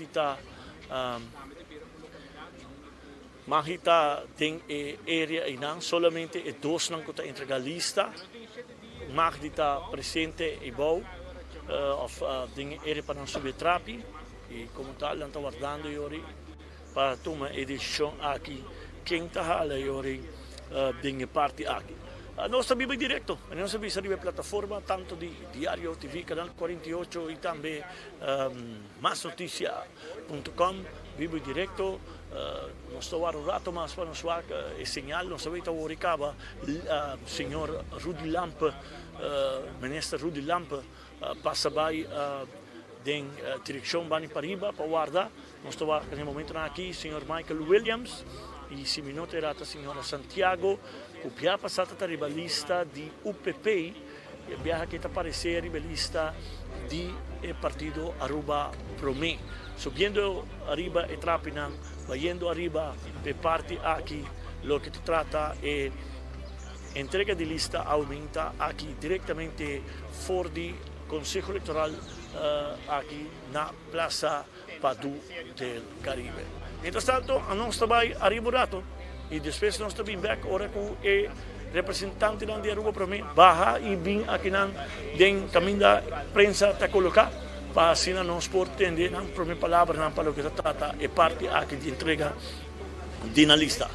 tem área e não somente é 2 não que entregar lista, mais presente e bom, tem área para não subir trapi e como tal, não está guardando para tomar a decisão aqui, quem está ali de parte aqui. Nós também direto, nós também saímos plataforma tanto de Diário TV, Canal 48 e também masnoticia.com, vivo direto, nós estamos um rato mais para nos ver o sinal, nós também estamos recaba o senhor Rudy Lampe, ministro Rudy Lampe, passa bem den direção Bani Pariba para guardar. Nós estamos no momento aqui, o senhor Michael Williams e 5 minutos era a senhora Santiago, que já passou a ribalista de UPP e viaja que está aparecer ribalista de Partido Aruba Promé. Subindo arriba e Trapinan, vayendo arriba de parte aqui, lo que se trata é entrega de lista aumenta aqui diretamente fora do Conselho Eleitoral aqui na Praça Padu del Caribe. Entretanto, nós também arribato e depois nós também back ora com o representante de Aruba Promé baja e vem aqui na den caminho da prensa para colocar para assim nós por entender na primeira palavra para o que se trata é parte aqui de entrega de na lista.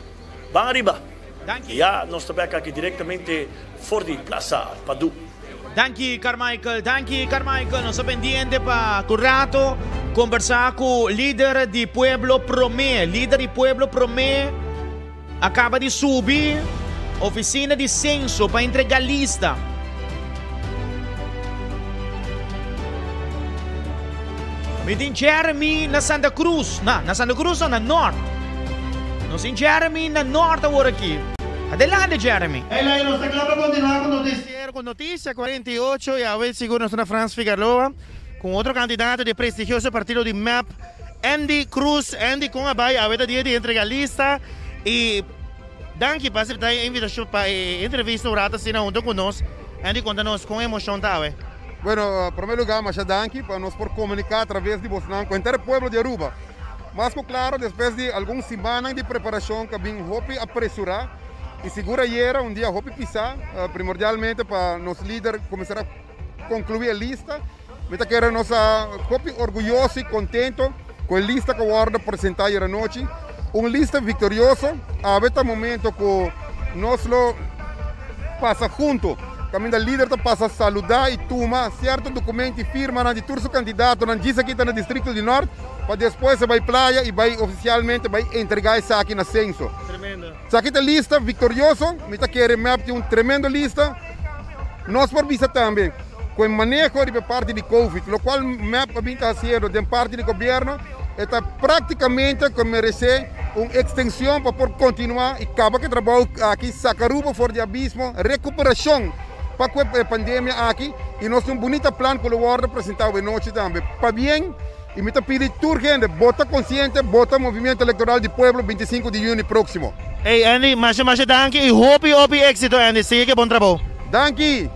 Van arriba. Dank je. Ja, nós estamos aqui diretamente for de Plaza Padu. Dank Carmichael. Nós estamos pendientes para o rato conversar com o líder do Pueblo Promé. Líder do Pueblo Promé acaba de subir oficina de censo para entregar lista. Meeting Jeremy na Santa Cruz. Na Santa Cruz ou na Norte? Nós em Jeremy na Norte agora aqui. Adelante, Jeremy. Hey, nos acaba continuar com o noticiero, com Notícia 48 e a ver seguro nós na Franz Figueroa com outro candidato de prestigioso partido de MAP, Andy Cruz. Andy com a ver dia de entregar lista e danke para aceitar a invitação para entrevista o rato assim junto conosco. Andy, conta-nos com emoção, tá? Bueno, en primer lugar, muchas gracias para nos por comunicar a través de Bosnan con el pueblo de Aruba. Más que claro, después de algunas semanas de preparación que bien hopi apresurar y seguro ayer un día hopi pisar, primordialmente para los líderes comenzar a concluir la lista. Meta que era nos hopi orgulloso y contento con la lista que vamos a presentar ayer noche. Una lista victoriosa, a este momento que nos lo pasa junto. Também o líder passa a saludar e tomar certos documentos e firma de todos os candidatos, não diz aqui no Distrito do Norte, para depois você vai praia e vai oficialmente vai entregar isso aqui na censo. Tremendo. Isso aqui é lista vitoriosa, me está querendo uma tremenda lista. Nós por vista também, com o manejo de parte de Covid, o qual MAP está fazendo de parte do governo, está praticamente como merecer uma extensão para poder continuar e acabar que trabalho aqui, Sacaruba fora de abismo, recuperação. Para a pandemia aqui e nós temos um bonito plano que eu vou apresentar hoje noite também. Para bem, e me pedir toda gente, vota consciente, vota movimento eleitoral do povo 25 de junho próximo. Hey Andy, mais danke e hope êxito Andy, siga bom trabalho. Danke.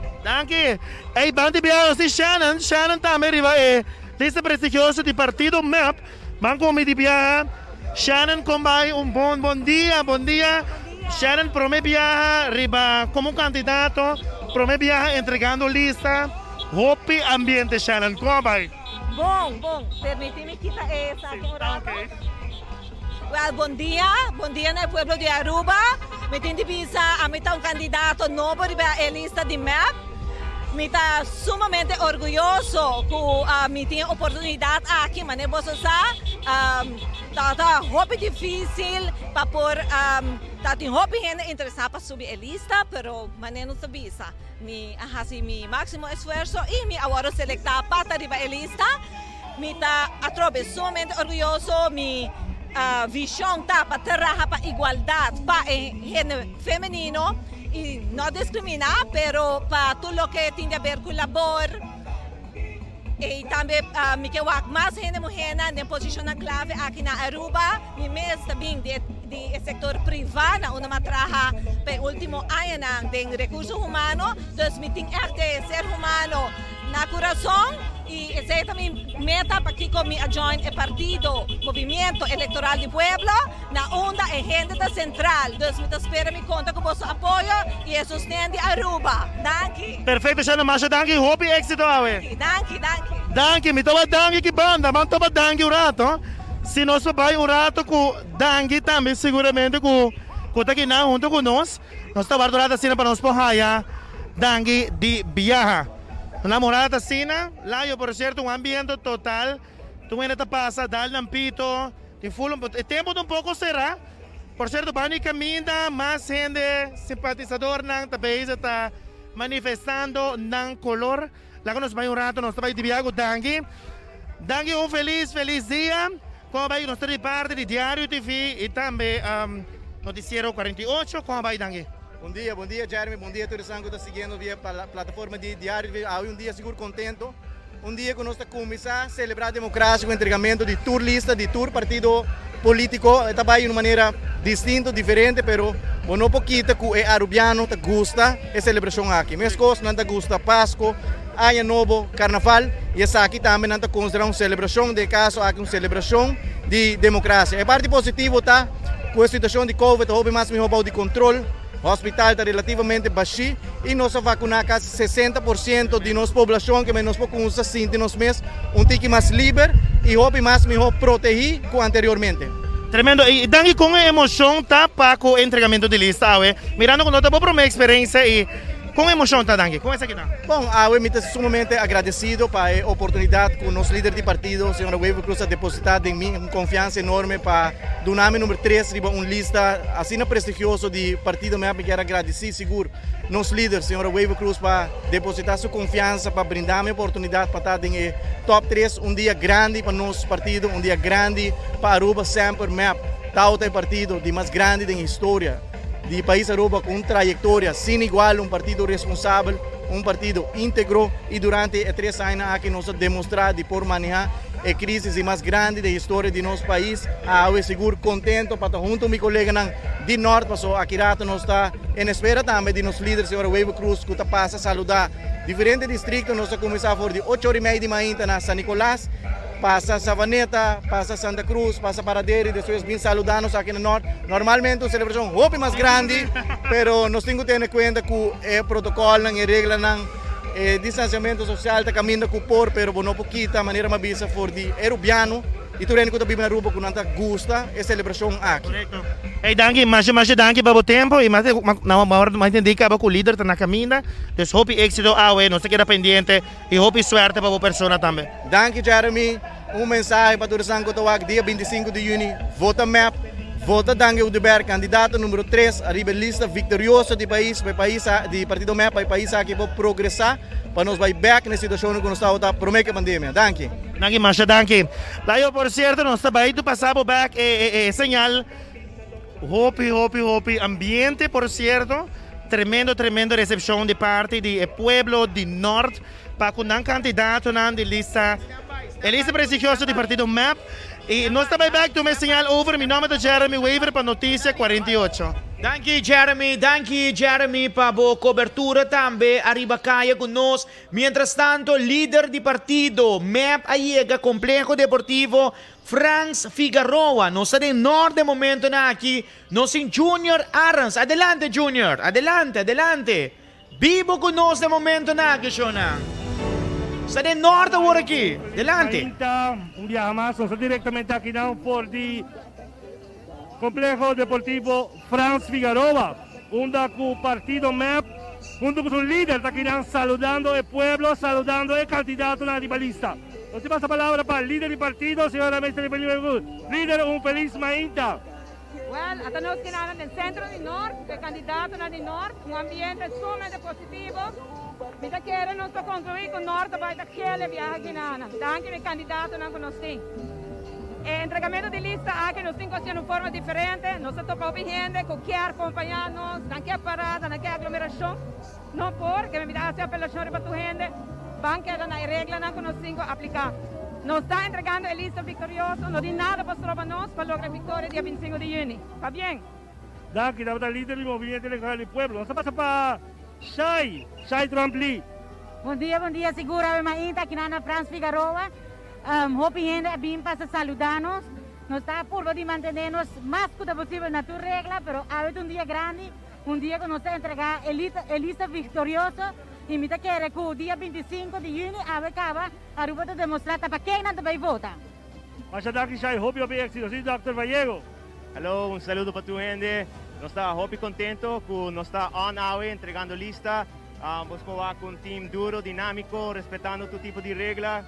Hey, bandi biar si Shannon também riba lista prestigiosa do partido MAP. Banco me biar Shannon combate bom dia. Shannon promete viajar riba como candidato. Promete viajar entregando lista. Hopi ambiente, Shannon. Como vai? Bom. Permíteme quitar essa aqui um rato. Well, bom dia no pueblo de Aruba. Me tem de visa a mim tá candidato novo para a lista de MAP. Me está sumamente orgulhoso com me tem oportunidade aqui, mas não tá hopi difícil para por tem hopi gente interessada para subir a lista, pero mas não sabia. Me faço meu máximo esforço e me agora selectar para arriba a lista. Me está sumamente orgulhoso, me visão tá para trabalhar para igualdade para gente feminino. E não discriminar, pero para tudo o que tem a ver com labor. E também me quero mais gente mulher na posição clave aqui na Aruba, me mesmo também de setor privado, onde eu trabalho pelo último ano de recursos humanos, então me tem que ser humano na coração. E essa é também meta para que eu me join o partido Movimento Eleitoral do Pueblo na onda e gente da central. Então, me espera me conta com o vosso apoio e é sustento Aruba. Danke. Perfeito, Shannon, mas danke, hope êxito, awe. Danke. Me toma danke que banda, mas toma danke um rato. Se nós vai um rato com danke também, seguramente com aqui na junto com nós estamos guardando assim para nós porrar danke de viajar. Namorada Sina, lá eu por certo ambiente total, tu ainda passa, dá nampito, tem full, tempo um pouco será, por certo bani caminha, mais gente simpatizador não também está manifestando não color, lá que nós vai rato, nós vai dividir dangue feliz dia, como vai nós de parte de Diário TV e também Noticiero 48, como vai dangue? Bom dia, Jeremy. Bom dia a todos que estão seguindo via a plataforma de Diário. Um dia seguro contento. Um dia que nós estamos começando a celebrar a democracia com o entregamento de tour lista, de tour partido político. Está de uma maneira distinta, diferente, pero não pouquinho que o arubiano te gusta a celebração aqui. Minhas coisas não te gusta Páscoa, Ano Novo, Carnaval. E essa aqui também não te considera uma celebração, de caso aqui uma celebração de democracia. A parte positiva está com a situação de Covid, houve mais de controle. O hospital está relativamente baixo e nós vacunamos quase 60% de nossa população que nós podemos sentir-nos mais tique mais livre e houve mais melhor protegido que anteriormente. Tremendo. E danke com emoção tá para o entregamento de lista, awe. Mirando com nota boa para minha experiência e com emoção tá danke. Como é que tá? Bom, awe me estou sumamente agradecido para a oportunidade que o nosso líder de partido, a senhora Waiver Cruz, ha depositado em mim, uma confiança enorme para do nome número 3, riba lista assim prestigioso de partido. Me quero agradecer, seguro, nosso líder, a senhora Waiver Cruz, para depositar sua confiança, para brindar-me a oportunidade para estar em top 3, dia grande para nosso partido, dia grande para Aruba, sempre MEP, tal partido de mais grande da história de país Aruba, com uma trajetória sem igual, partido responsável, partido íntegro, e durante 3 anos aqui nós demonstramos de por manejar a crise mais grande da história de nosso país. Eu seguro contente para estar junto com meu colega de norte, passou aqui nós está em espera também de nosso líder, senhora Waiver Cruz, que passa a saludar diferentes distritos. Nós começamos por de 8h30 de manhã na San Nicolás, passa Savaneta, passa Santa Cruz, passa Paradeira, e depois vem saludar-nos aqui no norte. Normalmente a celebração é muito mais grande, mas nós temos que ter em conta que o protocolo e regra de distanciamento social está caminhando com o por, mas não pouquita, a maneira mais bisa for de erubiano, e tu que também na Aruba que não gusta a celebração aqui. Hey, danke, mas danke para o tempo e mais entendi que o líder está na caminha. Então, hope êxito awe, não se queda pendente e hope suerte para a pessoa também. Danke, Jeremy. Mensagem para todos os que dia 25 de junho, vota MEP, vota Danke Udeberg, candidato número 3, a lista vitoriosa do país, de partido MEP, para o país aqui para progressar, para nós vai back na situação que nós estamos a prometer a pandemia. Danke. Danke, Masha, danke. Lá eu, por certo, nós estamos aí, tu passava back señal. Hope, ambiente, por cierto, tremendo recepção de parte do pueblo do norte, para com um candidato de lista prestigiosa do partido MEP. E nós estamos back, tu me señal over, meu nome é Jeremy Waiver para Notícia 48. Danke Jeremy para a cobertura também, arriba caia conosco. Mientras tanto, líder de partido MEP Aiega, Complejo Deportivo Franz Figueroa, nós estamos em norte de momento aqui, nós em Junior Arans. Adelante Junior, adelante. Vivo conosco de momento aqui, Shona. Está de norte agora aqui, adelante. Dia mais, nós estamos diretamente aqui não por de Complejo Deportivo Franz Figueroa, onde o partido MEP, junto com o líder, está aqui saludando o pueblo, saludando o candidato na ribalista. Eu te passo a palavra para o líder do partido, senhora Mestre Líder, feliz Mainta. Well, até nós que nada no centro do norte, o candidato na do norte, ambiente sumamente positivo. Mita quero nós para concluir com o norte, vai estar aquele viagem aqui nada. Danke, o candidato não conosco. O entregamento de lista aqui nós temos que de forma diferente. Nós estamos com gente que quer acompanhar-nos, não quer parada, não quer aglomeração. Não porque me dá a apelação para a gente. Banca na regra não conosco aplicar. Nós estamos entregando a lista vitoriosa, não tem nada para nós para lograr a vitória dia 25 de junho. Está bem? Danke, da líder do movimento electoral do pueblo. Nós passa para Shai Trampli. Bom dia, segura a Mainta, aqui na Franz Figueroa. Hope gente bem para saludar-nos. Nós estamos por de manter-nos mais que possível na tua regra, mas é dia grande, dia que nós estamos entregando a lista vitoriosa. E me quero que o dia 25 de junho acaba a Aruba de demonstrar para quem não vai votar. Mas daqui Shai, hope eu éxito. Sim, Dr. Vallejo. Hello, saludo para tu gente. Nós estamos hope contento que nós estamos on our entregando lista. Vamos com um time duro, dinâmico, respeitando todo tipo de regra.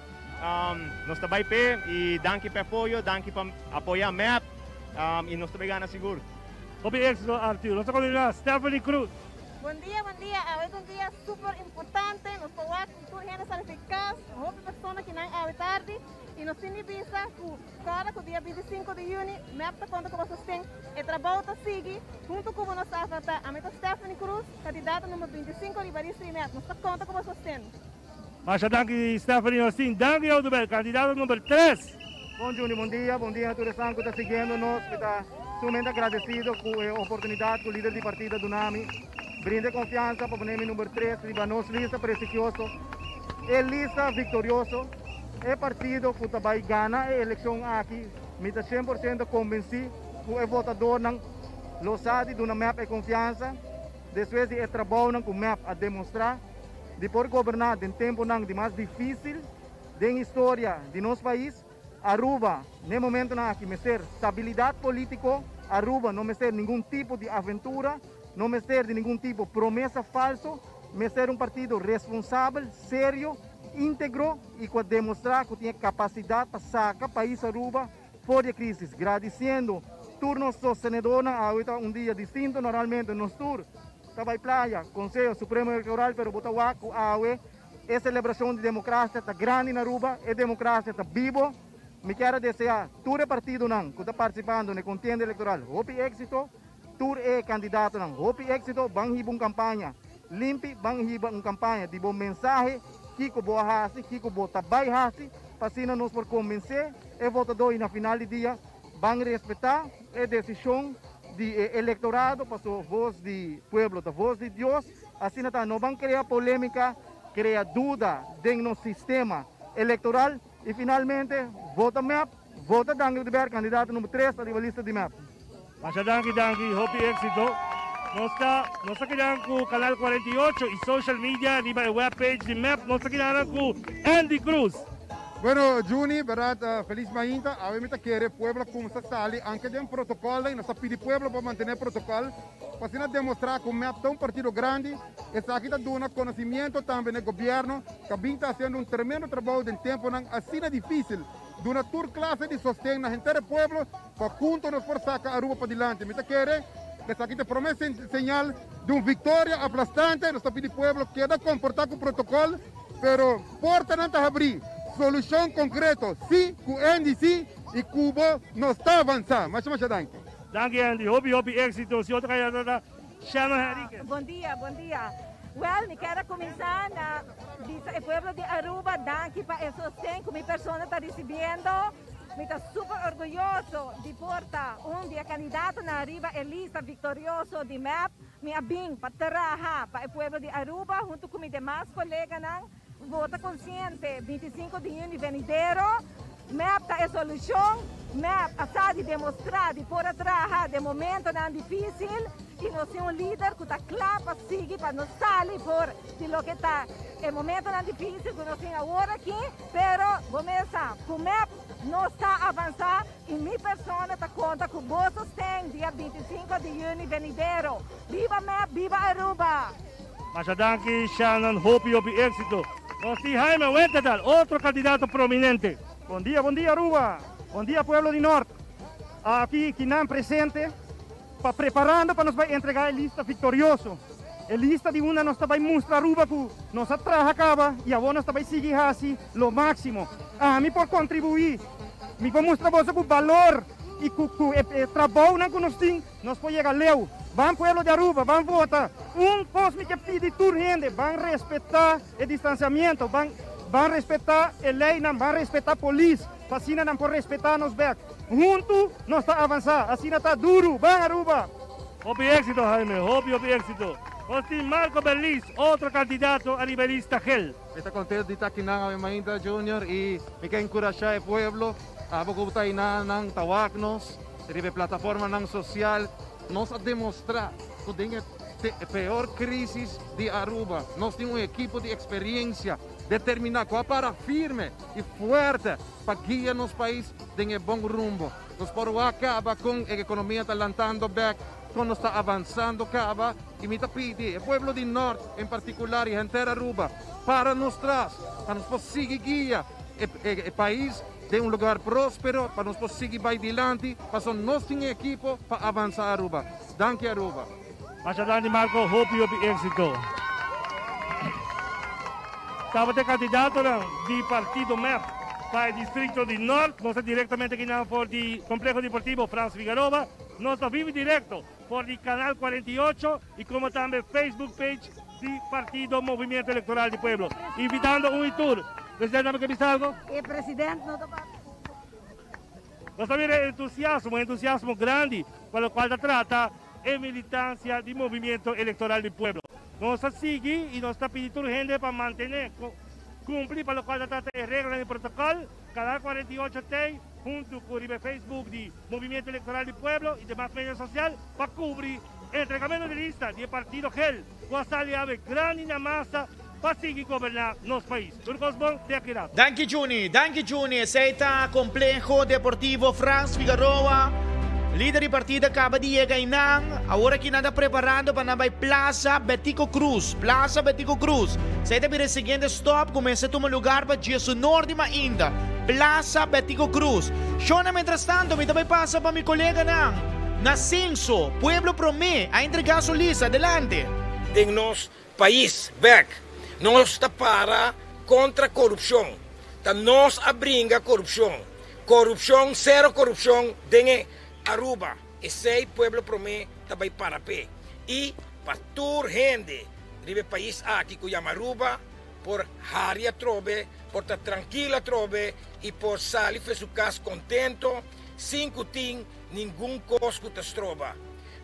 Nós estamos bem e danke para apoio, danke para apoiar MEP e nós estamos ganhando seguro. Hope éxito, Arthur. Nós estamos com Stephanie Cruz. Bom dia. É dia super importante. Nós podemos com gente eficaz, outra pessoa que não é tarde. E nós temos visa que cada dia 25 de junho, MEP está conta com vocês têm. E trabalho está seguir junto com nós a meta Stephanie Cruz, candidata número 25 de Barista e MEP. Nós está conta com vocês têm. Mas danke Stephanie Austin, danke Audubel, candidato número 3. Bom dia a todos que estão seguindo nós. Estamos sumamente agradecidos com a oportunidade que o líder do partido do NAMI brinda confiança para o número 3 de nossa lista prestigiosa. É lista vitoriosa. É partido que vai ganhar a eleição aqui. Me está 100% convencido que o votador não sabe de uma MEP e confiança. Depois é trabalho que o MEP a demonstrar de por governar em tempo de mais difícil da história de nosso país. Aruba, no momento na aqui, me ser estabilidade político, Aruba não me ser nenhum tipo de aventura, não me ser de nenhum tipo de promessa falso, me ser um partido responsável, sério, íntegro e que demonstrar que tem capacidade para sacar o país Aruba fora da crise. Agradecendo turnos sostenedores, ahorita um dia distinto, normalmente nos tour, estava em praia, Conselho Supremo Eleitoral, pero Botawaco, AUE, é celebração de democracia, está grande na Aruba, é democracia, está vivo. Me quero desejar, todo partido não, que está participando na contenda eleitoral, houve êxito, todo candidato não, houve êxito, vão ir uma campanha, limpe, vão ir uma campanha de bom mensagem, que boa raça, que boa trabalho raça, para assim nós por convencer, e votador e na final de dia, vão respeitar a decisão de eleitorado, para a voz do povo, a voz de Deus, assim não vão criar polêmica, criar dúvida dentro do sistema eleitoral, e finalmente, vota MEP, vota Dangue de Ber, candidato número 3 para a lista de MEP. Masya danki, hope éxito. Nos kailangan ko Canal 48 y social media, di ba, webpage di MEP, nos kailangan ko Andy Cruz. Bueno, Juni, verdad, feliz mainta. A mí me quiere pueblo como se sale, aunque de un protocolo, y nos pide pueblo para mantener protocolo, para demostrar que MEP es un partido grande, está aquí dando conocimiento también del gobierno, que está haciendo un tremendo trabajo del tiempo, así es difícil, de una tour clase de sostén a gente del pueblo, para juntos nos por sacar a Aruba para adelante. Me quiere que aquí te promete señal de una victoria aplastante, nos pide pueblo que queda comportar con protocolo, pero porta no te abrir. Solução concreta, sim, com NDC e Cuba não está avançando. Mas danke. Danke, Andy. Hope éxito. Se outra candidata, Shannon Henriquez. Bom dia. Well, me quero começar na o povo de Aruba, danke para o sustento que minha pessoa está recebendo. Me está super orgulhoso de portar dia candidato na Aruba, lista vitorioso de MEP. Me abim para trabalhar para o povo de Aruba, junto com meus demais colegas. Vota consciente, 25 de junho venidero, MEP é solução, MEP está de demonstrar, de pôr atrás, de momento não difícil, e nós somos um líder que está claro para seguir, para não sair por de lo que está, é momento não difícil, que nós temos agora aqui, pero, começa, o MEP não está avançando, e minha pessoa está conta que o bolso tem, dia 25 de junho venidero. Viva MEP, viva Aruba! Masya danki, Shannon, hope éxito. Si Jaime Wentedal, otro candidato prominente. Bom dia, Aruba. Bom dia, pueblo de Norte. Aqui, Quinan presente, preparando para nos entregar a lista vitorioso. A lista de uma nós vai mostrar Aruba que nós acaba e agora nós vai seguir assim, lo máximo. Me por contribuir, me por mostrar você o valor e o trabalho que nós temos, nós podemos chegar leu. Vamos, pueblo de Aruba, vamos votar. Coisa que pede tudo gente, vamos respeitar o distanciamento, vamos respeitar a lei, vamos respeitar a polícia, assim não por respeitar nos back. Juntos, nós estamos avançando, assim está duro, vamos Aruba. Hope éxito, Jaime, hope éxito. Osti Marco Berlis, outro candidato a nivelista GEL. Está contento de estar aqui na Mainta Junior e me quer encorajar o pueblo a votar na Tawaknos, a plataforma social. Nós a demonstrar que tem a pior crise de Aruba. Nós temos um equipo de experiência determinado, para firme e forte para guiar nosso país em bom rumo. Nós podemos acabar com a economia está levantando back, quando está avançando acaba e me pede o povo do norte em particular e a gente Aruba para nos para nos conseguir guiar o país de um lugar próspero, para nós conseguir ir adiante, para nós ter equipo para avançar Aruba. Danke Aruba. Masya danki Marco, hope éxito. Estava de candidato do partido MEP para o distrito do Norte, nós diretamente aqui na for do Complexo Deportivo Franz Figueroa, nós vive direto por o Canal 48 e como também Facebook page do Partido Movimento Eleitoral do Pueblo. Invitando tour. Presidente, ¿me quieres algo? El presidente no toca. Nós temos entusiasmo grande, para o qual trata a militância do movimento eleitoral do pueblo. Nós seguimos e nós estamos pedindo gente para manter, cumprir para o qual trata as regras do protocolo. Canal 48 tem, junto com o Facebook do movimento eleitoral do pueblo e demais mídias sociais, para cobrir o entregamento de lista do partido GEL, com a grande na massa para seguir governar nosso país. Tudo bom? Até aqui. Danke Juni. Aceita Complejo Deportivo Franz Figueroa. Líder de partida acaba de llegar agora que nada preparando para na Plaza Betico Cruz. Aceita para o seguinte stop, começa a tomar lugar para Jesus Norte ainda. Plaza Betico Cruz. Shona, mientras tanto, me também passa para meu colega Nascenso, Pueblo Promé, a entregar sua lista. Adelante. De nosso país, back. Nós está para contra a corrupção. Tá nós abringa corrupção. Corrupção, zero corrupção, dengue Aruba. Esse Pueblo Promé também para pé. E para toda gente do país aqui que chama Aruba, por área trobe, por estar tranquila trobe e por sair fez o caso contento, sem que tenha nenhum costo que troba.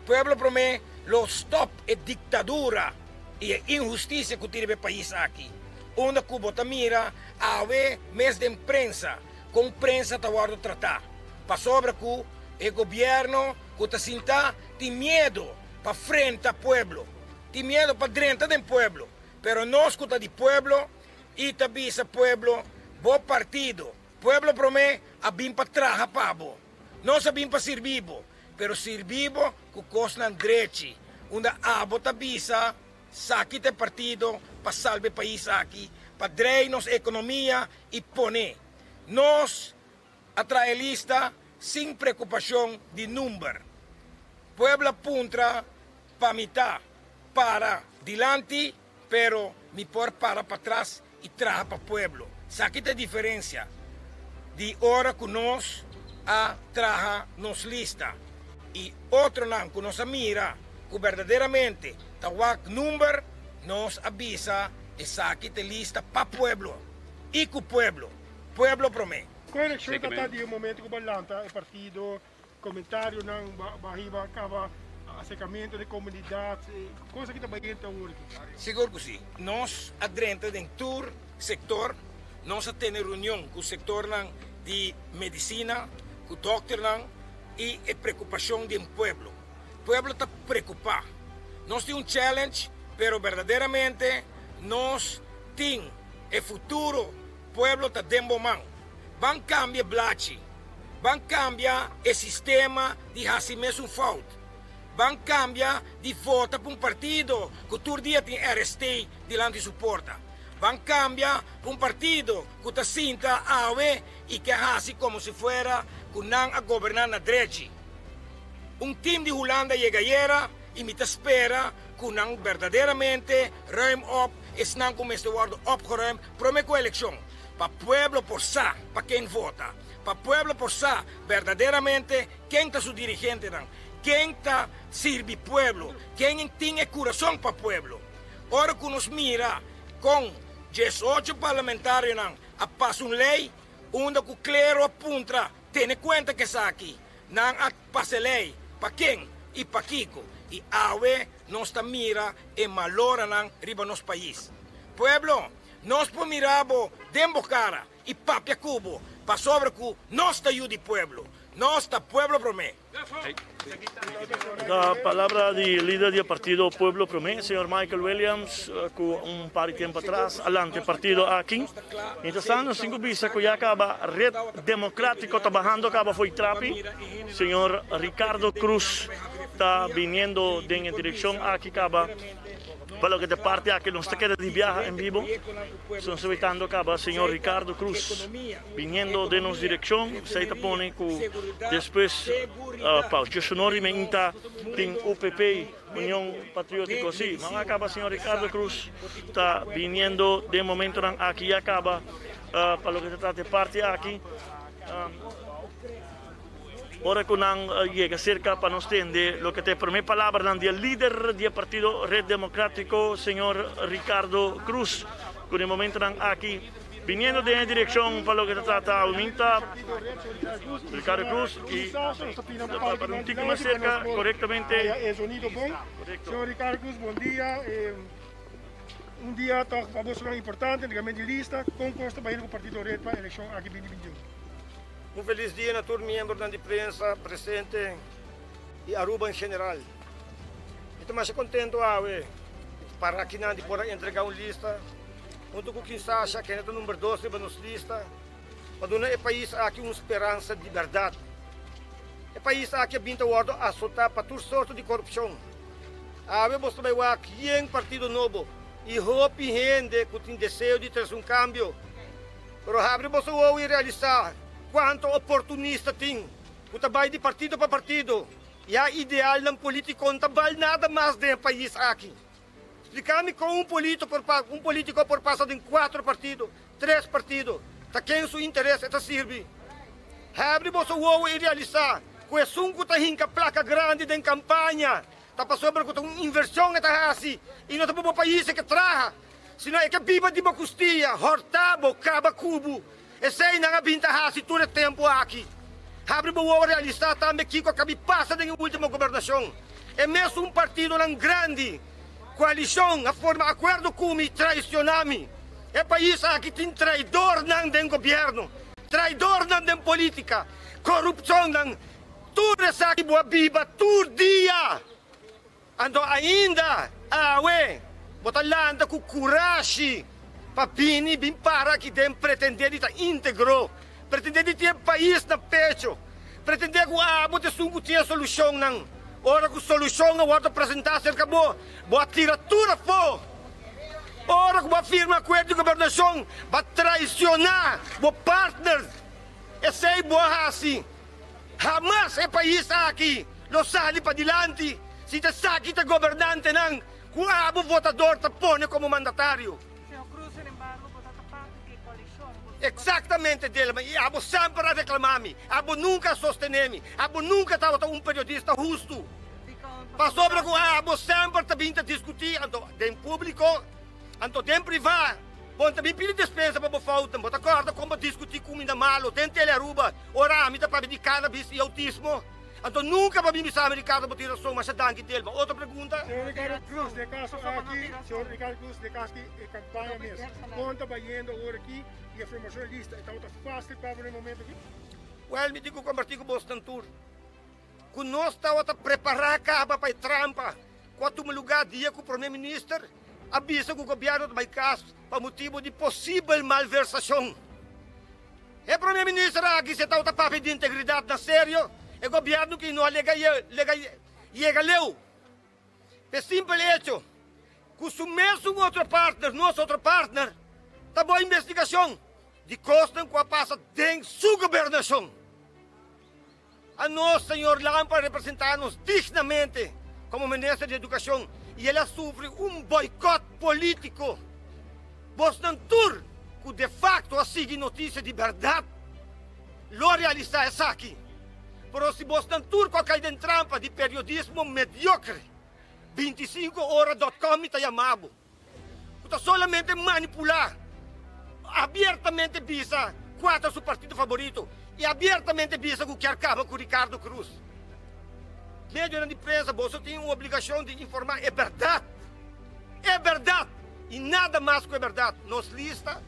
Pueblo Promé, lo stop é ditadura e injustiça que tem no país aqui. Onde Cuba mira, há mês de imprensa, com imprensa está guardando tratar. Para sobre que o governo que está sentado tem medo para frente ao pueblo, tem medo para dentro do pueblo. Pero nós que está de pueblo e também esse pueblo, bom partido. Pueblo Promé, a bim para trabalhar pabo. Nós a bim para servir, pero servir que costa direito. Onde a bota bisa, saque de partido para salvar o país aqui, para dreir nossa economia e poner. Nós, atrai lista, sem preocupação de número. Pueblo apunta para mitad, para dilante, pero me por para trás e traga para pueblo. Saque a diferença de hora que nós a traga nos lista. E outro não que nós mira, que verdadeiramente tawak número, nos avisa e saque a lista para pueblo. E que pueblo Promé. Com a eleição está de momento que o balanta o partido, comentário não barriba acaba secamento de comunidade, coisa que está bem então hoje. Seguro que sim. Nós adentro de todo setor, nós temos reunião com o setor de medicina, com o doutor e a preocupação do pueblo. O pueblo está preocupado. Nós temos challenge, pero verdadeiramente nós temos o futuro. O pueblo está dentro mão. Van cambiar blachi, van cambiar o sistema de fazer mesmo falta, van cambiar de voto para partido que todo dia tem RST delante de sua porta, van cambiar para partido que está sinta ave e que faz como se fuera que não a governar na direita. Time de Holanda chega e me espera que não verdadeiramente ruim op, e não começa a guardar opgeruimd para a eleição. Para o pueblo por sa, para quem vota. Para o pueblo por sa, verdadeiramente, quem está seu dirigente, quem está serve o pueblo, quem tem coração para o pueblo. Ora que nos mira com 18 parlamentares a passar uma lei, onde o clero apunta, tem conta que está aqui, não a passar lei, para quem e para Kiko. E awe, nós está mira e malora riba nosso país. Pueblo, nós por mirabo dembo cara e papia cubo para sobre que nós está o pueblo, nós está pueblo Promé. La palabra del líder del partido Pueblo Promé, señor Michael Williams, con par de tiempo atrás, adelante partido aquí. Mientras cinco bisa que ya acaba Red Democrático trabajando, acaba fue trapi. Señor Ricardo Cruz está viniendo en dirección aquí, acaba. Para que de parte aqui não está querendo de viajar em vivo, estão solicitando acaba senhor Ricardo Cruz, vindo de nos direção, se está pondo que depois para o gestionador tem UPP, União Patriótica, sim, mas acaba senhor Ricardo Cruz está vindo de momento aqui acaba para que se trata de parte aqui. Ora que não chega cerca para nós entender o que tem por minha palavra do líder do partido Red Democrático, senhor Ricardo Cruz, que no momento aqui vindo de direção para o que se trata aumenta Ricardo Cruz e para um tique mais cerca corretamente. Senhor Ricardo Cruz, bom dia. Dia para você importante, ligamento de lista, com costa para ir com o partido Red para a eleição aqui em 2021. Feliz dia a todos os membros da imprensa presente e Aruba em geral. Estou mais contente para aqui não de poder entregar uma lista Junto com quem acha que é o número 12 para nos lista, para o país aqui uma esperança de verdade. O país aqui binta o a soltar para toda sorte de corrupção. Agora você vai ver que é um partido novo e hope gente que tem desejo de ter um cambio. Mas agora você vai realizar quanto oportunista tem, que trabalha de partido para partido. E a ideal ng político não trabalha nada mais do país aqui. Explicar-me com um político por passar em 4 partidos, 3 partidos, tá quem seu interesse está serve. Abre você vai realizar que é sunco tá hinca placa grande de campanha, tá passou por uma inversão tá assim e não tá para o país que traga. Senão é que viva de uma costia, hortabo, caba cubo, e sei na binta assim todo tempo aqui. Abre você realizar também que acabei passa na última governação. É mesmo partido não grande. Coalição, a forma acordo com me traicionar-me. É país aqui tem traidor não do governo, traidor não da política, corrupção não. Tudo isso aqui boa viva, todo dia. Ando ainda, botar lá anda com coragem, papini, bem para que dem pretender de estar íntegro, pretender de ter país na pecho, pretender que a botar sungo tinha solução não. Ora que solução não vai apresentar cerca boa, boa tiratura fo. Ora que boa firma acordo de governação, vai traicionar, boa partner. Esse é boa assim. Jamás é país aqui, não sai para dilante. Se te saque te governante não, que o votador te põe como mandatário. Senhor Cruz, sem embargo, você está parte de coalição. Exatamente dele, mas abo sempre a reclamar-me, abo nunca sostener-me, abo nunca estava periodista justo. Passou para que abo sempre está vindo a discutir, em público, em privado. Bom, também pedi dispensa para falta, mas acorda como discutir comida malo, tem teleruba, ora, me dá para pedir cannabis e autismo. Então nunca para mim sabe Ricardo para tirar som, mas é danke dele. Outra pergunta? Senhor Ricardo Cruz, de caso aqui, senhor Ricardo Cruz, de caso que campanha mesmo. Conta vai indo agora aqui e a formação lista, então está fácil para o momento aqui? Well, me digo compartilhar com Boston Tour. Que nós estamos a preparar a caba para a trampa. Quanto um lugar dia com o primeiro-ministro, avisa que o governo vai caso para motivo de possível malversação. O primeiro-ministro aqui se está a papel de integridade na sério. O governo que não llega leu. É simples hecho. Que se mesmo outro partner, nosso outro partner, está boa investigação de costa que passa dentro da sua governação. A nós, senhor Lampa, representa-nos dignamente como ministro de Educação e ela sofre boicote político. Boston Tour, que de facto a seguir notícia de verdade, lo realizar essa aqui. Pero se Boston Tour com a de trampa de periodismo mediocre, 25horas.com está chamado. Está solamente manipular, abertamente visa qual é o seu partido favorito e abertamente visa que quer acabar com Ricardo Cruz. Meio de imprensa, você tem uma obrigação de informar, é verdade. É verdade. E nada mais que é verdade. Nos lista,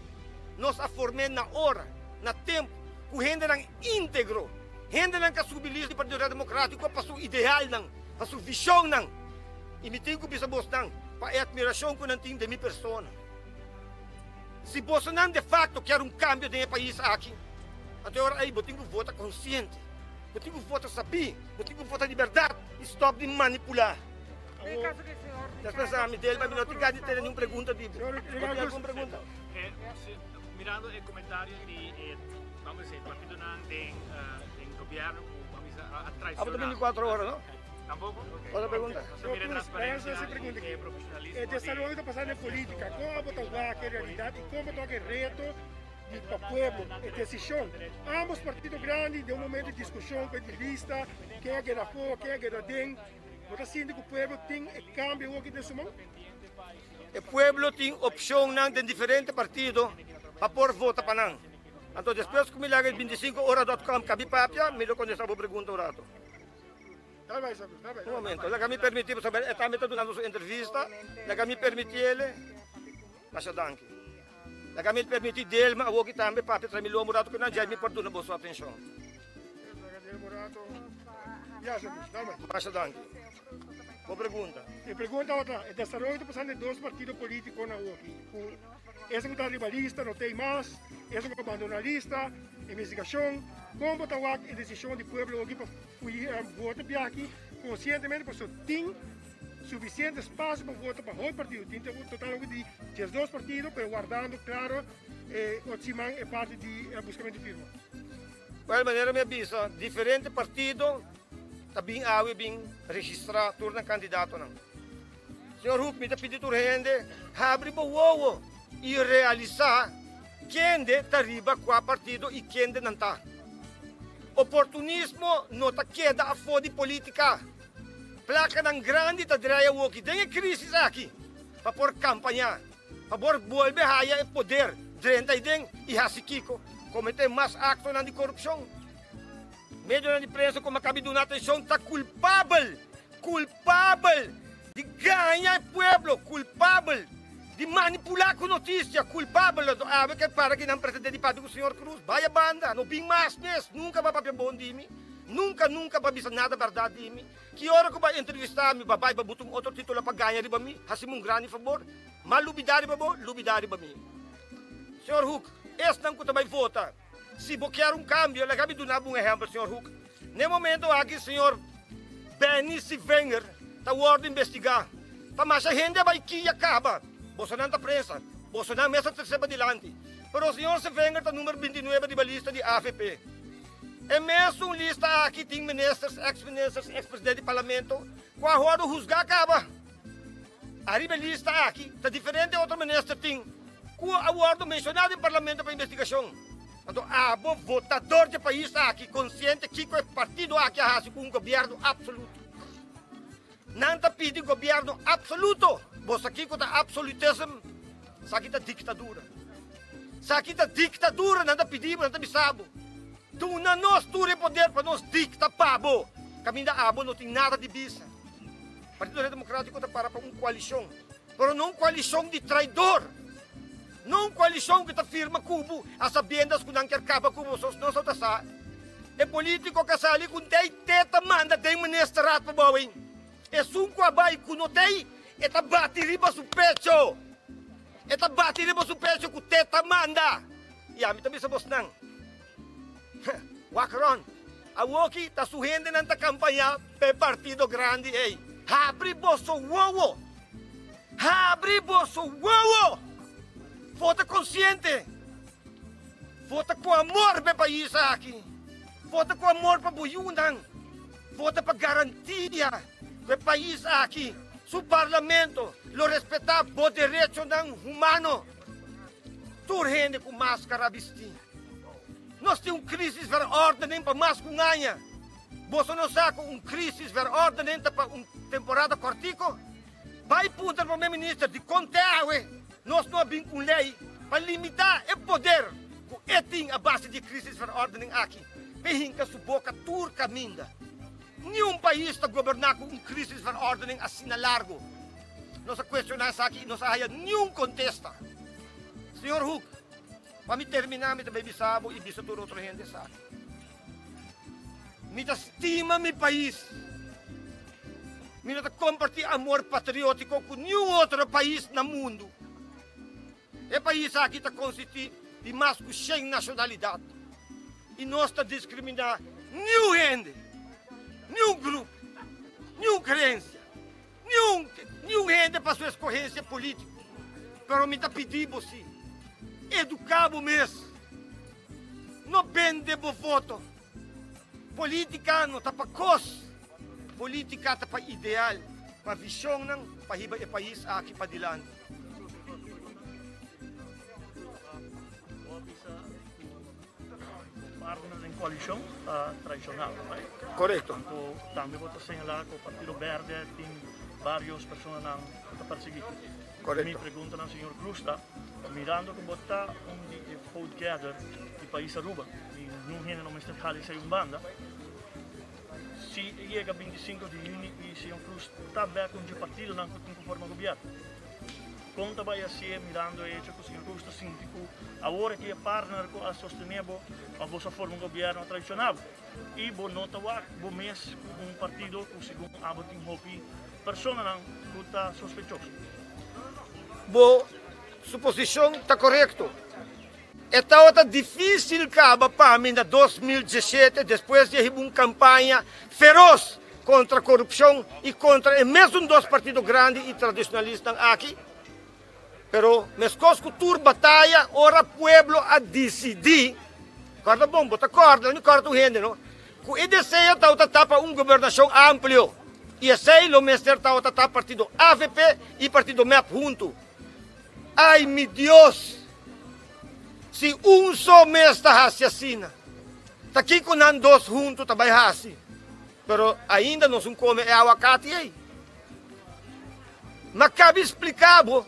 nos formamos na hora, na tempo, que gente não íntegro. Gente não que subilis do Partido Democrático para sua ideal, para sua visão. E me tenho que pensar para a admiração que não tenho de minha persona. Se você não de facto quer cambio no país aqui, então aí eu tenho que votar consciente. Eu tenho que votar saber, eu tenho que votar liberdade e stop de manipular. Después dele, mas não tenho de ter nenhuma pergunta. Alguma pergunta? Mirando o comentário de, vamos dizer, partido não tem governo, vamos dizer, a traicionar. Há 24 horas, não? Tampoco? Outra pergunta? Mira transparência e profissionalismo. O desarrollo está passando em política, como está a realidade e como está o reto para o povo, a decisão. Ambos partidos grandes, de um momento de discussão, de lista, quem é que era fora, quem é que era dentro. Você sente que o povo tem cambio aqui nesse momento? O povo tem opção de diferentes partidos para pôr voto para nós. Então, depois que me larga 25horas.com, cabe papia, me lo conheço a pergunta um rato. Um momento, ela me permitiu saber, está me dando sua entrevista, ela me permitiu, mas danke. Ela me permitiu dele, mas eu que também papia, para me lo murato que não já me perdona por sua atenção. Mas danke. Boa pergunta. A pergunta é outra. O desarrollo está passando em dois partidos políticos na aqui. esse que está rivalista, não tem mais, esse que abandonalista, investigação, como tawag a decisão do povo aqui para votar aqui, conscientemente, porque tem suficiente espaço para votar para o partido, tem total de 12 partidos, mas guardando, claro, o Simão é parte do buscamento de firma. De qualquer maneira, me avisa, diferente partido, também há bem registrar turno candidato não. Senhor Huck, me pedi turrende, abre o e realizar quem está riba com o partido e quem não está. Oportunismo não está queda a fora de política. Placa ng grande está dreia o que tem crise aqui, para por campanha, para por volver haya o poder, drenta e hasikiko, cometer mais actos de corrupção. Medio na imprensa como acabei de dar atenção, está culpável de ganhar o povo, culpável de manipular com notícia, culpável que para que não pretende de parte com o senhor Cruz, vai a banda, não bem mais mesmo, nunca vai para bom de mim, nunca vai dizer nada verdade de mim, que hora que vai entrevistar me vai botar outro título para ganhar de mim, assim um grande favor, mas lubidari para mim. Senhor Huck, esse não que também vota. Se você quer cambio, eu acabei de dar um exemplo, senhor Huck. No momento aqui, senhor Benny Wenger está ordem investigar. Mas a gente vai que acaba. Você não está presa. Você não mesmo terceira adiante. Mas o senhor Wenger está número 29 de lista de AFP. É mesmo lista aqui tem ministros, ex-ministros, ex-presidente do parlamento. Com a hora do juzgar acaba. A lista aqui está diferente de outro ministro tem. Com a hora mencionado no parlamento para investigação. Então, o votador do país aqui consciente que o partido aqui há um governo absoluto. Não está pedindo governo absoluto. Você aqui está absolutismo, isso aqui está ditadura. Isso aqui está ditadura, não está pedindo, não está bisabo. Tu não nós ture poder para nós dicta pabo. Caminho da abo não tem nada de bisa. O Partido Democrático está para uma coalição, mas não coalição de traidor. Não coalição que está firma Cubo, as sabiendas que não quer acabar Cubo, não só está. É político que sali com tem teta manda tem ministrado para bawin. É sunco abai que não tem, é tá bate riba su pecho. É tá bate riba su pecho que teta manda. E a mim também sabos nang. Wakron, a woki tá suhende nanta campanha pe partido grande ei. Abre bolso wowo. Abre bolso wowo. Vota consciente. Vota com amor para o país aqui. Vota com amor para o Buyunang. Vota para garantia que o país aqui, seu parlamento, lo respetar o direito humano. Tur gente com máscara vestir. Nós temos crise de ordem para mais com ganha. Você não sabe um crise de ordem para uma temporada cortico? Vai punta para o ministro de contar, nós não abrimos com lei para limitar o poder que tem a base de crise de ordem aqui. Pehinca sua boca turca minda. Nenhum país está governado com crise de ordem assim a largo. Nós questionar isso aqui, nós há nenhum contesta. Senhor Huck, para me terminar, me também bisabo e bisa tudo outra gente sabe. Me estima meu país. Me não compartilha amor patriótico com nenhum outro país no mundo. O país aqui está constituído de mais de 100 nacionalidades. E nós estamos discriminando nenhum gente, nenhum grupo, nenhuma crença, nenhum gente para sua escolhência política. Mas me está pedindo você, educado mesmo. Não vende o voto. Política não está para coisa. Política está para ideal, para visão para hiba o país aqui para dilante. Partner em coalição tradicional, right? Correto. Também vou señalar que o Partido Verde tem várias pessoas que estão perseguidas. Correto. Me pergunta ao Sr. Cruz, mirando como está vote gather do país Aruba, e não está realizando uma banda, se chega 25 de junho e o Sr. Cruz está bem com o partido não conforme o governo. Conta vai ser mirando a que o Sr. Cruz está sentindo agora que é partner com a sostenível a vossa forma de governo tradicional e vou notar o mês com um partido que segundo a botin hopi persona não está sospechoso. Vou sua posição está correto. Está difícil acaba para mim em 2017, depois de uma campanha feroz contra a corrupção e contra mesmo dois partidos grandes e tradicionalistas aqui. Pero mescos cultura batalha, ora pueblo a decidir. Corda bom, bota corda, não corda o gente, não? Com ele deseja tapa governação amplo. E esse o mestre tapa partido AVP e partido MEP junto. Ai, meu Deus! Se só mestre assassina, tá aqui com dois juntos também assim. Pero ainda não se come aguacate aí. Mas cabe explicar, o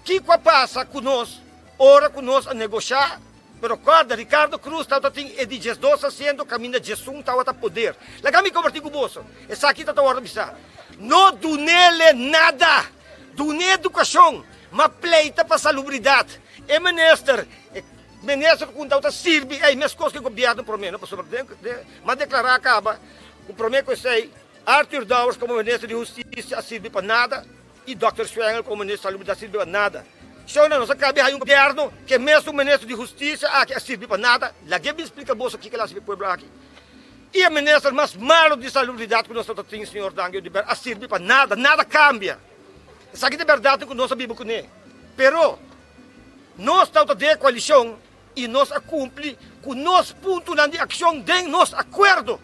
que passa conosco, ora conosco a negociar. Pero corda, Ricardo Cruz tem de Jesus fazendo caminho de Jesus a poder. Lagami converti com você. Essa aqui está hora de não do nele nada, do educação, mas pleita para salubridade. É ministro quando serve, é mesmo coisa que o governo promete, mas declarar acaba. O prometo é sei, Arthur Dowers como ministro de Justiça serve para nada e Dr. Schwengel como ministro de Salubridade serve para nada. Então não cabe aí governo que mesmo o ministro de Justiça aqui serve para nada. Lá que me explica você o que ela serve para o povo aqui. E o ministro mais malo de Salubridade que nós temos, senhor Dangio de Ber, serve para nada, nada cambia. Isso aqui é verdade que nós sabemos com ele. Pero nós estamos de coalição e nós cumprimos com nosso ponto de ação de nosso acordo.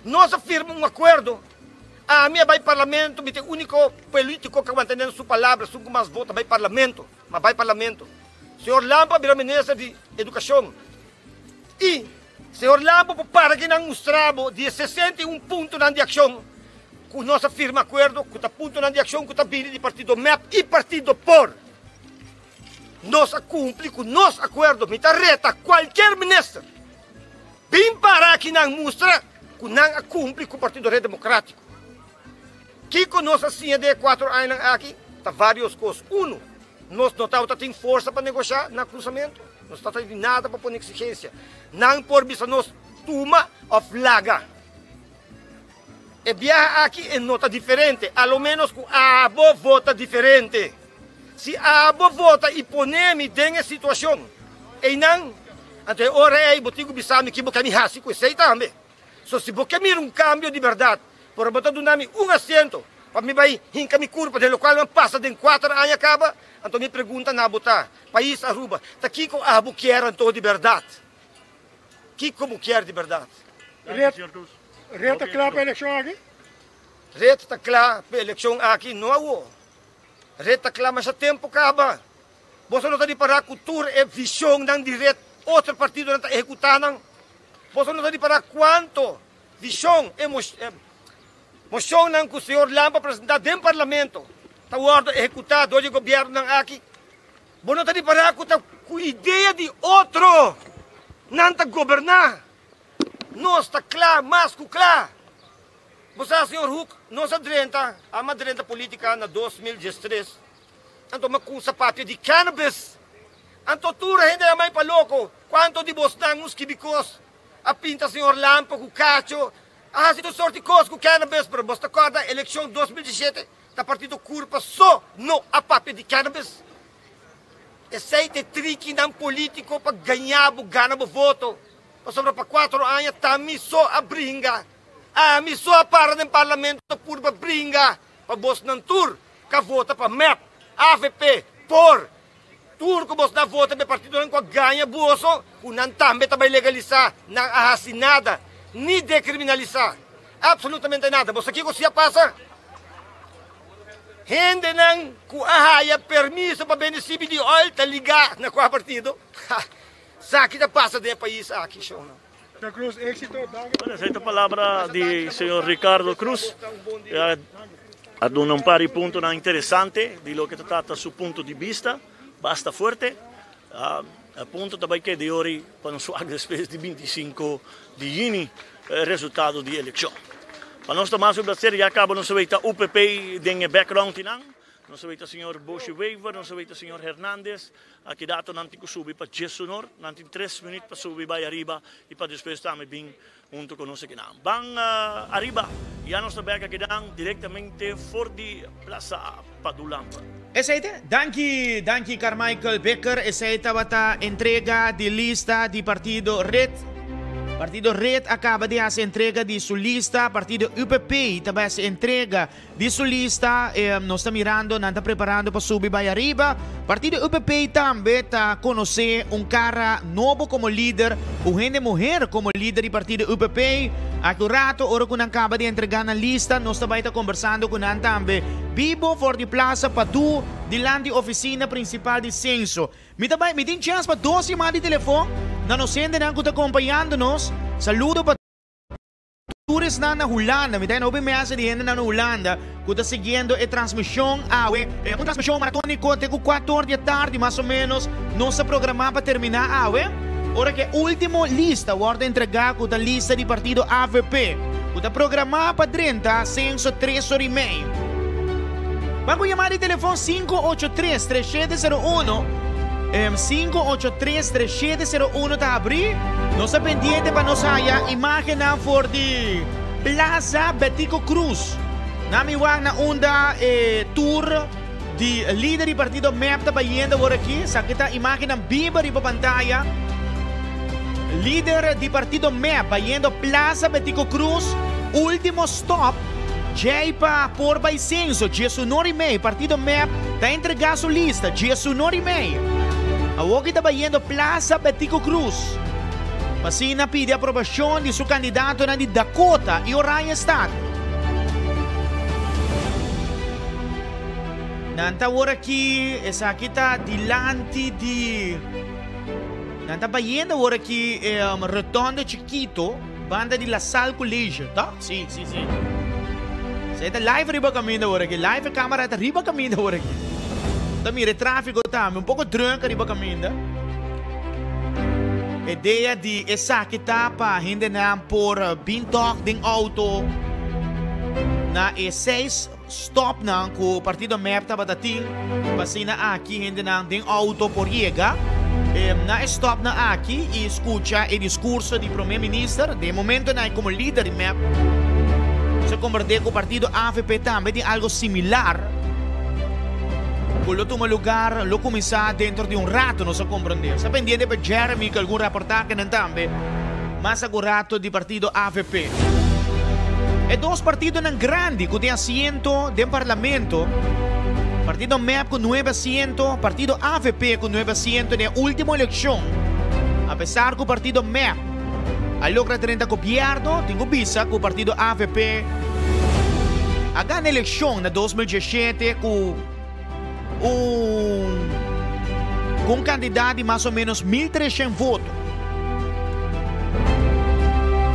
Nós afirmamos acordo. A minha vai parlamento, o único político que mantém sua palavra, sua mais vota, vai parlamento. Mas vai parlamento. Senhor Lampa vira ministro de Educação. E senhor Lampa para que não mostrava de 61 pontos de ação. Com nossa firma acordo, com o ponto de ação, com o bili de partido MEP e partido POR. Nós cumprimos com nosso acordo. Me reta qualquer ministro. Bem para que não mostra que não cumpre com o Partido Rede Democrático. Que conosco assim de 4 anos aqui, está várias coisas. Nós não temos força para negociar no cruzamento. Nós não temos nada para pôr exigência. Não por vista nós toma a flaga. E viaja aqui em nota diferente. Ao menos com a avó vota diferente. Se a avó vota e põe-me nessa situação, e não, até ora é botigo bisame que boca me hasi com isso também. Se você mir cambio de verdade, por botar do nome assento, para me vai hinca me curva, de qual não passa de 4 anos acaba, então me pergunta na botar, país Aruba, tá aqui com a buqueira então de verdade. Que como quer de verdade? Reta clara para a eleição aqui? Reta clara para a eleição aqui, não há. Reta clara, mas o tempo acaba. Você não está de parar cultura e visão não direto, outro partido não está executando. Você não está de parar quanto visão e moção não que o senhor Lampa apresentar dentro do parlamento. Está ordem executada hoje o governo aqui. Você não está de parar com a ideia de outro. Não está governar. Nós está claro, mas claro. Você, senhor Huck, nós adrenta, a madrenta política na 2013. Então, uma sapato de cannabis. Então, tudo ainda é mais para louco. Quanto de vós não uns quibicos? A pinta, senhor Lampa, com o cacho. Se tu sorte coisas com cannabis, para você acorda, eleição 2017, está partido curva só no a papel de cannabis. Esse é trick não político para ganhar o voto. Sobre para 4 anos, também só a brinca. Me só para no parlamento por brinca. Para você não tur, que vota para MEP, AVP, POR. Tur que você não vota para partido não ganha bolso, o não também vai legalizar, não assinada, nem decriminalizar. Absolutamente nada. Você aqui você passa? Gente não que arraia permisso para benefício de oil, tá ligado na qual partido. Sabe que passa de país aqui, show não. Cruz, éxito. Esta palavra do senhor Ricardo Cruz ha dato un pari punto interessante di lo che tratta su punto di vista, basta forte, appunto também che di ora per un suag spes di 25 di juni risultato di elezione. Ma nostro maso da serie acaba non sapete UPP den background in ang, non sapete signor Boshi Weaver, non sapete signor Hernandez, che dato nanti ko subi pa Jesunor, nanti 3 minuti pa subi by arriba, e pa después tame bing junto con nos kinam. Bang arriba, ya nos tabeka kidang directamente for di Plaza Padulamba. Esaite, danki Carmichael Becker, esaita bata entrega di lista di Partido Red. Partido Red acaba de hacer entrega de su lista. Partido UPP também se entrega de su lista. Nós está mirando, não está preparando para subir para arriba. Partido UPP também está conhecer cara novo como líder, uma mulher como líder do Partido UPP. Acurato, ora que acaba de entregar na lista, nós também está conversando com ele também. Vivo for de Plaza Padu, dilante oficina principal de censo. Me tem chance para 12 chamadas de telefone. Não nos sente não que está acompanhando-nos. Saludo para todos na Holanda. Me tem uma mesa de gente na Holanda que está seguindo a transmissão. Uma transmissão maratônica até 4 horas da tarde, mais ou menos. Nossa programa para terminar. Ora que a última lista vai entregar com a lista de partido AVP. Que está programada para 30, censo 3 horas e meia. Vamos chamar de telefone 583-3701. 583-3701 está abrir. Nós estamos pendientes para nós haya imagem for de Plaza Betico Cruz. Nami wang na onda tour de líder do partido MEP está bayendo por aqui. Sa kita imagem na viva de pantalla. Líder do partido MEP bayendo Plaza Betico Cruz. Último stop. Jaipa por Baicenso, Jesunor e meio. Partido MEP está entregando sua lista. Jesunor e meio. A Woki está bayendo Plaza Betico Cruz. Pasina pide aprovação de seu candidato na de Dakota e Orion State. Nanta ora aqui, essa aqui está dilante de... Nanta bayendo ora aqui, Rotondo Chiquito, banda de La Salle College, tá? Sim. Você está live riba caminho ora aqui, live câmera está riba caminho ora aqui. Também tráfego também, pouco drunk riba caminho. Ideia de essa que tá para gente na por bintok ding auto na E6 stop na com o partido MEP tá batating pasina aqui gente na ding auto por chega na stop na aqui e escuta o discurso do primeiro-ministro de momento na como líder do MEP se converter com o partido AVP também de algo similar. Lo toma lugar, lo começar dentro de rato, não se compreender. Está pendiente para Jeremy que algum reportagem não também, mas agora de partido AVP. E dois partidos não grandes que têm assento do parlamento. Partido MEP com 9 assentos, partido AVP com 9 assentos na última eleição. Apesar que o partido MEP logra 30 governo, tem visa que o partido AVP a ganhar a eleição na 2017 com um candidato de mais ou menos 1.300 votos.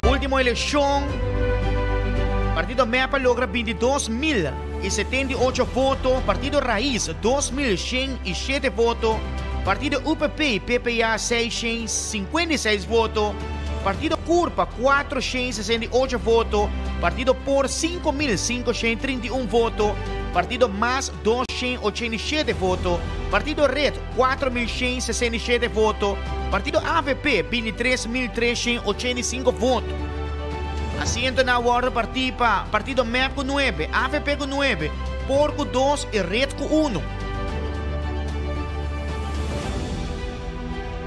Última eleição, Partido MEP logra 22.078 votos, Partido Raiz 2.107 votos, Partido UPP PPA 656 votos, Partido Curpa 468 votos, Partido POR 5.531 votos, Partido MAS 287 votos, Partido Red 4.167 votos, Partido AVP 23.385 votos. Asiento na guarda participa Partido MEP com 9, AVP com 9, POR com 2 e Red com 1.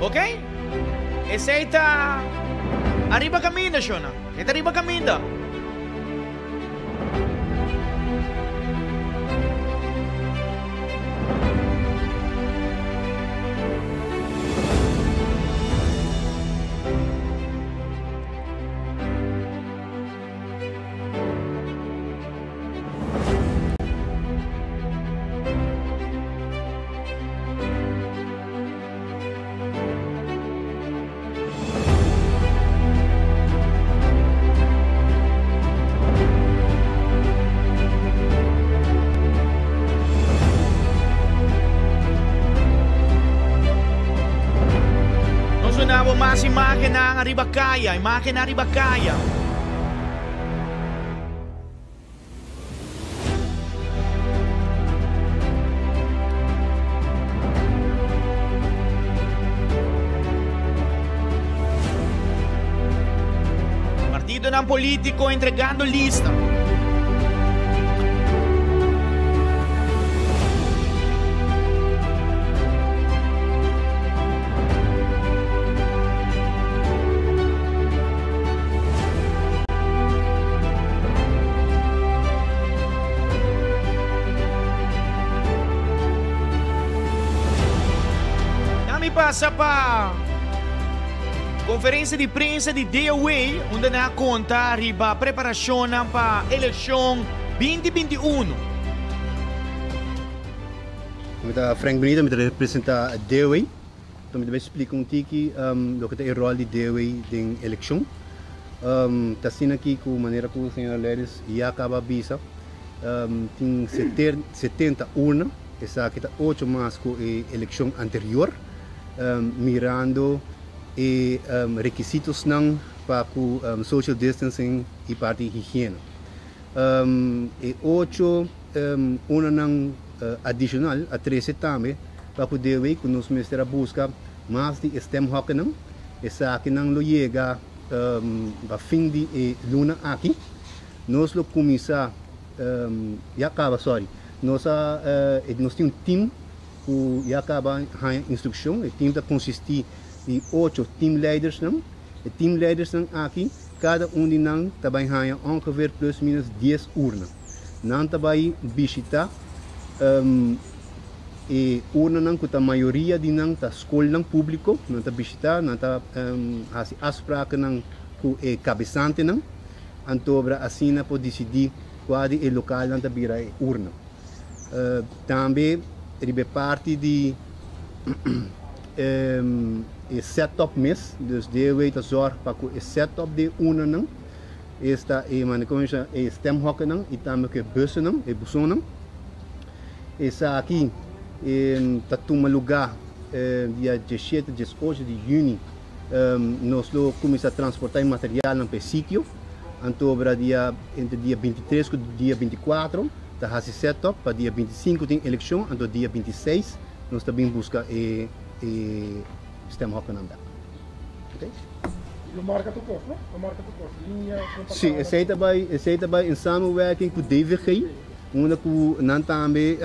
Ok? Esse aí tá arriba caminho, Shona. Está arriba caminho. Mas imagen ng Aribacaya, imagen ng Aribacaya. partido não político entregando lista. Passa para conferência de prensa de DOA, onde na conta arriba a preparação para a eleição 2021. Eu Frank Benito, eu represento a DOA. Então, eu explico um pouco o que é o rol de DOA na eleição. Está sendo aqui com a maneira que o senhor Leres já acaba a visa. Tem 70 urnas, essa aqui está 8 mais que a eleição anterior. Mirando e requisitos não para social distancing e parte de higiene. E 8 uma não adicional a 13 também para poder ver que nós mestre busca mais de stem hockey não essa aqui não lo chega a fim de luna aqui nós lo começar já acaba nós temos um time que acaba a instrução, o time consiste de 8 team leaders, não? E team leaders aqui, cada de nós também tem ongeveer plus minus 10 urnas. Nós também visita e urna não que a maioria de nós da escola público, nós visita, nós faz afspraak não com o cabeçante não, antobra assim na pode decidir qual é o local não vira urna. Também é parte de setup mes, dus de weet zorg para que o setup de urna não esta é stemhokken não e também que bussen não e bussen não essa aqui está toma lugar dia 17 18 de junho nós lo começamos a transportar material no sítio antobra entre dia 23 e dia 24 está a setup para dia 25 tem eleição então dia 26 nós também busca stemhokken não dá. Okay? Lo marca tu cost, não? Lo marca tu cost. Linha, sim, esse também em samenwerking com o DVG, onde que nós também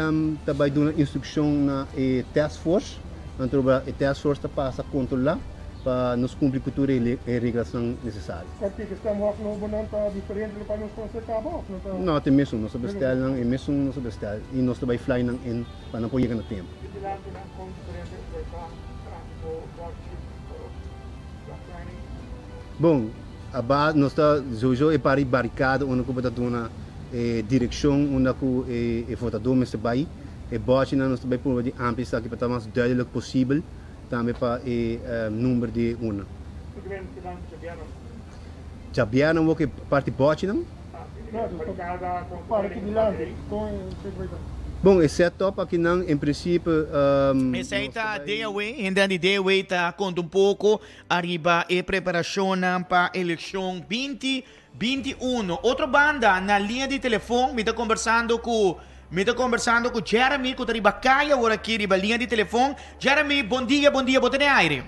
dando instrução na task force, então a task force está passa a controlar para nos cumprir com todas as regras necessárias. Porque que estamos não está diferente do que nós consertamos? Não, tem mesmo, nós bestellen e mesmo nós bestellen e nós também fly in para não poder no tempo. Bom, a base nós está sowieso é para barricada onde que está uma direção onde que o votador me vai e bote nós também por de ampliar aqui para estar mais duidelijk possível também para o número de urna. Já não vou que parte bote não? Bom, esse setup aqui não, em princípio... Esse aí está DOA, ainda de DOA está conta um pouco, arriba e preparação para a eleição 2021. Outra banda na linha de telefone, me está conversando com Jeremy, que está arriba caia, agora aqui arriba linha de telefone. Jeremy, bom dia, boa aire.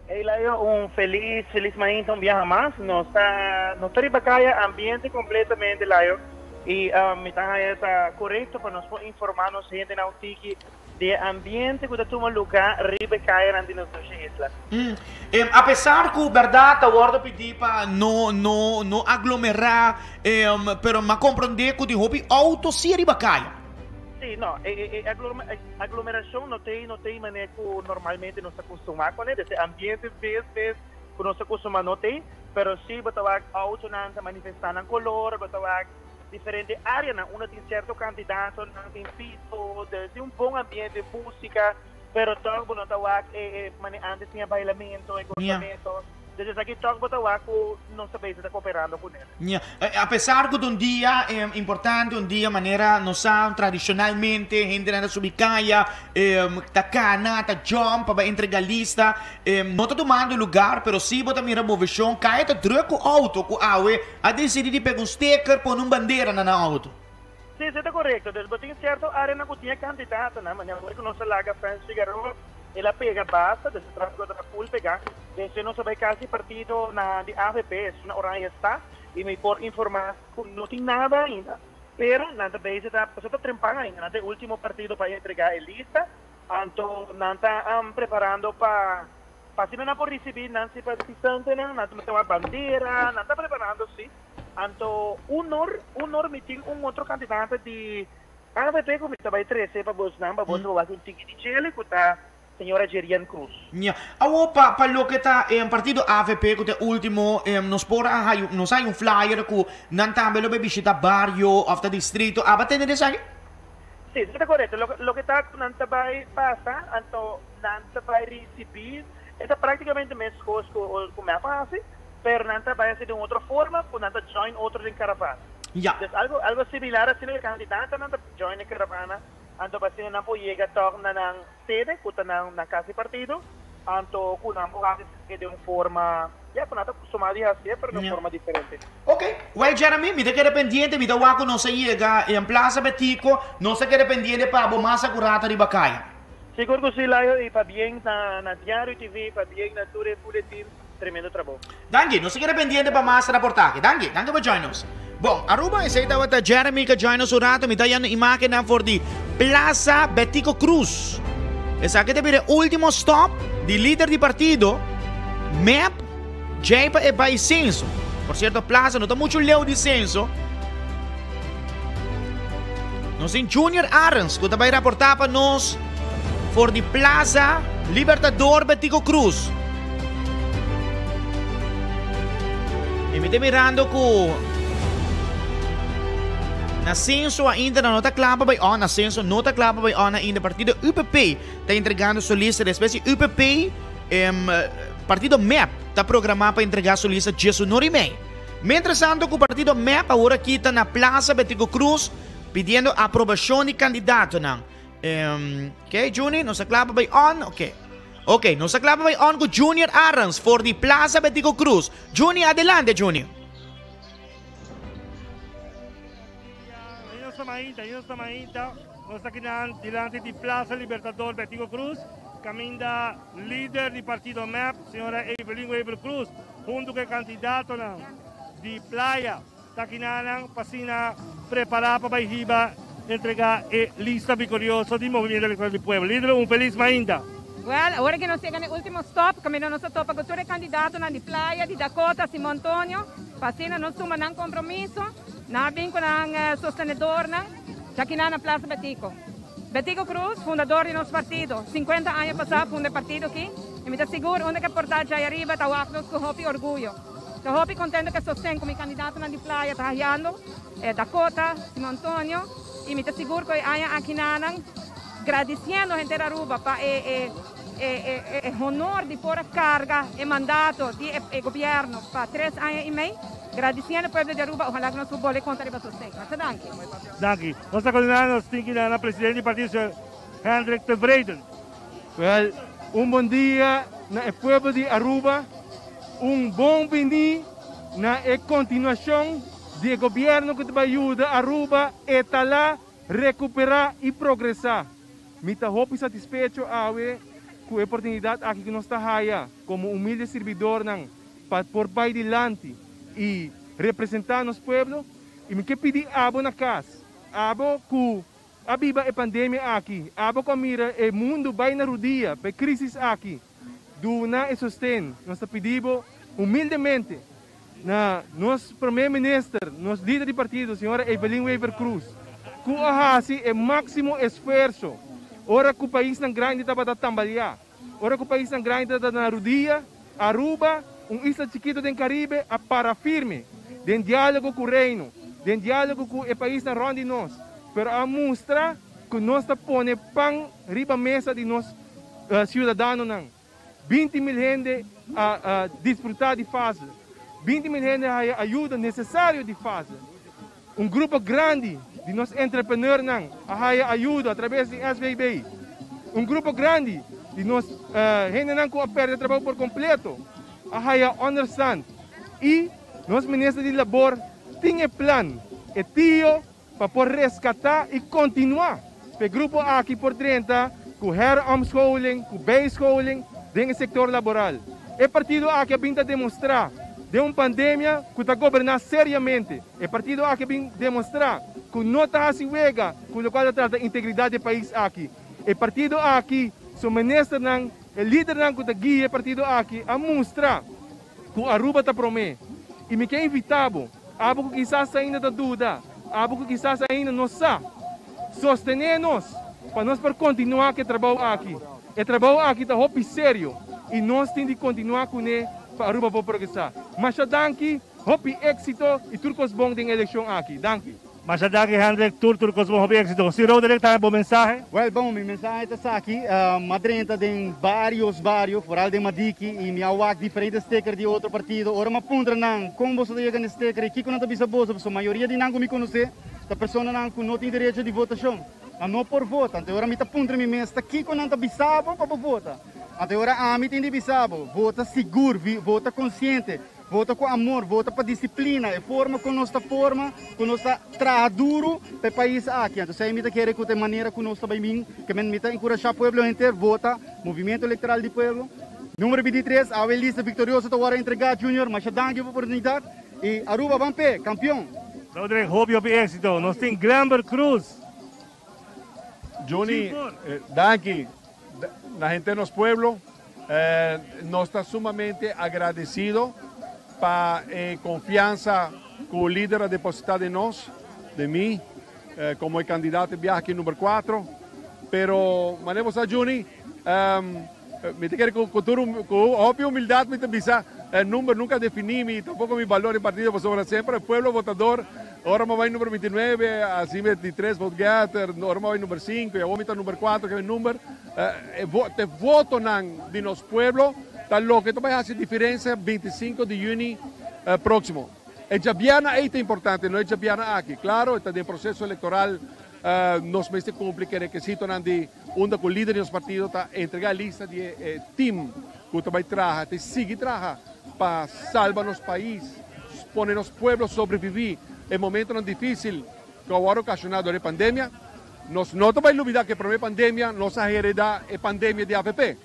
Hey, Laio, feliz manhã, então, viaja mais. Não está arriba caia, ambiente completamente, Laio. E me está correto para nós informar a gente na UTIC de ambiente que está lugar riba caia na nossa isla. Apesar que o verdade agora pedir para não aglomerar, pero mas compreender que o hobby auto se riba caia. Sim, não, aglomeração não tem maneira que normalmente nós acostumamos com ele. Esse ambiente vez que nós acostumamos não tem, pero sim, botava auto não manifestar na color, botava diferente área, onde tem certo candidato, tem piso, tem bom ambiente de música, pero todo não está antes tinha bailamento, gozamento. Então aqui todo não sabia se está cooperando com ele. Apesar de um dia importante, um dia maneira nós tradicionalmente gente na subicaia, tá cana, tá jump para entregar lista, não está tomando lugar, pero se bota mira movição, cai tá troco auto com a decidir de pegar sticker por bandeira na auto. Sim, está correto. Mas tem certo área na que tinha candidato, né? Mas agora que não se larga Francis Figueroa, ela pega basta, desse tráfico da full pegar. Desde não sabe quase partido na de AVP, na Oranje está. e me por informar, não tem nada ainda. Pero, nada base está trempando ainda, nada último partido para entregar a lista, então, nada preparando para se não por receber, não se participante, nada uma bandeira, nada preparando, sim. Então, honor me tem outro candidato de AVP, como está vai trazer para vos falar com o ticket de Chile, que está senhora Gerian Cruz. Awo pa lo que está en partido AVP que te último nos hay un flyer que nantambe lo visita barrio hasta distrito. ¿Va a tener esa? Sí, está correcto. Lo que está nantabay pasa, anto nantabay recibir, está prácticamente mesmo como me pasa, pero nantabay hacer de otra forma, con nanta join otro en caravana. Ya. Entonces, algo similar a el candidato nanta join en caravana. Anto basi na po llega torna ng sede kuta ng kasi partido anto kunam po kasi de uma forma kunata sumadi hacia pero de una forma diferente. Okay. Well, Jeremy, mi te quede pendiente, mi tawaco no se llega en Plaza Betico, no se quede pendiente para bomasa curata de Bacaya. Siguro que sí, Layo, y para bien na Diario TV, para bien na Ture Team, tremendo trabajo. Danke, no se quede pendiente para más reportaje. Danke por join us. Bom, Aruba isa itaw at Jeremy ka join us urato mi tayo imakina for the Plaza Betico Cruz. Esa que te pide último stop di líder di partido MEP Jaipa e by Censo. Por cierto, Plaza no está mucho leo de Censo. Nos in Junior Arens que vai reportar para nos for the Plaza Libertador Betico Cruz. E mi te mirando ku Nascenso ainda na nota clapa by on, Nascenso nota clapa by on ainda partido UPP está entregando sua lista de espécie UPP, partido MEP está programado para entregar sua lista Jesus Norimei. Mientras tanto, o partido MEP agora aqui está na Plaza Betico Cruz pedindo aprovação de candidato não. Ok, Juni, nossa clapa by on, ok, nossa clapa by on com Junior Arans for the Plaza Betico Cruz. Juni, adelante, Juni. Mainta, nós aqui diante de Plaza Libertador Betico Cruz, caminha líder do partido MEP, senhora Evelyn Weber Cruz, junto com o candidato de Playa, está aqui para preparar para a entregar a lista vitoriosa do Movimento Eleitoral do Pueblo. Líder, feliz Mainta. Well, agora que nós chegamos no último stop, caminho nosso topa com o candidato de Playa, de Dakota, Simão Antônio, para nós suma ng compromisso, na bem com o sostenedor, aqui na Plaza Betico. Betico Cruz, fundador de nosso partido, 50 anos passados, fundou o partido aqui, e me asseguro onde que portar já arriba, tawak-nos com hopi orgulho. Então, hopi contento que sostém como candidato de Playa, trabajando, Dakota, Simão Antônio, e me asseguro que há aqui na agradecendo a gente da Aruba para o honor de pôr a carga e mandato do governo para 3 anos e meio. Agradecendo ao povo de Aruba, ojalá que nós futebol contra o sustento. Danke. Danke. Nós coordenamos na presidente do partido, Sr. Hendrik de Vreden. Well, bom dia na povo de Aruba, bom bem-vindo na continuação do governo que vai ajudar Aruba a lá recuperar e progressar. Me hope satisfecho com a oportunidade aqui que nós está como humilde servidor para por pai dilante e representar nosso povo e me que pedir abo na casa abo que a biba a pandemia aqui abo que mira o mundo vai na rodia para crise aqui do na e sustento nós pedimos humildemente na nosso primeiro-ministro nosso líder de partido senhora Evelyn Weber Cruz que hace o máximo esforço ora que o país não grande está para trabalhar ora que o país não grande está na rodia Aruba isla chiquito do Caribe a para firme, de diálogo com o reino, de diálogo com o país na ronda de nós, pero a mostrar que nós põe pão riba mesa de nós cidadãos não. 20 mil gente a desfrutar de fase, 20 mil gente a ajuda necessária de fase, grupo grande de nós entrepreneurs não, a ajuda através de SVB, grupo grande de nós gente não que perde trabalho por completo. A understand e nosso ministro de labor tem plano e tio para por resgatar e continuar o grupo aqui por 30 com homeschooling, com base schooling dentro do setor laboral. É partido aqui a demonstrar de uma pandemia que está governando seriamente. O partido aqui vem demonstrar que não está assim wega, com o qual trata a integridade do país aqui. O partido aqui, o ministro, o líder que está guia o partido aqui, a mostrar que a Aruba está promete. E me quer invitar, algo que quizás ainda está dúvida, algo que quizás ainda não sabe, sostener-nos, para nós para continuar que trabalho aqui. O trabalho aqui está muito sério e nós temos de continuar com ele para Aruba para progressar. Mas danke, hopi êxito e turcos bom na eleição aqui. Danke. Mas danke, Hendrik, turcos bom, hopi êxito. Si Roderick, tem um bom mensagem? Well, bom, minha mensagem está aqui. Madrenta tem vários, foral de Madiki e me awak diferentes stickers de outro partido. Ora, uma puntra não, como você chega nesse sticker, aqui quando está bolsa, a maioria de não me conhece, a pessoa não tem direito de votação. Não por voto, então ora me está puntra me mesta aqui quando está bisabo para votar. Então ora a mim tem de bisabo, vota seguro, vota consciente. Vota com amor, vota para disciplina, é forma com nossa forma, com nossa trabalho duro para o país aqui. Então, se a gente quer que de maneira que nós também, que a gente encorajar o povo inteiro, vota, movimento eleitoral do povo. Número 23, a lista vitoriosa está entregar Junior, mas danke pela oportunidade. E Aruba, Bampe, campeão. Rodrigo, hope êxito. Nós temos Glamber Cruz. Johnny, danke. La gente de nuestro pueblo nos está sumamente agradecido para confianza que el líder ha depositado en nos, de mí, como el candidato de viaje número 4. Pero, manemos a Juni, me te quiero con humildad, me te avisa, el número nunca definí, tampoco mi valor en partido, pues sobre siempre el pueblo votador. Ahora me voy número 29, así 23 vote getter, ahora me voy número 5, y ahora número 4, que es el número. Te voto de nuestro pueblo, tal lo que vai fazer diferença 25 de junho próximo. É Jabiana é importante, não é Jabiana aqui. Claro, está em processo eleitoral, nós mesmos cumprimos requisitos de onde o líder dos partidos está entregar a lista de time que vai trabalhar, te seguir trabalhar para salvar nosso país, poner nosso pueblo sobreviver em momento tão difícil que agora ocasionado pela pandemia. Nós não vamos olvidar que a primeira pandemia nossa heredad é a pandemia de APP.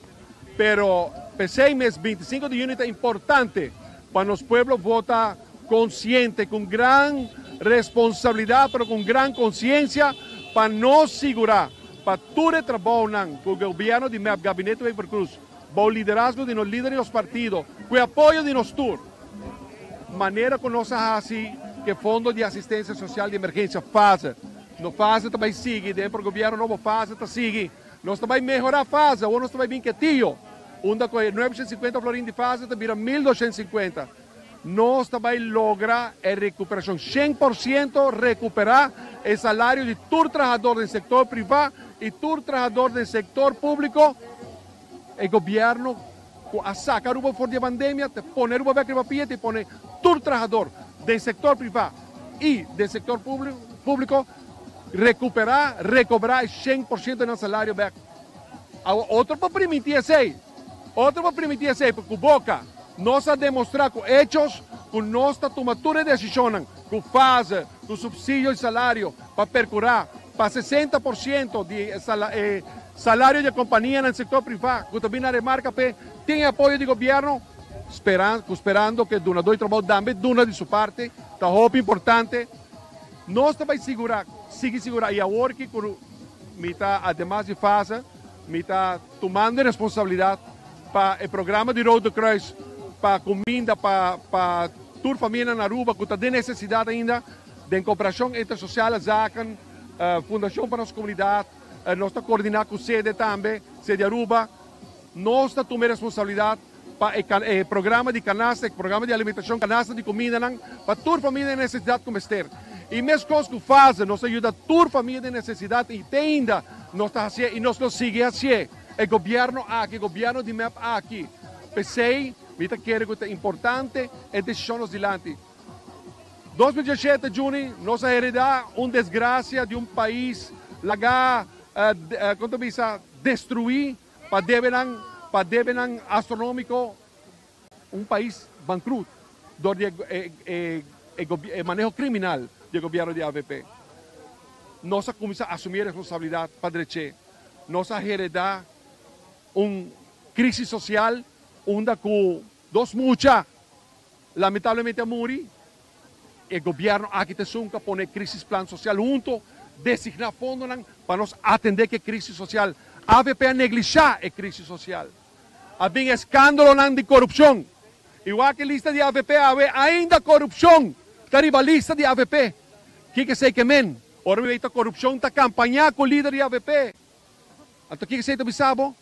Pero PCMES 25 de junio é importante para nosso pueblo votar consciente, com gran responsabilidade, pero com gran consciência, para nos segurar, para todo o trabalho com o governo de meu gabinete de Cruz, com o liderazgo de nos líderes dos partidos, com o apoio de nos tour, maneira que nós assim que o Fundo de Assistência Social de Emergência faz, não faz também sigue, dentro do governo não faz, tá sigue, nós também melhorar a fase, ou nós também bem quietinho. Onde com 950 florins de fase, vira 1.250. Nós também logra a recuperação, 100% recuperar o salário de todo trabalhador do setor privado e todo trabalhador do setor público. O governo, a sacar uma fora de pandemia, te poner uma beca papia, te poner todo trabalhador do setor privado e do setor público recuperar, recobrar 100% do salário beca. Outro para permitir isso. Outro para permitir isso, porque Boca nós a demonstrar com hechos que nós tomamos toda a decisão, com fase, com subsídio de salário, para percurar para 60% de salário de companhia no setor privado, que também na remarca tem apoio do governo, esperando que Duna dois trabalhos também, Duna de sua parte, está muito importante. Nós também segurar, e agora que me está además de fase, me está tomando responsabilidade para o programa de Road to Cross, para comida, para toda a família na Aruba, que está de necessidade ainda, de cooperação entre social, Zacan, Fundação para a nossa comunidade, nós estamos coordenando com a sede também, sede Aruba, nós estamos tomando responsabilidade para o programa de canasta, o programa de alimentação, canasta de comida, para toda a família de necessidade como ester. E mesmo coisas que fazem, nós ajuda toda a família de necessidade e ainda nós está fazendo e nós seguimos assim. O governo aqui, o governo de MEP aqui, pensei, me quero que é importante e decisões adiante. 2017, junho, nós heredamos uma desgraça de país lagar, quanto diz, destruir para devenan astronômico, país bancruto, onde o manejo criminal do governo de AVP. Nós começamos a assumir a responsabilidade para direito. Nós heredamos uma crise social onde com muitas lamentablemente a Muri, el gobierno aquí te sunca pone crisis plan social junto, designar fondos para nos atender que crisis social. AVP a negligenciar a crisis social. Havia escândalo de corrupção. Igual que lista de AVP, ainda corrupção. Da rivalista de AVP. Que sei que men. Ora me veita corrupção ta campanha com o líder de AVP. Então que sei to bisabo?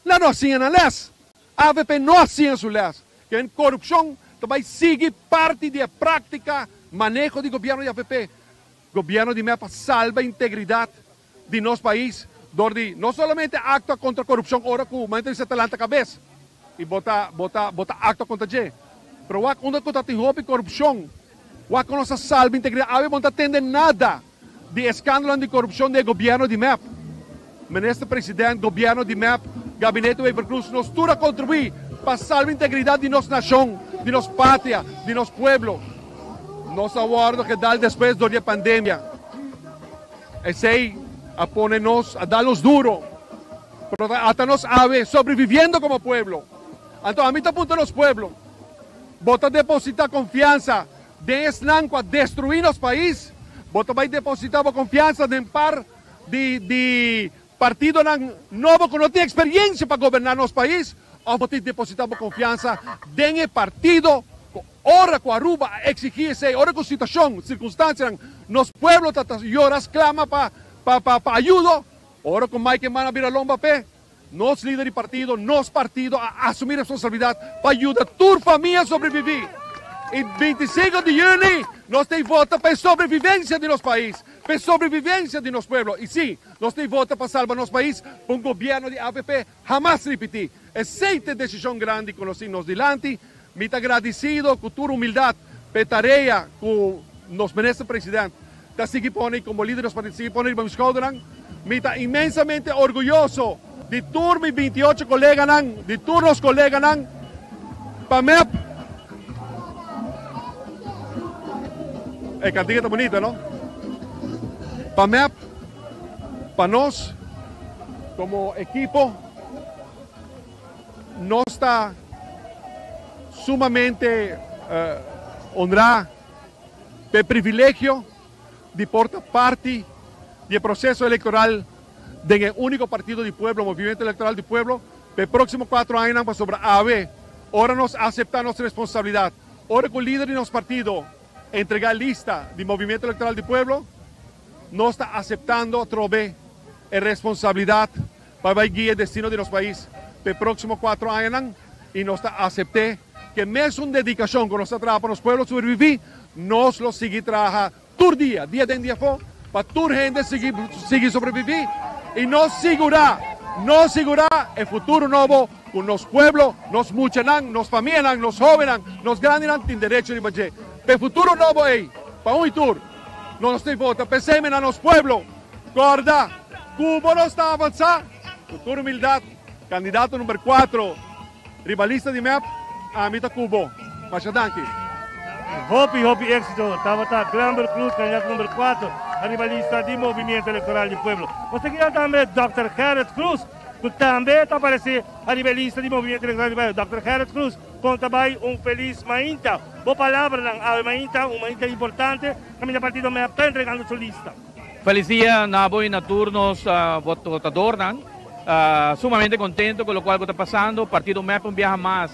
Lá não assim na les. AVP não assim su les. Que en corrupção também sigue parte da prática manejo do governo de AVP. Governo de MEPA salva a integridade de nosso país. Donde no solamente actúa contra a corrupção, ora que o manter se talanta cabeça e bota acto contra ele. Pero o que contra a corrupção, o que nossa salva integridade, não atende nada de escândalo de corrupção do governo de MEP. Ministro Presidente, governo de MEP, Gabinete Weber Cruz, nos tura contribuir para salvar a integridade de nossa nação, de nossa pátria, de nosso povo. Nosso aguardo que dá depois da pandemia. Esse aí, a ponernos, a darnos duro, pero hasta nos ave sobreviviendo como pueblo. Entonces, a mí te apuntan los pueblos, vota depositar confianza de esnanco a destruir los país, vota va a depositar confianza de par de partido nuevo que no tiene experiencia para gobernar los país, o vota depositar confianza de el partido ora com Aruba exigir essa ora com situação, circunstância, nos pueblos lloras clama para ayuda, ahora con Mike Mana Viralomba P, nos líderes de partido, nos partido a asumir responsabilidad para ayudar a tu familia a sobrevivir. Y 25 de junio, nos te vota para sobrevivencia de los países, para sobrevivencia de los pueblos. Y sí, nos te vota para salvar los países, con gobierno de AVP, jamás repetir. Aceite decisión grande con los signos delante, me agradecido con tu humildad, para tarea con nos ministro presidente. Da sigue pone como líder dos partidos, sigue pone para mis me está inmensamente orgulloso de todos mis 28 colegas, de todos los colegas, para MEP. El cantiga está bonito, ¿no? Para MEP, para nos, como equipo, nos está sumamente honrado, de privilegio, de porta parte del proceso electoral del único partido del pueblo, movimiento electoral del pueblo, los próximos 4 años para sobre AV. Ahora nos aceptar nuestra responsabilidad. Ahora que el líder de nuestro partido entregar lista del movimiento electoral del pueblo, nos está aceptando a través de responsabilidad para guiar el destino de nuestro país. Los próximos 4 años y nos está aceptar que es una dedicación que nos está trabajando para los pueblos sobrevivir, nos lo sigue trabajando. Todo día de día fue, para toda gente seguir sobrevivir y nos seguirá el futuro nuevo con los pueblos, nos muchanan, nos familias, nos jóvenes, nos grandes tienen derecho de vivir. El futuro nuevo para un tour, no nos te vota, pensemos en los pueblos, guarda, Cuba no está avanzando, con toda humildad, candidato número 4, rivalista de MEP, Amita Cubo, Machadanki. Hopi éxito, Tabata Glamber Cruz, candidato número 4, a rivalista do Movimento Eleitoral do Pueblo. Você queria também Dr. Gerrit Cruz, que também está aparecendo a rivalista do Movimento Eleitoral do Pueblo. Dr. Gerrit Cruz, com também feliz Mainta. Boa palavra, Mainta, Mainta importante, caminho partido me está entregando sua lista. Feliz dia, Naboy, na turnos, votador, sumamente contento com o qual está passando. O partido MEP viaja mais.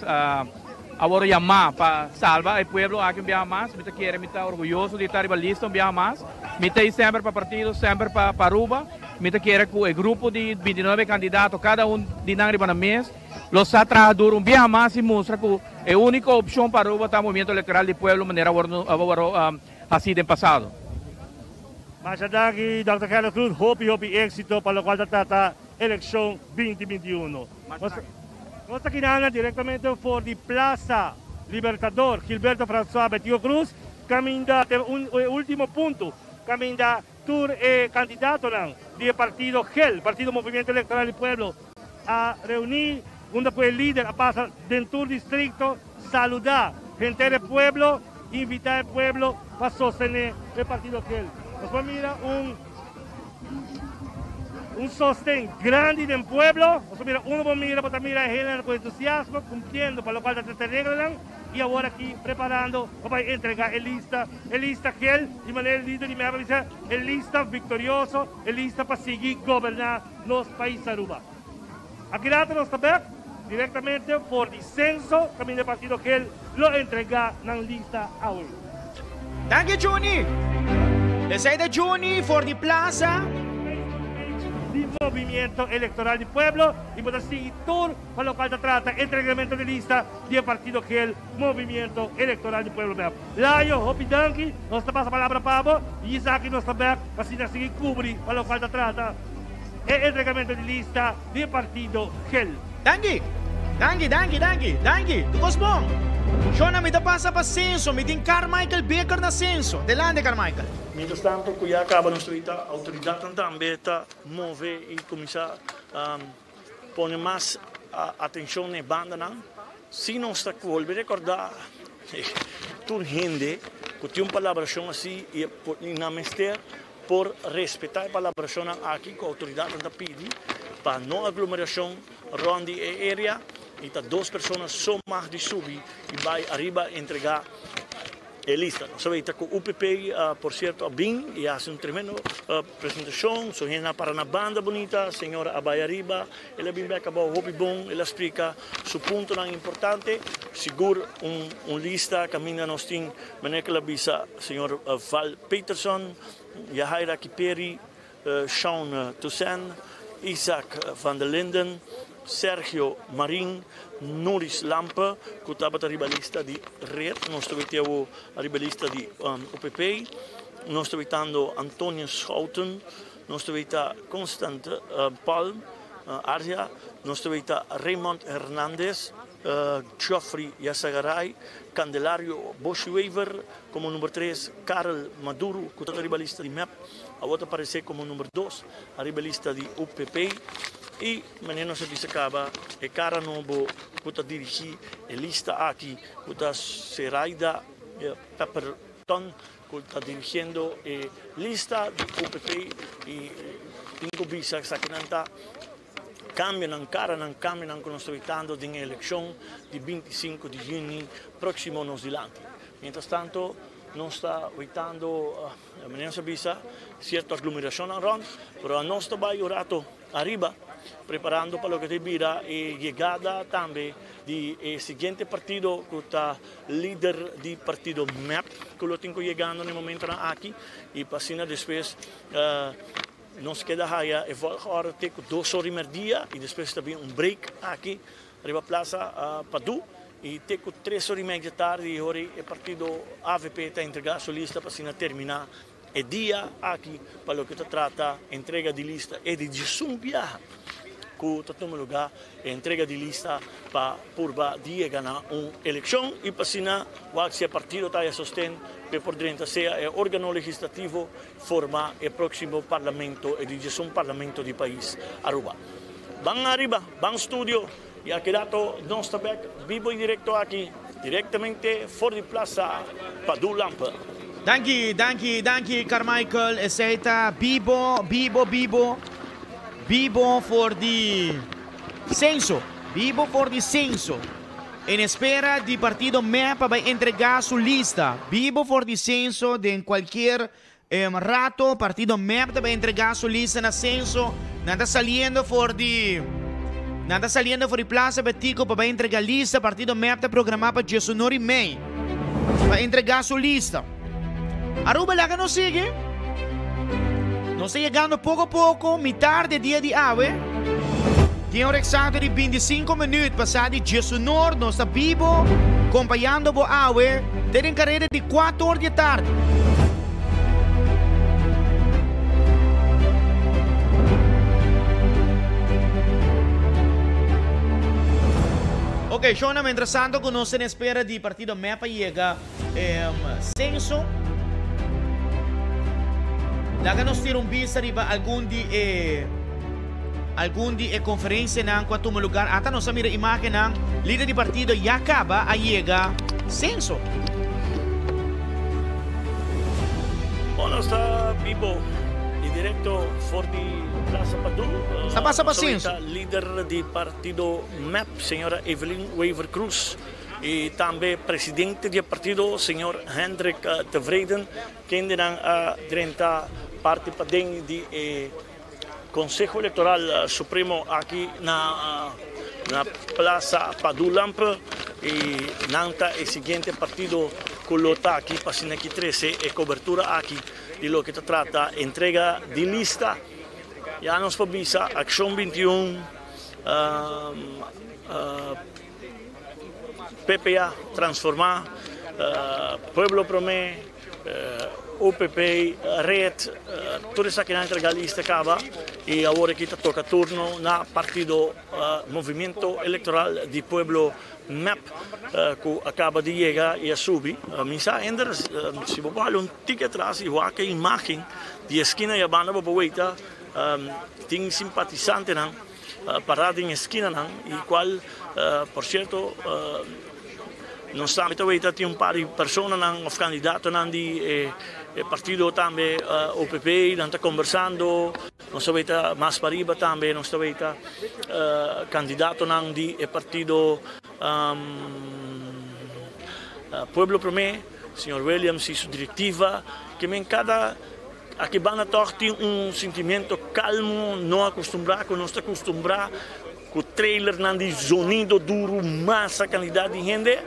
Ahora llamar para salvar el pueblo aquí un viaje más, me quiere, me está orgulloso de estar listo un viaje más, me está siempre para partido, siempre para Aruba, me quiere que el grupo de 29 candidatos, cada uno de Nangri mes, los está trabajando un viaje más y muestra que la única opción para Aruba está el movimiento electoral del pueblo de manera así de pasado. Machadaki, Dr. Carlos Cruz, hopi éxito para lo cual trata elección 2021. Nós aqui diretamente por de Plaza Libertador, Gilberto François Betío Cruz, caminho último ponto, caminho tour candidato do partido GEL, Partido Movimento Electoral do Pueblo, a reunir junto com o líder, a passar dentro do distrito, saludar gente do pueblo, invitar o pueblo para sostener o partido GEL. Nós vamos mirar un sostén grande del pueblo, uno mira con entusiasmo, cumpliendo para lo cual te reglan, e agora aqui preparando para entregar a lista que ele, de maneira líder de minha província, a lista vitorioso, a lista para seguir governar nos países Aruba. Aqui dentro nós também, diretamente por dissenso, caminho do partido que ele lo entregar na lista a hoje. Thank you, Juni. Let's say the Juni for the plaza. Di Movimiento Electoral del Pueblo y para seguir tour para lo cual se trata entregamiento de lista del partido que es el Movimiento Electoral del Pueblo. Laio, Hopi Danki, nos pasa la palabra Pablo y Isaac nos está para seguir cubrir para lo cual se trata el entregamiento de lista del partido que el. Danki, tu cosmong. Shona, mi da pasa pa Senso, mi din Carmichael Baker na Senso. Delante, Carmichael. Mientras tanto, cuya acaba nuestra autoridad también mueve y comienza a poner más atención en banda. Si no está vuelve a recordar, tu gente que tiene una colaboración así y por respetar la colaboración aquí con la autoridad pide para no aglomeración ronda e área y dos personas son más de subir y va arriba a entregar a lista. Nós sabemos que o UPP, por certo, bem e faz tremendo apresentação. Sou gente para uma banda bonita, a senhora Abayariba, ela bem acabou o bom, ela explica seu ponto não importante. Seguro lista caminha nós tem, maneira que ela bisa, senhor Val Peterson, Yahaira Kiperi, Sean Toussaint, Isaac van der Linden, Sergio Marin, Norris Lampe, que estava a ribalista de Red, nós temos a ribalista de UPP, nós temos Antonio Schouten, nós temos Constant Palm, Arja, nós temos Raymond Hernandez, Geoffrey Yassagaray, Candelario Boschwever, como número 3, Karel Maduro, que está a ribalista de MEP, a outra aparecer como número 2, a ribalista de UPP, e menino se acaba e cara novo que dirigir a lista aqui que está Seraida Pepperton que está dirigindo a lista do UPP e incubisa que está cambiam cara não cambiam com nós evitando de eleição de 25 de junho próximo nos dilante. Mientras tanto nós está evitando a menina se visa certa aglomeração na ronda, mas nós está orato arriba preparando para lo que te vira e chegada também de seguinte partido que está líder do partido MEP que lo tenho chegando no momento aqui e passando depois nos queda aí e vou agora ter 2 horas e meia e depois também break aqui arriba a Plaza Padu e ter 3 horas e meia tarde e ora o partido AVP está entregando a sua lista para terminar e dia aqui para lo que se trata entrega de lista e de Jisumbia que está no lugar entrega de lista para purba dia ganhar uma eleição e para cima o partido está a sostener que por dentro seja o órgão legislativo formar o próximo parlamento e dirigir parlamento do país Aruba. Bang arriba, bang studio e aqui dato nós também vivo e direto aqui diretamente fora de Plaza Padu Lampe. Dankie, Carmichael. Eseita Bibo for the censo. Bibo for the censo. En espera de partido MEP para entregar su lista. Bibo for the censo de en cualquier rato partido MEP va a entregar su lista en el censo. Nada saliendo for the Plaza Betico para entregar lista. Partido MEP está programado para Jesunori May. Para entregar su lista. Aruba lá que nos sigue. Nos está llegando poco a poco, mitad de día de ave. Tiene un exacto de 25 minutos pasado de Jesunor, nos está vivo, acompañando a ave, tienen carrera de 4 horas de tarde. Ok, Shona, mientras tanto, conocen espera de partido MEPA llega censo. Lá que nós temos vista riba algum di conferência nang quanto lugar ata nós mira imagem nang líder de partido já acaba a chega censo. Bom, está vivo e direto for de Plaza Padu. Está passa para censo. Líder do partido MEP, senhora Evelyn Weaver Cruz. e também presidente do partido, senhor Hendrik Tevreden, que ainda direta participação do Conselho Eleitoral Supremo aqui na Plaza Padulamp e nanta o seguinte partido colota aqui para aqui 13 e cobertura aqui de lo que trata entrega de lista. Já nos pabisa Action 21 PPA Transformar, Pueblo Promé, OPP, Red, tudo isso aqui na entrega lista acaba e agora aqui toca turno na partido Movimento Eleitoral de Pueblo MAP que acaba de chegar e a subir. Misa ainda se você olhar tique atrás e ver que a imagem de esquina e a banda boboita tem simpatizante não parada em esquina não e qual por certo non sabe que tem par de pessoas os candidatos de partido também OPP não está conversando não sabe mais para riba também não sabe candidato de partido Pueblo Promé senhor Williams e sua diretiva que em cada aqui van a ter sentimento calmo não acostumbrado não está acostumbrado com o trailer de sonido duro massa quantidade de gente.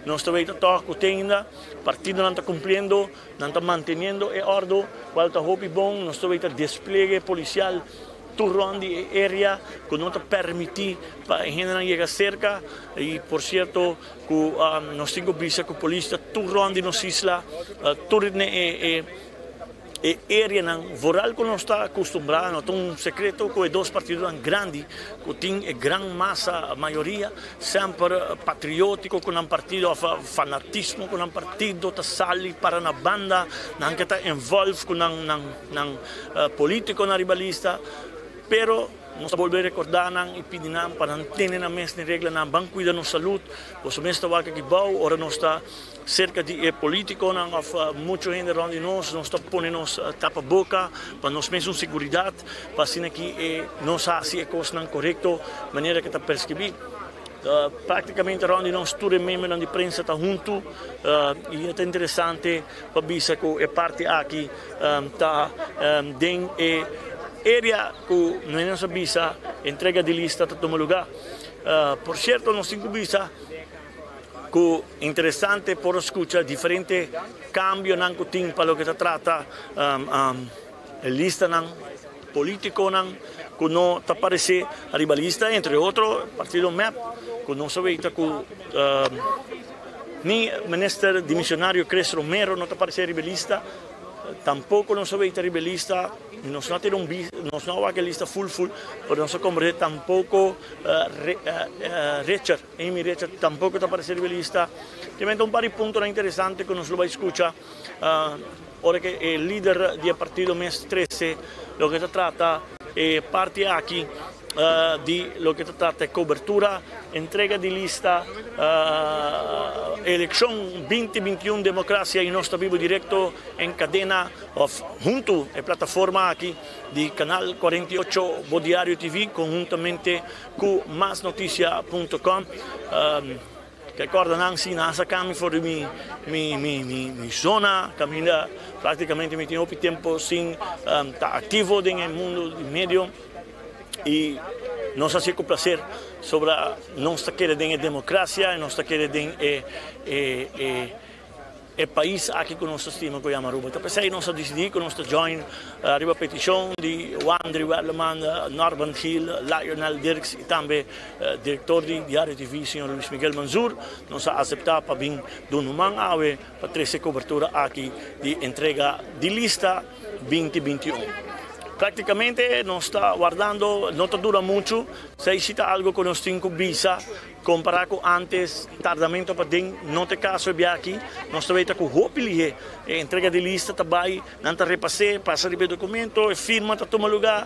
Nós também estamos ainda, o partido não está cumprindo, não está mantendo a ordem, qual está bom, nós também despliegue policial, turno de área, que não está permitido para a gente não chegar cerca, e por certo, nós temos visto que a polícia, turno de nossa isla, turno área voral que não está acostumbrado, não tem um secreto que dois partidos grandes, que tem grande massa, a maioria, sempre patriótico, com um partido fanatismo, com um partido que sai para na banda, não que está envolvido com um político na rivalista, pero nós volver a recordar e pedir para manter a mesma regra, não cuidar da saúde, pois mesmo está aqui bom, ora nós está cerca de político, muita gente onde nós está pondo tapa-boca, para nós mesmos segurança, para assim que nós fazemos as coisas corretas, maneira que está prescrito. Praticamente onde nós todos membros de prensa está junto e é interessante para ver que a parte aqui está dentro área que não sabia entrega de lista está tomando lugar. Por certo, nós temos visa que interessante por escutar diferentes cambios que tem para o que se trata a lista político que não está aparecendo a rivalista, entre outros, partido MAP, que não sabe que nem o ministro dimissionário Cres Romero não está aparecendo rivalista, tampouco não sabe que rivalista, nós não temos não há lista full, mas não se converte tampouco Richard, Amy Richard, tampouco está aparecendo rivalista. Tem um par de pontos interessantes que nós vamos escutar. Ora que o líder do partido MES 13, lo que se trata parte aqui de lo que se trata de cobertura, entrega de lista, eleição 2021 democracia em nosso vivo direto em cadena, junto à plataforma aqui de Canal 48 Bo Diário TV, conjuntamente com masnoticia.com. Que acorda Nancy, nasa kami for mi zona, caminha praticamente me tenho tempo sem estar ativo no mundo do meio e nós assim com prazer sobre nossa querida democracia, nossa querida é país aqui que nós estimamos que chama Aruba. Então, pensei nós decidimos que nós join a petição de Andrew Welleman, Norman Hill, Lionel Dirks e também diretor de Diário TV, senhor Luis Miguel Manzur, nós aceitamos para vir do Numang Awe para trazer cobertura aqui de entrega de lista 2021. Praticamente nós está guardando, não dura muito, se existe algo que nós temos visa, comparado com antes, tardamento para dentro, não tem caso de aqui, nós também com hopili, entrega de lista, também, não está repasse, passa de documento, firma, está toma lugar,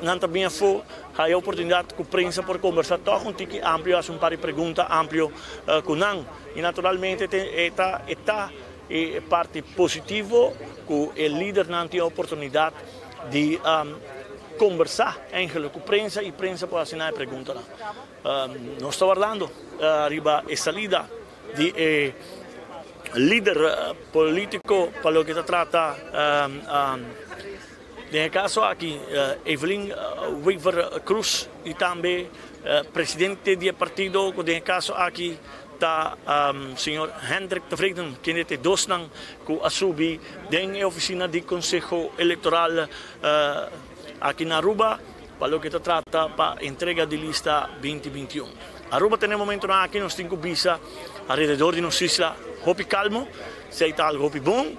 não está bem for, há a oportunidade com a prensa por conversar, todo um tique amplo, há um par de perguntas amplo com não, e naturalmente está parte positiva, que o líder não tem a oportunidade de conversar eigenlijk com prensa e prensa pode assinar perguntas. Nós estamos aguardando arriba a saída de líder político para o que se trata. Nesse caso aqui, Evelyn Weaver Cruz e também presidente do partido, nesse caso aqui, está senhor Hendrik Tevreden, que é dois não que assume da oficina do Conselho Eleitoral aqui na Aruba, para o que se trata para a entrega de lista 2021. Aruba tem um momento aqui, nós temos visa ao redor de nossa isla, hopi calmo, se está algo hopi bom,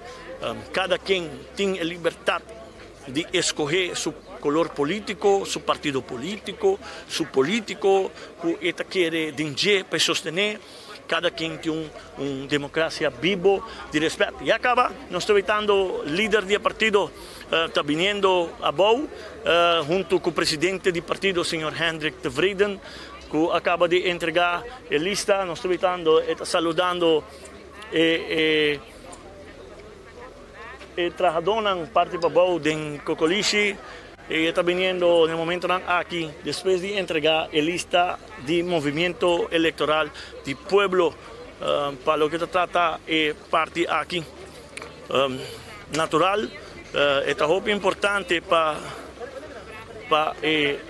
cada quem tem a liberdade de escolher seu color político, seu partido político, seu político que ele quer dinheiro para sostener. Cada quem tem uma democracia viva de respeito. E acaba, nós estamos evitando o líder do partido, está vindo a Bou, junto com o presidente do partido, o senhor Hendrik Tevreden, que acaba de entregar a lista. Nós estamos evitando, está saludando e trabalhando parte para Bou de Cocolici. E está vindo no momento aqui, depois de entregar a lista de movimento eleitoral do pueblo, para o que se trata é parte aqui natural. É muito importante para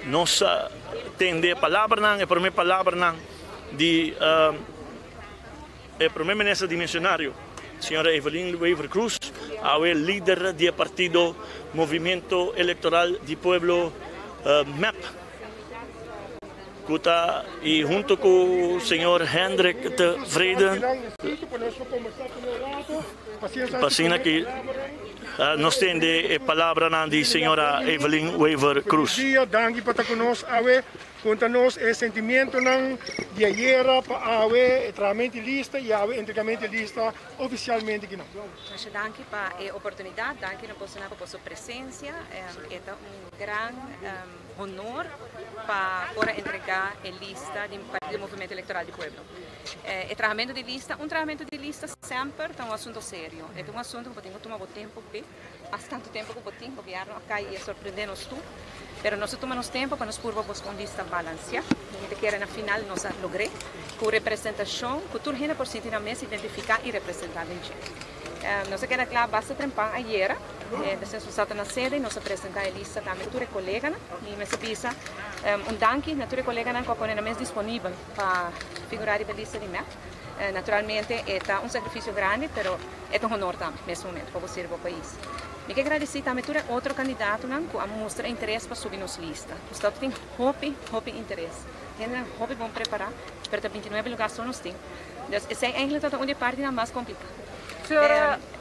nós entender a palavra, a primeira palavra de primeira-ministra de missionário, senhora Evelyn Weaver Cruz, a líder do partido Movimento Eleitoral do Pueblo MEP, e junto com o senhor Hendrik Tevreden, passando aqui, nós temos a palavra da senhora Evelyn Weaver Cruz. Bom dia, danke para conosco, conta-nos o sentimento de ayer para o tratamento de lista e o entregamento de lista oficialmente aqui. Danke para a oportunidade, danke por sua presença, é um grande honor para entregar a lista do Partido Movimento Eleitoral do Pueblo. O tratamento de lista sempre é um assunto sério, é um assunto que tem que tomar tempo, bastante tempo que o governo acá e surpreender-nos tudo. Pero nós tomamos tempo para nos curvamos com lista balanceada. A gente quer na final nós lograr com representação, que toda gente por sentir na mesa identificar e representar a gente. Nós queremos que basta trempar ayer, desde salta na sede, nós apresentar a lista da minha colega, e me pisa danke na tua colega que põe na mesa disponível para figurar na lista de MEP. Naturalmente é um sacrifício grande, mas é um honor também nesse momento para você e para o país. Eu quero agradecer também a outro candidato que mostra interesse para subir nossa lista. O Estado tem muito interesse. Tem muito bom preparar, para 29 lugares só nós temos. Então, essa é ainda uma parte mais complicada.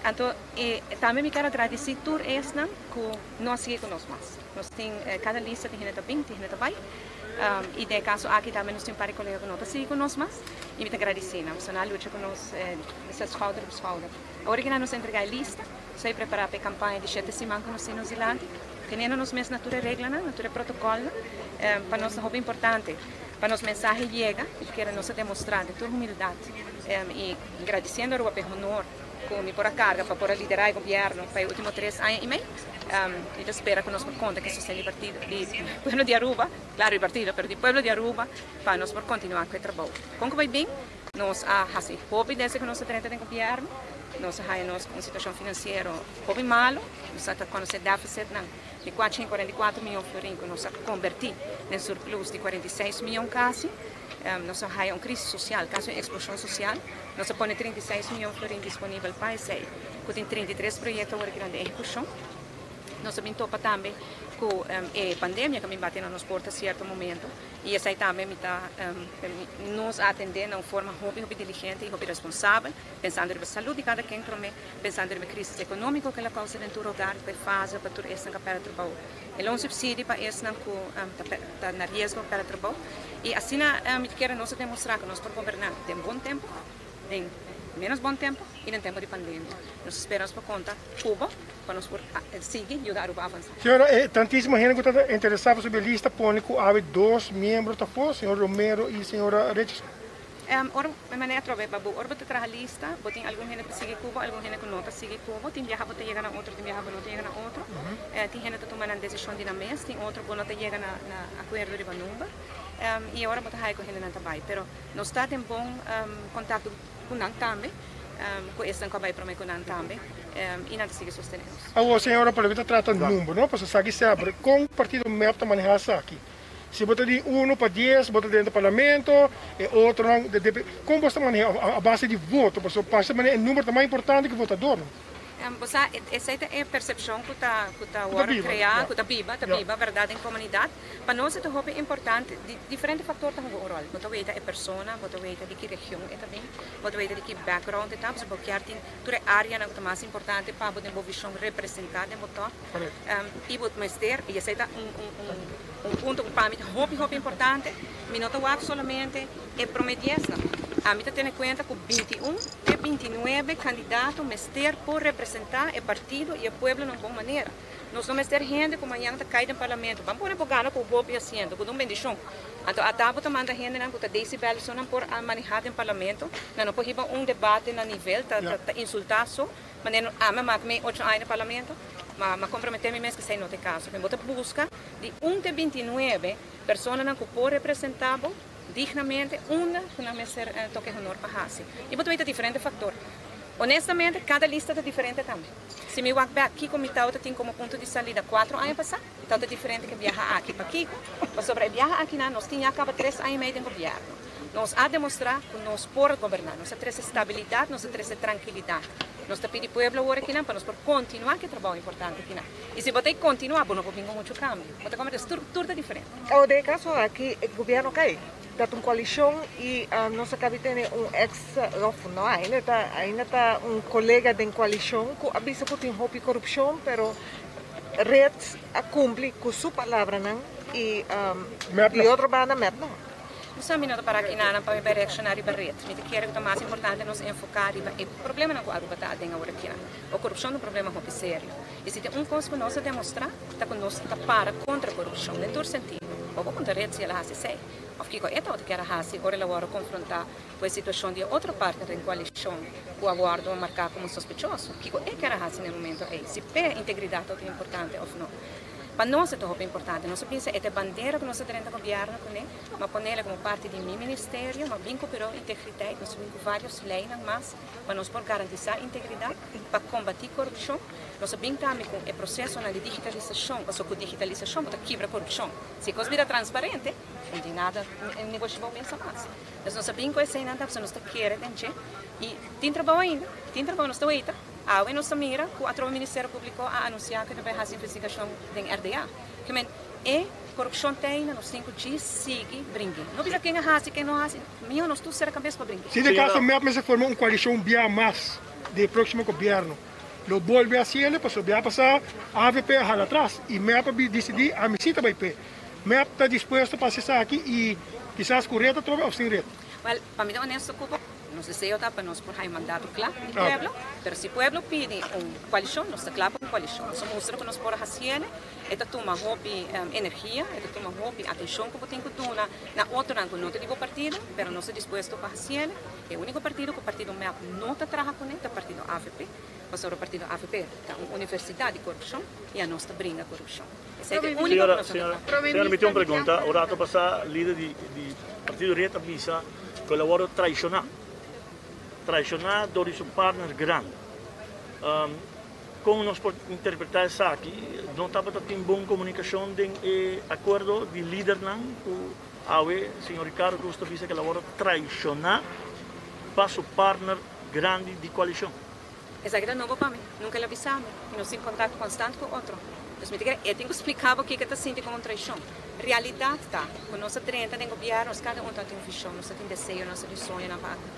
Então, também me quero agradecer a todos eles que não seguem conosco mais. Nós temos cada lista tem gente bem, tem gente vai. E no caso aqui também nós temos um par de colegas que não seguem conosco mais. E me agradecer, nós estamos na luta conosco, schouder por schouder. Agora que nós entregamos a lista, sei preparar para a campanha de 7 semanas que nós temos em Nova Zelândia. Tendo nós mesmos natura regra, natura protocolo, para nós é muito importante. Para nós mensagem chega e queremos nós demonstrar de toda humildade. E agradecendo a Aruba pelo honor que me pôr a carga para poder liderar o governo para os últimos 3 anos e meio. E espero que nós por conta que isso seja o partido do pueblo de Aruba, claro o partido, mas do pueblo de Aruba, para nós por continuar com o trabalho. Como que vai bem, nós assim, houve desde que nós temos o governo, nós temos uma situação financeira houve malo, nós temos um déficit de 444 milhões de florins que nós convertimos em surplus de 46 milhões quase. Nós temos uma crise social, caso de explosão social, nós temos 36 milhões de florins disponíveis para isso, que tem 33 projetos agora que estão em execução. Nós também topa também com a pandemia que me bateu nas portas em certo momento e essa também me está nos atendendo de uma forma muito diligente e muito responsável, pensando na saúde de cada quem, pensando na crise econômica que ela causa dentro do hogar, para fazer para tudo isso para o trabalho. É um subsídio para isso que está na risco para o trabalho e assim me quero nós demonstrar que nós podemos governar tem bom tempo, tem menos bom tempo e em tempo de pandemia. Nós esperamos por conta Cuba para nós seguir e ajudar a avançar. Senhora, tantíssima gente que está interessada sobre a lista, põe que há 2 membros da força, senhor Romero e senhora Richardson. Ora maneira trove babu, ora bota traha lista, botin algum gente que sigue Cuba, algum gente que não tá sigue Cuba, tem viaja bota chega na outro, tem viaja bota chega na outro. Tem gente que toma uma decisão de na mês, tem outro que não tá chega na acordo de banumba. E agora bota hai com gente não trabalha, pero não está tem bom contato com nós também. Com esse não vai para mim com nós também. E nada sigue sustentando. A senhora pode estar tratando número, não? Para saber se abre com o partido MEP está manejando aqui. Se botar de 1 para 10, botar dentro do parlamento, e outro não. Como você maneja a base de voto? Porque passa maneja o número mais importante que o votador. Essa é a percepção que está criada, que está viva, verdade, em comunidade. Para nós é muito importante, diferentes fatores têm um rol. Você vê a pessoa, você vê de que região é também, você vê de que background é também, porque toda área é mais importante para você ter uma visão representada no voto. E você ter, e esse é ponto que para mim é muito importante, mas não é somente é prometido. A mim tem em conta que 21 e 29 candidatos mester por representar o partido e o povo de uma boa maneira. Nós não mester gente como amanhã está caída no parlamento. Vamos pôr ganhar com o povo e assento, com uma bendição. Então, a tábua está mandando gente que está decibelios por manejar no parlamento. Não pode haver debate no nível, está insultar só. Mas eu me 8 anos no parlamento, mas comprometer-me mesmo que sei não tem caso. Eu vou buscar de 1 de 29 pessoas que podem representar dignamente, que não me ser toque honor para Hasi. E vou ter diferentes fatores. Honestamente, cada lista é diferente também. Se me walk back, Kiko Mitauta tem como ponto de saída 4 anos passados, então é diferente que viajar aqui para Kiko. Mas sobre viajar aqui, nós tínhamos acaba 3 anos e meio de governo. Nós a demonstrar que nós podemos governar, nós temos estabilidade, nós temos tranquilidade. Nós pedimos ao povo agora aqui para nós continuar que trabalho importante aqui. E se você continuar, não vai vir muito cambio. Você como estrutura diferente. O caso aqui, o governo cai. Está uma coalição e nós acabamos de ter ex-não, ainda está colega da coalição que avisa que tem roupa e corrupção, mas Red cumpre com sua palavra e outra banda não. Nós não para aqui para reaccionar e barret. Mas que é o mais importante nós enfocar e o problema não é Aruba está dentro agora aqui. A corrupção é um problema muito sério. E se tem coisa que nós demonstrar, está que nós está para contra a corrupção, em todo sentido. Ou contra a rede se ela sei. Ou que é outra que era assim, agora ela vai confrontar com a situação de outra parte da coalição, que o aguardo marcar como sospechoso. Que é que era assim no momento aí. Se a integridade é importante ou não. Para nós é muito importante. Nós pensamos que é a bandeira que nós temos no governo, mas ponerla como parte do meu ministério, mas vinco para a integridade, nós vinco várias leis, mas para nós poder garantizar a integridade, para combater a corrupção. Nós vinco também com o processo de digitalização, ou com a digitalização, para quebrar a corrupção. Se a coisa vira transparente, não tem nada, o negócio vai pensar mais. Mas nós vinco essa ainda, porque nós queremos, e tem trabalho ainda, nós estamos aí. A nossa mira, que o Ministério Público a anunciar que vai fazer investigação da RDA. Que é corrupção tem, nos 5 dias, sigue, brinque. Não precisa quem é quem não é minha, nós todos será cabeça para brincar. Se de caso mesmo se formou uma coalição bem mais do próximo governo, lo volve a ser, para passar a AVP a atrás, e MEP decidir a missita vai pé. MEP está disposto para acessar aqui e quizás com reta trova ou sem reta. Well, para mim, honesto, não sei se eu para nós por aí mandato claro do pueblo, mas se o pueblo pede uma coalição, nós está claro para uma coalição. Nós mostramos que nós por fazer, é tomar hobby energia, é tomar hobby atenção que tem que dar na outra não tem partido, mas nós estamos dispostos para fazer. É o único partido que o partido MEP não está trabalhando com ele, é o partido AVP. Mas o partido AVP é uma universidade de corrupção e a nossa brinca corrupção. Esse é o único senhora, me tem uma pergunta. O rato passar líder de partido Reta Bisa que ela vai traicionar do seu partner grande. Como nós podemos interpretar isso aqui? Não estava tendo boa comunicação de acordo de líder não, com a senhor Ricardo Costa Bisa que ela vai traicionar para seu partner grande de coalição. Essa é novo para mim, nunca lhe avisamos, e nós em contato constante com o outro. Então, eu tenho que explicar o que está sentindo como traição. Realidade está, com nossa 30 de governo, nós cada um tem uma visão, nós temos desejo, nós temos sonho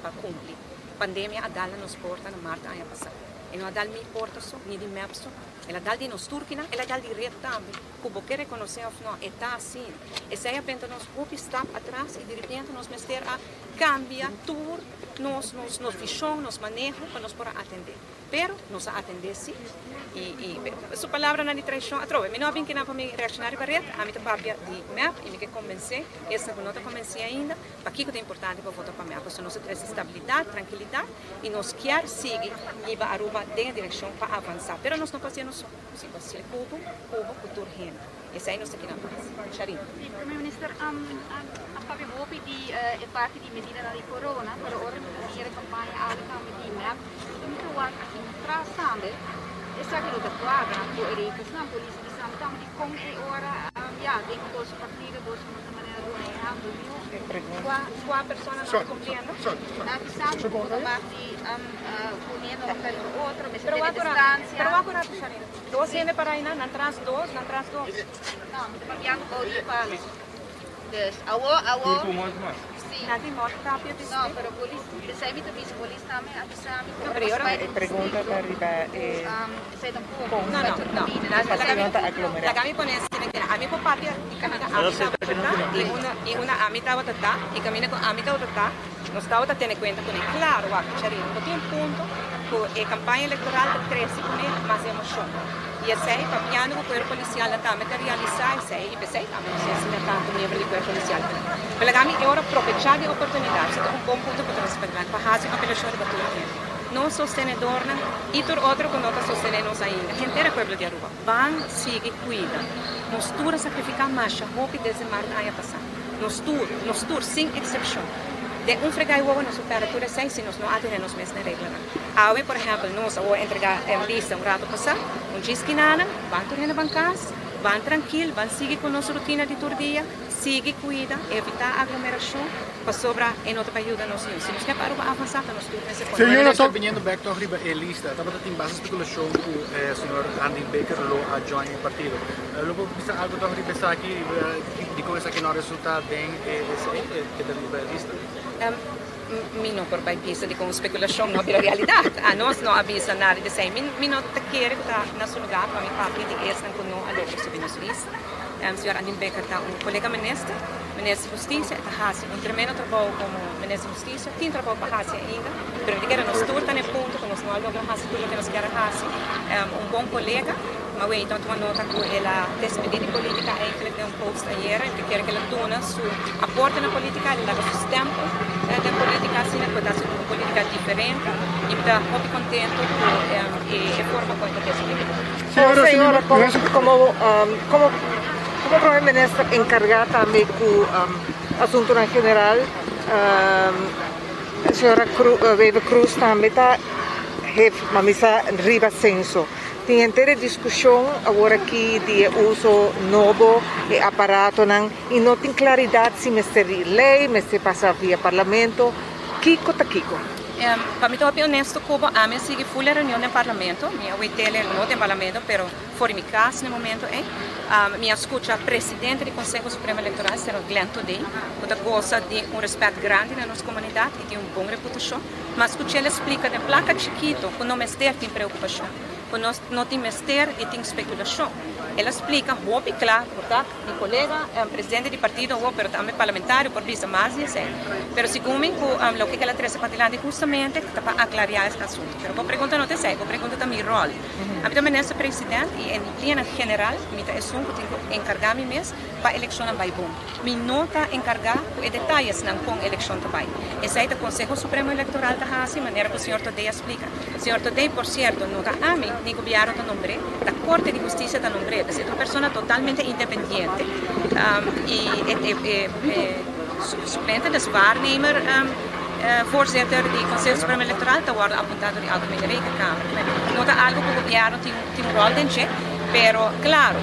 para cumprir. A pandemia a dala nos porta na marta ano passado. e não dá mi porta só, nem de map só. Ela dá de nos turquina, ela dá direto também. Como que reconhecer ou não, está assim. E se aí pensa nos grupo está atrás e de repente nos mester a cambiar tour, nos visão, nos manejo para nos poder atender. Pero nos atender sim. E sua palavra na traição a trove. Me não vem que não para me reaccionar para red, a mim tá papia de map e me que convencer, essa não tá convencer ainda, para que é importante para votar para map, porque nós temos estabilidade, tranquilidade e nós quer seguir e para Aruba em direção para avançar. Pero nós não fazemos só, se você Cuba, cultura rena. Esse aí nós aqui na paz. Sharin. Primeiro-Ministro, papi hopi di parte di medida di corona, pero ora die campagna alta met die map, muito wat in trasande. Essa que luta quadra, por ericas na polícia de Santa Ana, como é ora, dentro dos partidos, dos de maneira do errado, qual pessoa não compreende? Na questão do parte unindo com outro, mas tem distância. Pero agora, Sharin, dois ainda para aí, não traz dois. Não, cambiando por aí para dus, awal. Sim. Não, pero polícia, você evita isso, polícia também, a pessoa me pero ahora pregunta para arriba. Sei tampoco. No. La cami pone a mi papá camina y una a mi estaba tata y camina con a mi estaba tata, no estaba a tener cuenta con él. Claro, va, Charino, no tiene punto, con campaña electoral de 13 con él, más emoción. E sei, papiando com o poder policial está materializar, sei, e pensei, não sei se não tanto membro do poder policial. Mas a mim é hora aproveitar de oportunidade, é bom ponto para transferir, para fazer uma apelação de batalha. Não sostenedor, e por outro que não está sostenendo ainda. Gente era povo de Aruba, van, sigue, cuida. Nos tur sacrificar mais, roupa desde março aí a passar. Nos tur, sem exceção. De fregai uovo na temperatura 6 se nós não atendemos mesmo na regra. Hoje, por exemplo, nós vamos entregar lista rato passar, disquinana, vão tornando bancas, vão tranquilo, vão seguir com nossa rotina de todo dia, sigue, cuida, evitar aglomeração, para sobrar em outra ajuda nós. Se nós queremos avançar, nós temos que fazer. Senhor, estou vindo back to arriba lista, estava tendo bastante especulação com o senhor Andy Baker lo a join o partido. Logo bisa algo to arriba sa aqui de coisa que não resulta bem que da lista. Mi não por pista de com especulação não vira realidade. A nós não avisa nada de sei. Mi não te quer estar na seu lugar para me papi de esse não cono a logo sobre nossa lista. Senhor Andy Baker está colega ministro de Justiça, está fazendo tremendo trabalho como ministro de Justiça, tem trabalho para fazer ainda, mas de que nós todos estamos no ponto que nós não logramos fazer tudo o que nós queremos fazer. Bom colega, mas então uma nota que ela despedida de política, eigenlijk de post ayer, que quer que ela tona seu aporte na política, ela dá seu tempo da política, assim, que dá uma política diferente, e está muito contente com a forma como está despedida. Senhora, como primeiro ministro encargado também com o assunto na general, a senhora Weber Cruz também está uma missa riba senso. Tem inteira discussão agora aqui de uso novo de aparato e não tem claridade se mestre lei, mestre passa via parlamento, Kiko tá Kiko. Para mim, estou honesto, Cuba, a mim sigue full reunião no parlamento, minha UITL não tem parlamento, pero fora minha casa no momento, minha escuta presidente do Conselho Supremo Eleitoral, será Glenn Today, que gosta de respeito grande na nossa comunidade e tem boa reputação, mas escuta ele explica de placa chiquito, que não mestre tem preocupação, que não tem mestre e tem especulação. Ela explica, e claro, portanto, meu colega, presidente do partido, pero também parlamentário, por vista mais de sei. Pero segundo o que ela traz para lá justamente para aclarar este assunto. Pero vou perguntar não te sei, vou perguntar também rol. A mim também nessa presidente e em plena general, me é um que tenho que encargar me mesmo para a eleição não vai bom. Me não está encargar com detalhes não com a eleição também. Esse aí do Conselho Supremo Eleitoral da assim maneira que o senhor Todei explica. O senhor Todei, por certo, não está a mim, nem governo do nome, da Corte de Justiça do nome. Es una persona totalmente independiente suplente de waarnemer voorzitter do Conselho Supremo Eleitoral está agora apontado de Algemene Rekenkamer. Não é algo que o governo tem rol dentro, pero claro,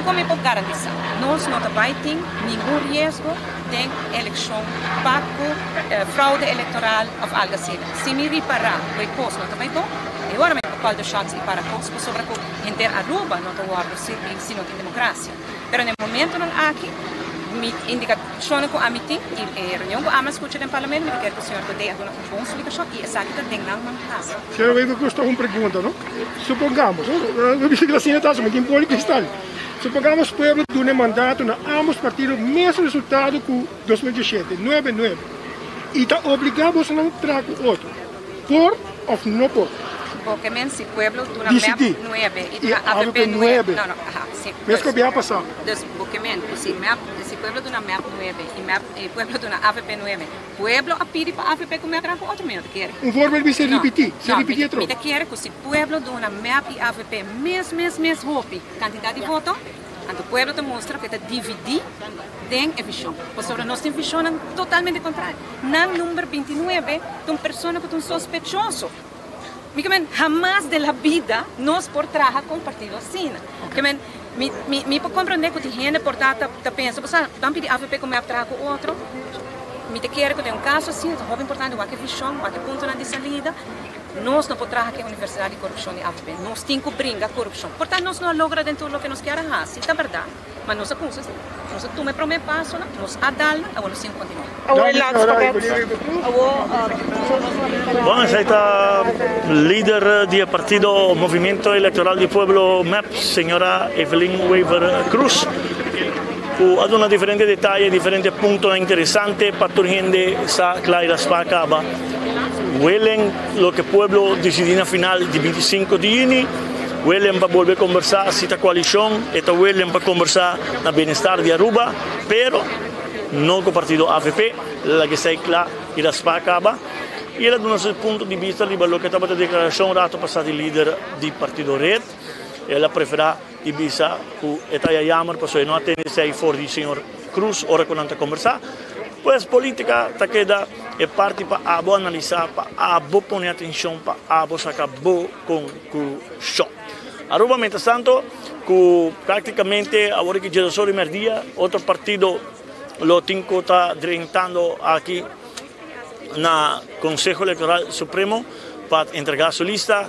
como eu garantizo, nós não vai ter nenhum risco de eleição para fraude eleitoral ou algo assim. Se me reparar, o posto não vai bom. Agora me qual dos shots e para coisas sobre a gente Aruba não está guardando se não tem democracia. Pero no momento não há aqui mi indicazione con amiti e reunião com amas escuta no parlamento, me quer que o senhor dê uma boa explicação e essa que tem não mantas. Senhor, eu gosto de uma pergunta, não? Supongamos, eu vi que a senhora está muito em cristal. Supongamos que o povo do mandato na ambos partidos mesmo resultado que 2017, 9-9. E está obrigado a não trazer outro. Por ou não por? Porque se o povo do na MEP 9 e da AVP 9. Não, sim. Mas que vai passar? Porque se o povo do na MEP 9 e o povo do na AVP 9, o povo a pedir para a AVP como é que outro mesmo quer. Forma de se repetir, se repetir troco. Me quer que se o povo do na MEP e AVP mesmo hope quantidade de voto, o povo demonstra que está dividido tem a visão. Porque nós temos visão totalmente contrária. Na número 29, tem uma pessoa que é sospechoso. Jamás de la vida nós por trabalhar com partido assim. Me pode compreender que a gente por estar pensa, vamos pedir AVP como é que trabalha com outro. Me quer que tem um caso assim, é muito importante, o que visão, o que ponto de saída. Nós não podemos trabalhar com a Universidade de Corrupção de AVP. Nós temos que brincar a corrupção. Portanto, nós não logramos dentro do que nós queremos fazer. Isso é verdade. Mas nós temos nós tomamos o primeiro passo, nós adalamos, agora nós continuamos. Bom, essa é a líder do Partido Movimento Eleitoral do Pueblo MEP, senhora Evelyn Weaver Cruz. Há uma diferente detalhe, diferente ponto interessante para a gente essa Clara Spacaba. Huelen lo que el pueblo decidió al final de 25 de junio, huelen para volver a conversar con esta coalición, huelen para conversar el bienestar de Aruba, pero no con el partido AVP, la que está clara y la Spacaba. Y era de nuestro punto de vista, lo que estaba la declaración rato pasado el líder del partido Red, ela preferirá de vista que está llamando, pues no atende ahí for el señor Cruz, ahora con anta conversar. Pues política está queda é parte para analisar, para poner atenção, para sacar com o show. Aruba, mientras tanto, que praticamente agora que Jesus e Merdia, outro partido lo tinco está dirigendo aqui no Conselho Eleitoral Supremo para entregar sua lista.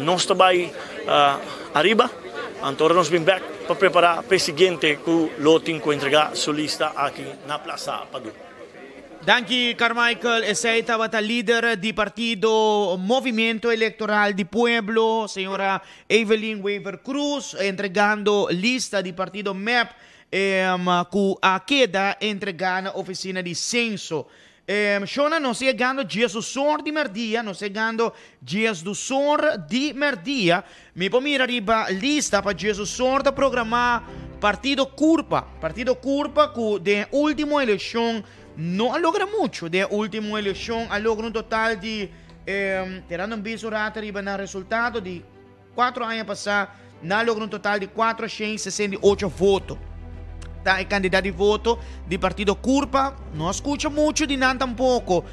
Nós também arriba. Então, nós vamos back para preparar para o seguinte que lo tinco entregar sua lista aqui na Praça Padu. Danke, Carmichael. Essa estava a líder do Partido Movimento Eleitoral do Pueblo, senhora Evelyn Weaver Cruz, entregando lista do Partido MEP que a queda entregar na oficina de censo. Shona, nós chegando dias do Sor de Merdia, nós chegando dias do Sor de Merdia. Me pode mirar a lista para dias do Sor da programar Partido Curpa que de última eleição não logra muito. De última eleição logra um total de terando um biso rata riba na resultado de 4 anos passados, não logra um total de 468 votos. Da candidato de voto do Partido Curpa não escuta muito de nada tampouco.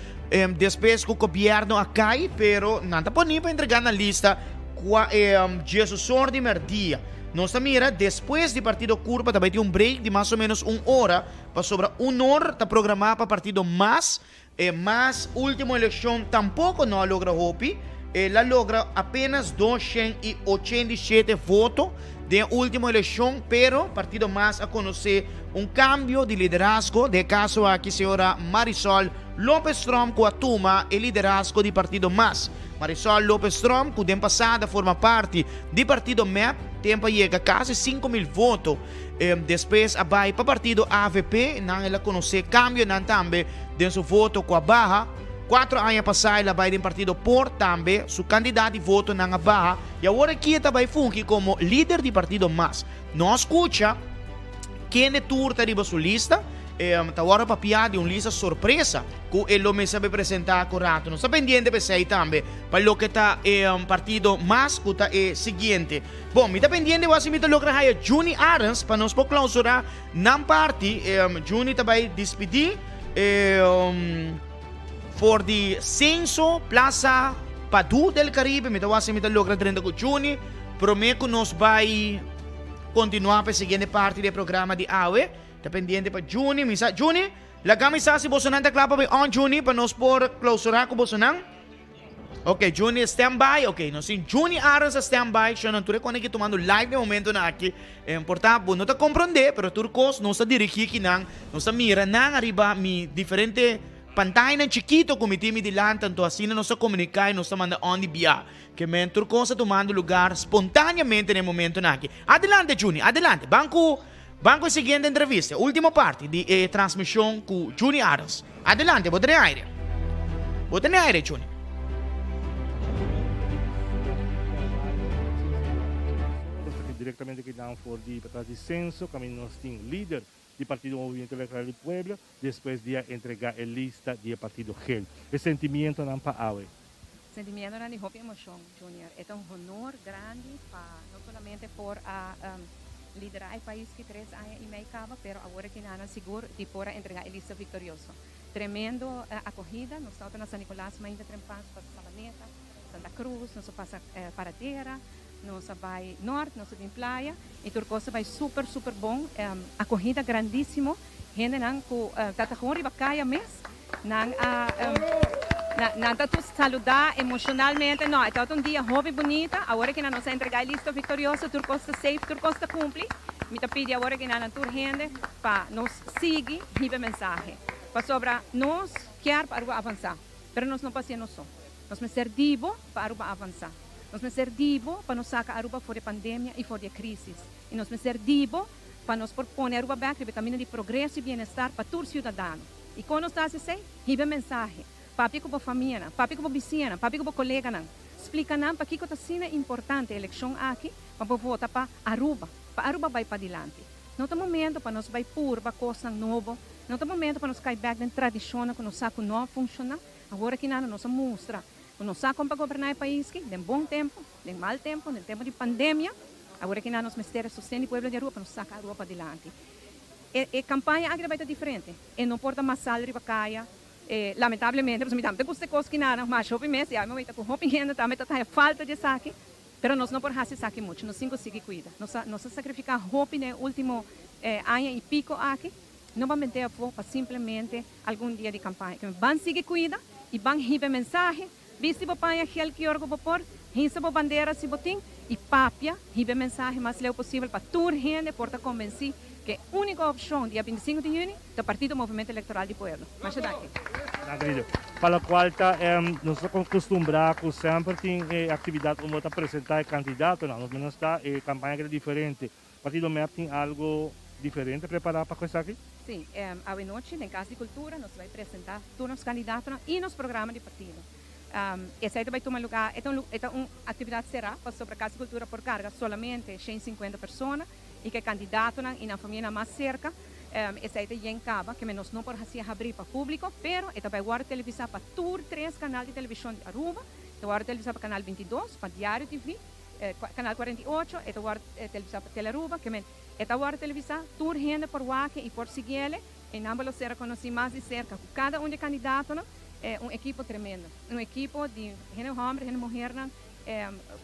Depois que o governo cai, pero nada pode para entregar na lista Jesus Sor de Merdia. Nós mira, depois do Partido Curpa também tem um break de mais ou menos 1 hora para sobre 1 hora está programado para o Partido Mas. Mas última eleição tampouco não logra hopi. Ela logra apenas 287 votos de última eleição, pero Partido Mas a conhecer cambio de liderazgo, de caso aqui a senhora Marisol Lopez Strom que atuma o liderazgo do Partido Mas. Marisol Lopez Strom, que no passado forma parte do Partido MEP, tempo chega a quase 5.000 votos. Depois vai para o Partido AVP, não ela conhecer cambio, não também de seu voto com a barra. 4 anos passados, ela vai do Partido POR também, seu candidato de voto na barra. E agora aqui ela vai funcionar como líder do Partido Mas. Não escuta quem é turta de sua lista. Está agora para piar de uma lista surpresa que ele me sabe apresentar correto. Não está pendente para sair também para o que está Partido Mas que está seguinte. Bom, me está pendente para me lograr a Juni Arens para nós por clausurar na parte. Juni vai despedir for the censo Plaza Padu del Caribe. Me está lograr 30 com Juni. Prometo que nós vai continuar para a seguinte parte do programa de AWE. Está pendiente para Juni. Juni, lagamos se Bolsonaro está claro para on Juni para nós por clausurar com Bolsonaro. Ok, Juni standby. Ok, nós sim Juni Aros standby. Siya não ture quando que tomando live no momento na aqui. É importante, não tá compreender, pero turcos não está dirigir que não está mira não arriba mi diferente pantalla chiquito como time de lá, tanto assim não está comunicar, não está manda onde via. Que men turcos está tomando lugar espontaneamente no momento na aqui. Adelante, Juni, adelante. Banco seguinte entrevista, última parte de transmissão com Juni Aros. Adelante, bote no aire. Bote no aire, Juni. Diretamente que não for de para dissenso, caminho nós tem líder do Partido Movimento Electoral do Pueblo, depois de entregar a lista do Partido GEL. O sentimento não para awe. Sentimento não de hope emoção, Junior. É um honor grande para não somente por a liderar o país que 3 anos e meio acaba, mas agora que não seguro de por entregar a lista vitoriosa. Tremendo acolhida, nós estamos na São Nicolás, mas ainda trempamos para Sabaneta, Santa Cruz, nós passa para Terra. Nós vai norte, nós vamos praia, e Turcosa vai super bom, acolhida grandíssimo, gente não com tata com ribacaia mês, não tatu saludar emocionalmente, não, é um dia hobby bonita, agora que nós entregar a lista vitoriosa, Turcosa safe, Turcosa cumpre, me tá pedindo agora que nós tur gente para nos seguir e mensagem, para sobra nós quer para avançar, mas nós não passamos só, nós me servimos para avançar. Nós me servimos para nos sacar Aruba fora da pandemia e fora da crise. E nós me servimos para nos propor Aruba back no caminho de progresso e bem-estar para todos os cidadãos. E quando nós estamos assim, riba mensagem. Papi com a família, papi com a vizinha, papi com a colega. Explica para que é importante a eleição aqui para votar para Aruba. Para Aruba vai para adiante. Não tem momento para nós vai pôr para coisa nova. Não tem momento para nós cair back na tradição que nós saco não funciona. Agora que nada nós mostra. Nós sabemos para governar o país, de bom tempo, de mau tempo, no tempo de pandemia. Agora que nós ministérios sustentam o povo de rua para nos sacar a rua para adiante. A campanha agora vai estar diferente. E não importa mais salário para caia. Lamentavelmente, nós me custa coisa que nada, mas shopping mês, já me com shopping renda, também está falta de saque. Mas nós não podemos fazer saque muito, nós temos que cuidar. Nós sacrificar shopping no último ano e pico aqui. Não vamos meter a fogo para simplesmente algum dia de campanha. Vamos seguir cuidar e vamos receber mensagem. Viste papai aquele que orgo por, hinsa bo bandeira se botim e papia, ribe mensagem mais leu possível para toda gente porta convencer que a única opção dia 25 de junho do Partido Movimento Eleitoral do Pueblo. Mas daqui. Para a qual nós acostumbramos com sempre tem atividade como apresentar candidato, não, nós está campanha é diferente. O Partido MEP tem algo diferente preparado para coisa aqui? Sim, à noite, na Casa de Cultura, nós vamos apresentar todos os candidatos e nos programas de partido. Essa vai tomar lugar, esta uma atividade será para sobre a Casa de Cultura por carga solamente 150 pessoas e que candidatos e na família mais cerca, essa é em Caba, que nós não podemos abrir para o público, mas esta vai guardar televisão para todos 3 canais de televisão de Aruba, esta guarda televisão para canal 22, para Diário TV, canal 48, esta guarda televisão para Teleruba, que esta guarda televisão, toda gente por Wake e por Sigele, e ambos será conhecido mais de cerca, cada um de candidatos, equipo tremendo, equipo de gente homem, gente mulher,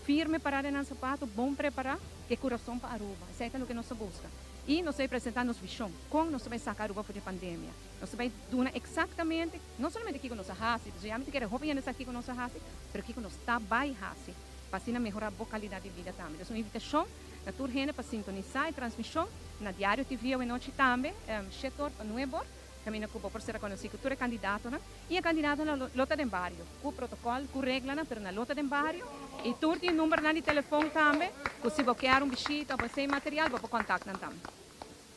firme parada no sapato, bom preparado, que coração para Aruba. Isso é o que nós buscamos. E nós vamos apresentar nossa visão, como nós vamos sacar Aruba da pandemia. Nós vamos dar exatamente, não somente aqui com nossa raça, já me quero roubar aqui com nossa raça, mas aqui com nossa trabalho raça, para assim melhorar a boa qualidade de vida também. Então, uma invitação na toda gente para sintonizar a transmissão na Diário TV e noite também, setor para Nuebor. Caminho que por ser conhecido, tu é candidato, e é candidato na lota de barrio, com protocolo, com regra, mas na lota de barrio, e tu tem número de telefone também, que se você quer visita, ou sem material, você contactar também.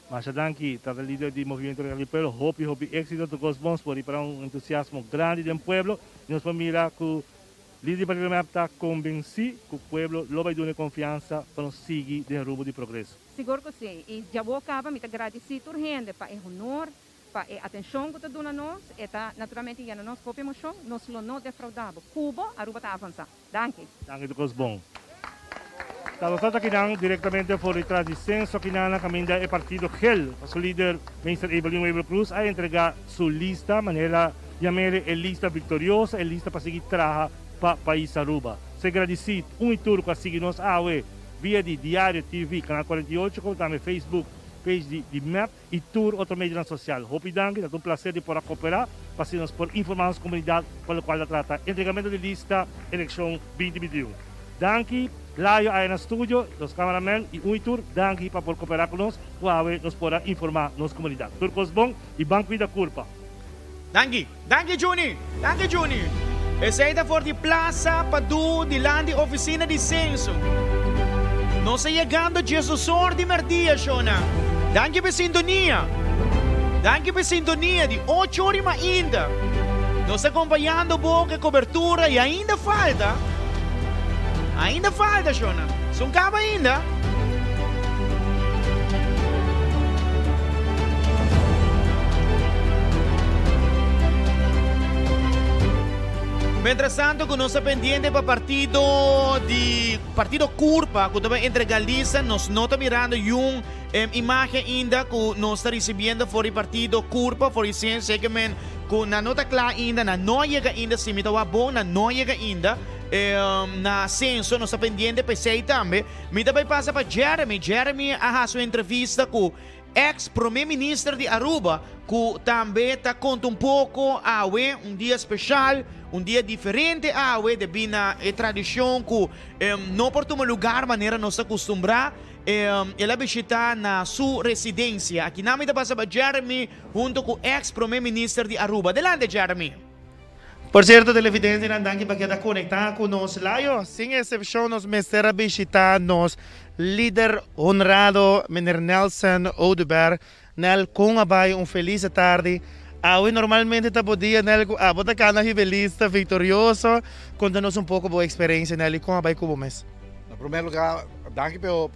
Mas danke, está líder do Movimento do Pueblo, hope éxito de todos bons por ir para entusiasmo grande do pueblo, e nós vamos mirar que o líder do Partido MEP está convencido que o pueblo lo vai dar confiança para nos seguir no rumo de progresso. Seguro que sim, e já vou acabar, me agradecer a gente para o honor, para a atenção que está dando a nós, e naturalmente a nossa própria emoção, nós não defraudamos. Cuba, Aruba está avançando. Danke. Danke, todos bom. Nós estamos aqui diretamente fora de transição, aqui na caminha do Partido GEL. O líder, Mr. Evelyn Weber Cruz, a entregar sua lista, maneira chamada a lista vitoriosa, a lista para seguir trabalhar para o país Aruba. Se agradecido, e turco a seguir nos via de Diário TV, Canal 48, como também Facebook, page de MEP e Tour outra mídia social. Hope dank, dat é um prazer de poder cooperar para nos por informar a comunidade pela qual trata entregamento de lista eleição 2021. Danke, Laio aí no estúdio, os cameramen e Tour, danke para por cooperar conosco, para nos poder informar nossa comunidade. Turcos bom e banco da culpa. Danke, danke Juni, danke Juni. E saída for de plaza Padu de landi oficina de censo. Não se chegando Jesus de merdia, Shona. Danke per sintonia. Danke per sintonia de 8 horas ainda. Nos acompanhando boa cobertura e ainda falta. Ainda falta, Shona. São cabo ainda. Mientras tanto, con nuestra pendiente para partido Curpa, que também entregar lista, nos nota mirando uma imagem ainda que nós está recebendo por o partido Curpa, por isso, seguramente, que na nota clara ainda, não chega ainda, se me está bom, não chega ainda, na censo, nossa pendiente PC também, me também passa para Jeremy a sua entrevista com ex-primeiro-ministro de Aruba, que também está contando pouco a dia especial, dia diferente a de na tradição que não por um lugar maneira nós acostumbrar ela visita na sua residência. Aqui na minha passa para Jeremy junto com o ex-primeiro-ministro de Aruba. Adelante, Jeremy. Por cierto, televidente, nandangi para quedar conectado con nos layo. Sin excepción, nos mesera visitar nos líder honrado, Mr. Nelson Odeberg, nel com abay feliz tarde. Hoy normalmente te podía nel bota cana rivelista vitorioso. Conta-nos pouco boa experiência nele com abay como mês. Em primeiro lugar, danke pelo